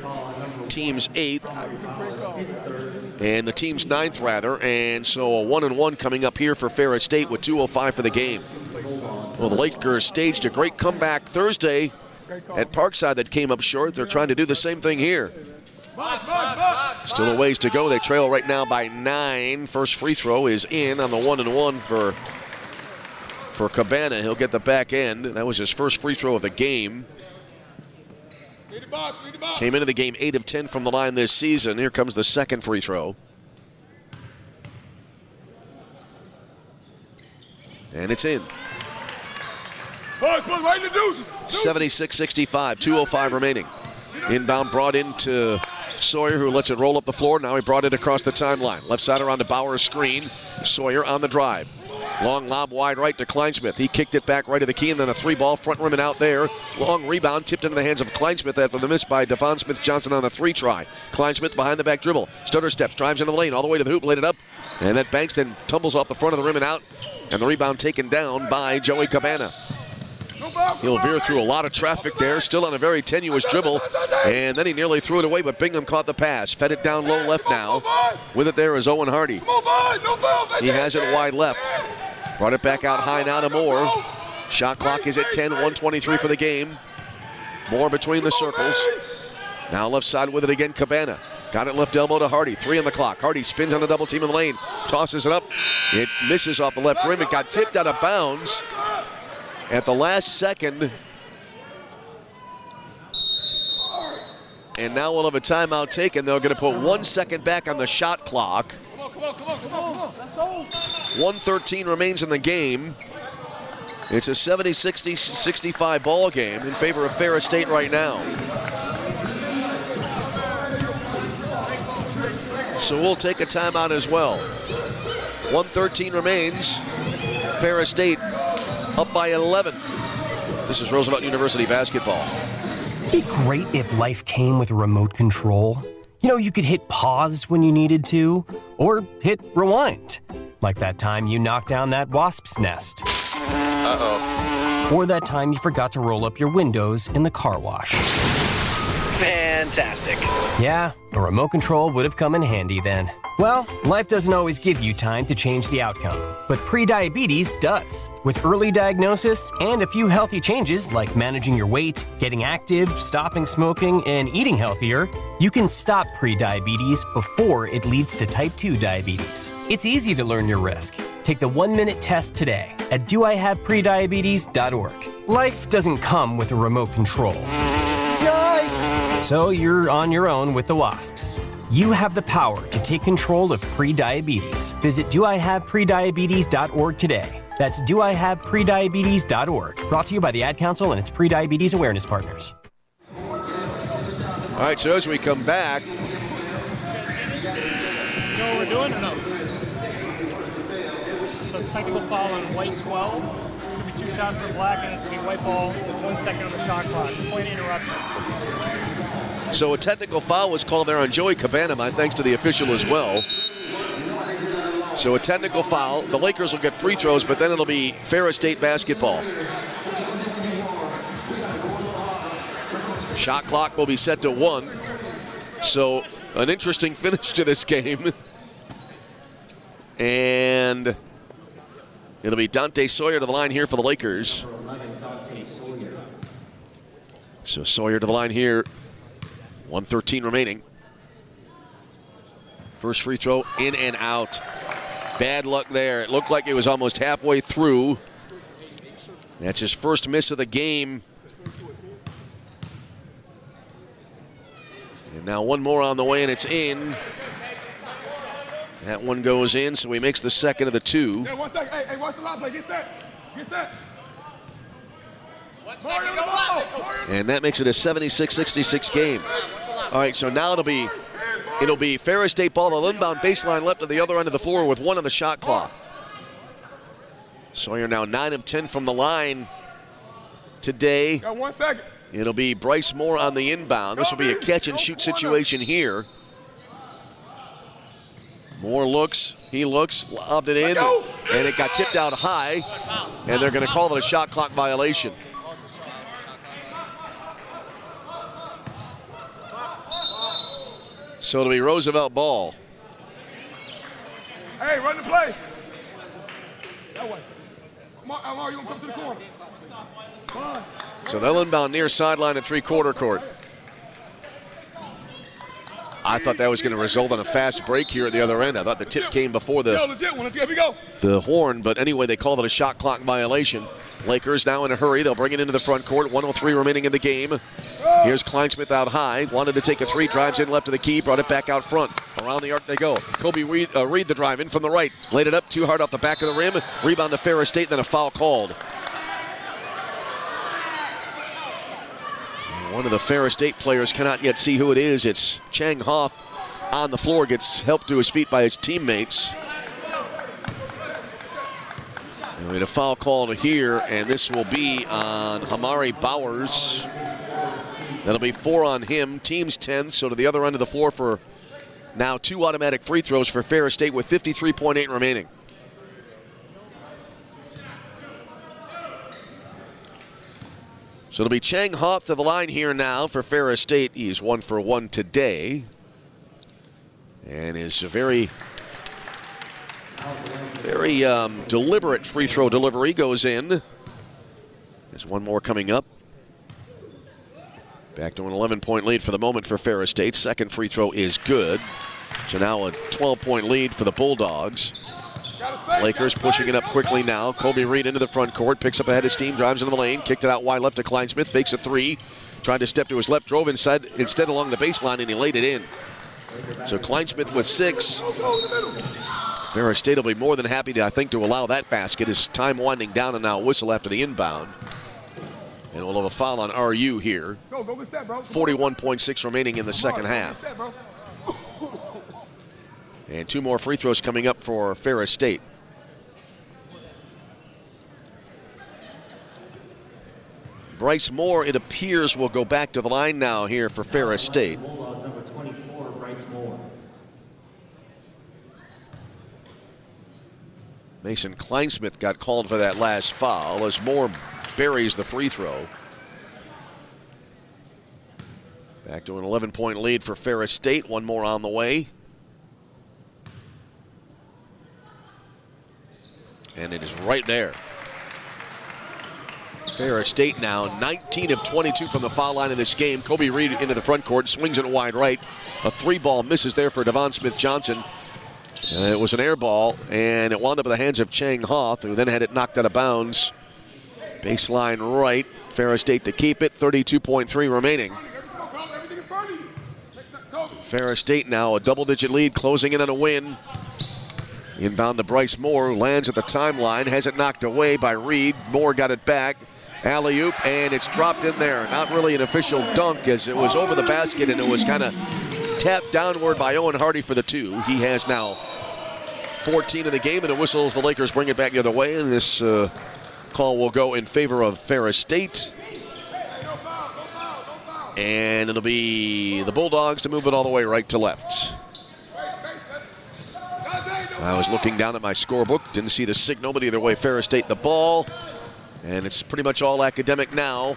team's 8th, and the team's 9th, rather. And so a 1-and-1 coming up here for Ferris State with 2:05 for the game. Well, the Lakers staged a great comeback Thursday at Parkside that came up short. They're trying to do the same thing here. Still a ways to go. They trail right now by 9. First free throw is in on the 1-and-1 for Cabana. He'll get the back end. That was his first free throw of the game. Came into the game 8 of 10 from the line this season. Here comes the second free throw. And it's in. 76-65, 2:05 remaining. Inbound brought into Sawyer, who lets it roll up the floor. Now he brought it across the timeline. Left side around to Bauer's screen. Sawyer on the drive. Long lob wide right to Kleinsmith. He kicked it back right to the key, and then a 3-ball front rim and out there. Long rebound tipped into the hands of Kleinsmith after the miss by Devon Smith-Johnson on the 3 try. Kleinsmith behind the back dribble. Stutter steps, drives into the lane, all the way to the hoop, laid it up. And that banks, then tumbles off the front of the rim and out. And the rebound taken down by Joey Cabana. He'll veer through a lot of traffic there, still on a very tenuous dribble, and then he nearly threw it away, but Bingham caught the pass. Fed it down low left now. With it there is Owen Hardy. He has it wide left. Brought it back out high now to Moore. Shot clock is at 10, 1:23 for the game. Moore between the circles. Now left side with it again, Cabana. Got it left elbow to Hardy, 3 on the clock. Hardy spins on a double team in the lane, tosses it up. It misses off the left rim. It got tipped out of bounds at the last second. And now we'll have a timeout taken. They're going to put 1 second back on the shot clock. 1:13 remains in the game. It's a 70-65 ball game in favor of Ferris State right now. So we'll take a timeout as well. 1:13 remains. Ferris State up by 11. This is Roosevelt University basketball.
It'd be great if life came with a remote control. You know, you could hit pause when you needed to, or hit rewind. Like that time you knocked down that wasp's nest.
Uh-oh.
Or that time you forgot to roll up your windows in the car wash.
Fantastic.
Yeah, a remote control would have come in handy then. Well, life doesn't always give you time to change the outcome, but prediabetes does. With early diagnosis and a few healthy changes like managing your weight, getting active, stopping smoking, and eating healthier, you can stop prediabetes before it leads to type 2 diabetes. It's easy to learn your risk. Take the 1-minute test today at doihaveprediabetes.org. Life doesn't come with a remote control. Yikes! So you're on your own with the wasps. You have the power to take control of prediabetes. Visit doihaveprediabetes.org today. That's doihaveprediabetes.org. Brought to you by the Ad Council and its Prediabetes Awareness Partners.
All right, so as we come back.
You know what we're doing or no? So it's technical foul on white 12. Should be 2 shots for black, and it's going to be white ball with 1 second on the shot clock. Point interruption.
So a technical foul was called there on Joey Cabana, my thanks to the official as well. So a technical foul. The Lakers will get free throws, but then it'll be Ferris State basketball. Shot clock will be set to 1. So an interesting finish to this game. And it'll be Dante Sawyer to the line here for the Lakers. So Sawyer to the line here. 1:13 remaining. First free throw in and out. Bad luck there. It looked like it was almost halfway through. That's his first miss of the game. And now one more on the way, and it's in. That one goes in, so he makes the second of the two.
Yeah, 1 second. Hey, watch the line play. Get set. Get set.
1 second, go live.
And that makes it a 76-66 game. All right, so now it'll be Ferris State ball, the inbound baseline left at the other end of the floor with 1 on the shot clock. Sawyer now 9 of 10 from the line today.
Got 1 second.
It'll be Bryce Moore on the inbound. This will be a catch and shoot situation here. Moore looks, he looks, lobbed it in, and it got tipped out high, and they're going to call it a shot clock violation. So it'll be Roosevelt ball.
Hey, run the play. That way. Amar, you gonna come to the corner. Come on.
So they'll inbound near sideline at three-quarter court. I thought that was going to result in a fast break here at the other end. I thought the tip came before the horn, but anyway, they called it a shot clock violation. Lakers now in a hurry. They'll bring it into the front court. 1:03 remaining in the game. Here's Kleinsmith out high. Wanted to take a three, drives in left of the key, brought it back out front. Around the arc they go. Kobe Reed the drive in from the right. Laid it up too hard off the back of the rim. Rebound to Ferris State, then a foul called. One of the Ferris State players cannot yet see who it is. It's Chang Hoff on the floor, gets helped to his feet by his teammates. And we had a foul called here, and this will be on Hamari Bowers. That'll be 4 on him. Team's 10, so to the other end of the floor for now 2 automatic free throws for Ferris State with 53.8 remaining. So it'll be Chang Hoff to the line here now for Ferris State. He's 1 for 1 today. And is a very deliberate free throw delivery goes in. There's one more coming up. Back to an 11-point lead for the moment for Ferris State. Second free throw is good. So now a 12-point lead for the Bulldogs. Lakers pushing it up quickly now. Kobe Reed into the front court, picks up ahead of steam, drives into the lane, kicked it out wide left to Kleinsmith, fakes a three, tried to step to his left, drove inside, instead along the baseline, and he laid it in. So Kleinsmith with 6. Ferris State will be more than happy to, I think, to allow that basket as time winding down and now a whistle after the inbound. And we'll have a foul on RU here. 41.6 remaining in the second half. And 2 more free throws coming up for Ferris State. Bryce Moore, it appears, will go back to the line now here for Ferris State. Mason Kleinsmith got called for that last foul as Moore buries the free throw. Back to an 11-point lead for Ferris State. One more on the way. And it is right there. Ferris State now 19 of 22 from the foul line in this game. Kobe Reed into the front court, swings it wide right. A 3-ball misses there for Devon Smith-Johnson. It was an air ball, and it wound up in the hands of Chang Hoff, who then had it knocked out of bounds. Baseline right, Ferris State to keep it, 32.3 remaining. Ferris State now a double-digit lead, closing in on a win. Inbound to Bryce Moore, who lands at the timeline, has it knocked away by Reed. Moore got it back. Alley-oop, and it's dropped in there. Not really an official dunk, as it was over the basket, and it was kind of tapped downward by Owen Hardy for the 2. He has now 14 in the game, and it whistles. The Lakers bring it back the other way, and this call will go in favor of Ferris State. And it'll be the Bulldogs to move it all the way right to left. I was looking down at my scorebook, didn't see the signal, but either way, Ferris State the ball. And it's pretty much all academic now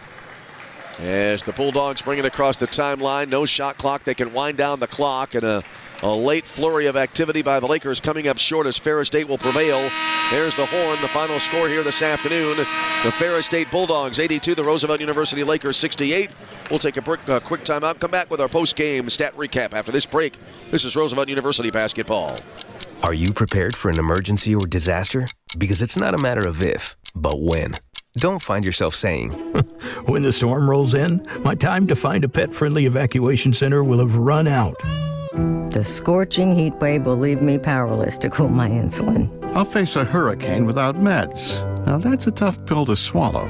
as the Bulldogs bring it across the timeline. No shot clock. They can wind down the clock, and a late flurry of activity by the Lakers coming up short as Ferris State will prevail. There's the horn, the final score here this afternoon. The Ferris State Bulldogs 82, the Roosevelt University Lakers 68. We'll take a quick timeout, come back with our post-game stat recap after this break. This is Roosevelt University basketball.
Are you prepared for an emergency or disaster? Because it's not a matter of if, but when. don't find yourself saying,
when the storm rolls in, my time to find a pet-friendly evacuation center will have run out.
The scorching heat wave will leave me powerless to cool my insulin.
I'll face a hurricane without meds. Now that's a tough pill to swallow.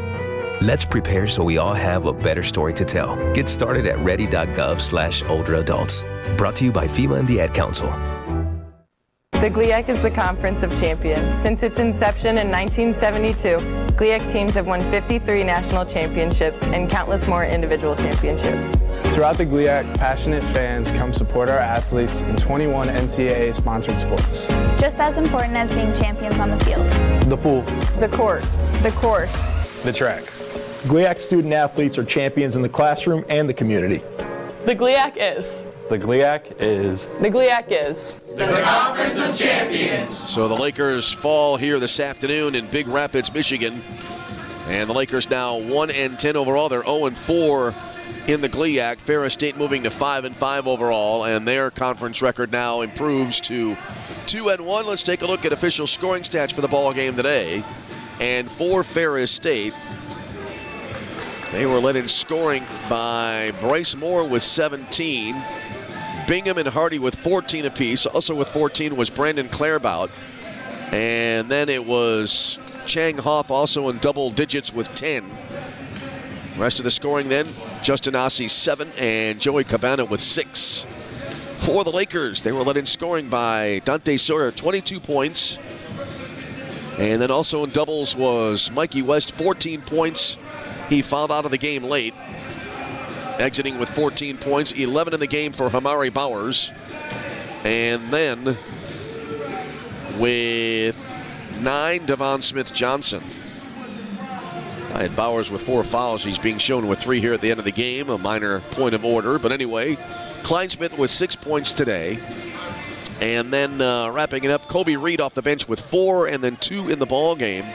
Let's prepare so we all have a better story to tell. Get started at ready.gov/older adults. Brought to you by FEMA and the Ad Council.
The GLIAC is the Conference of Champions. Since its inception in 1972, GLIAC teams have won 53 national championships and countless more individual championships.
Throughout the GLIAC, passionate fans come support our athletes in 21 NCAA-sponsored sports.
Just as important as being champions on the field.
The pool.
The court. The course.
The track.
GLIAC student athletes are champions in the classroom and the community.
The GLIAC is.
The GLIAC is.
The GLIAC is.
The Conference of Champions.
So the Lakers fall here this afternoon in Big Rapids, Michigan. And the Lakers now 1-10 overall. They're 0-4 in the GLIAC. Ferris State moving to 5-5 overall. And their conference record now improves to 2-1. Let's take a look at official scoring stats for the ball game today. And for Ferris State, they were led in scoring by Bryce Moore with 17. Bingham and Hardy with 14 apiece. Also with 14 was Brandon Clairbout. And then it was Chang Hoff also in double digits with 10. Rest of the scoring then, Justin Ossie 7 and Joey Cabana with 6. For the Lakers, they were led in scoring by Dante Sawyer, 22 points. And then also in doubles was Mikey West, 14 points. He fouled out of the game late, exiting with 14 points, 11 in the game for Hamari Bowers. And then with 9, Devon Smith-Johnson. I had Bowers with 4 fouls. He's being shown with 3 here at the end of the game, a minor point of order. But anyway, Kleinsmith with 6 points today. And then wrapping it up, Kobe Reed off the bench with 4 and then 2 in the ball game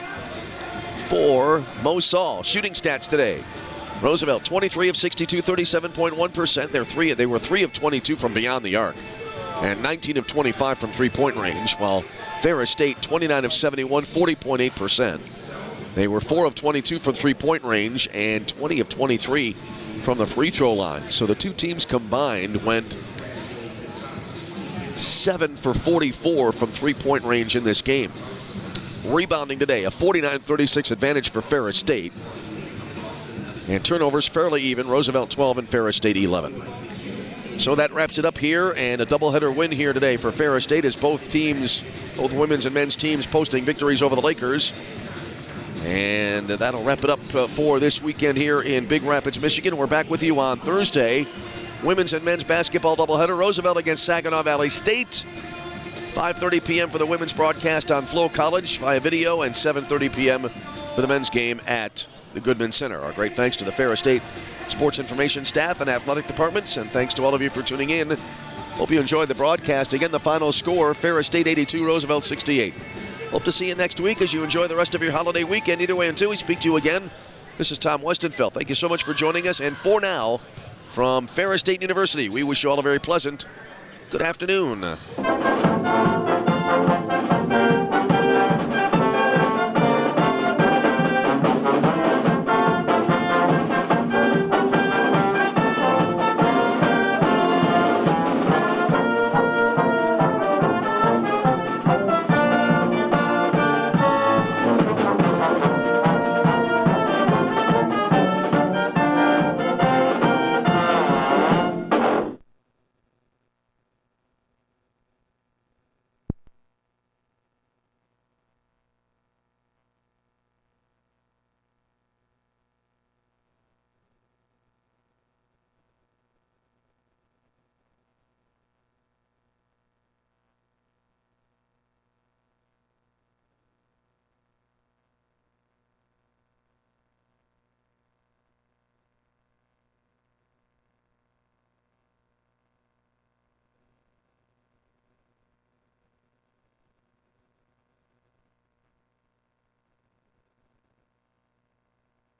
for Mo Saul. Shooting stats today. Roosevelt, 23 of 62, 37.1%. They were 3 of 22 from beyond the arc and 19 of 25 from three-point range, while Ferris State, 29 of 71, 40.8%. They were 4 of 22 from three-point range and 20 of 23 from the free throw line. So the two teams combined went 7 for 44 from three-point range in this game. Rebounding today, a 49-36 advantage for Ferris State. And turnovers fairly even, Roosevelt 12 and Ferris State 11. So that wraps it up here, and a doubleheader win here today for Ferris State as both teams, both women's and men's teams, posting victories over the Lakers. And that'll wrap it up for this weekend here in Big Rapids, Michigan. We're back with you on Thursday. Women's and men's basketball doubleheader, Roosevelt against Saginaw Valley State. 5:30 p.m. for the women's broadcast on Flow College via video, and 7:30 p.m. for the men's game at the Goodman Center. Our great thanks to the Ferris State Sports Information staff and athletic departments, and thanks to all of you for tuning in. Hope you enjoyed the broadcast. Again, the final score, Ferris State 82, Roosevelt 68. Hope to see you next week as you enjoy the rest of your holiday weekend. Either way, until we speak to you again, this is Tom Westenfeld. Thank you so much for joining us, and for now, from Ferris State University, we wish you all a very pleasant good afternoon.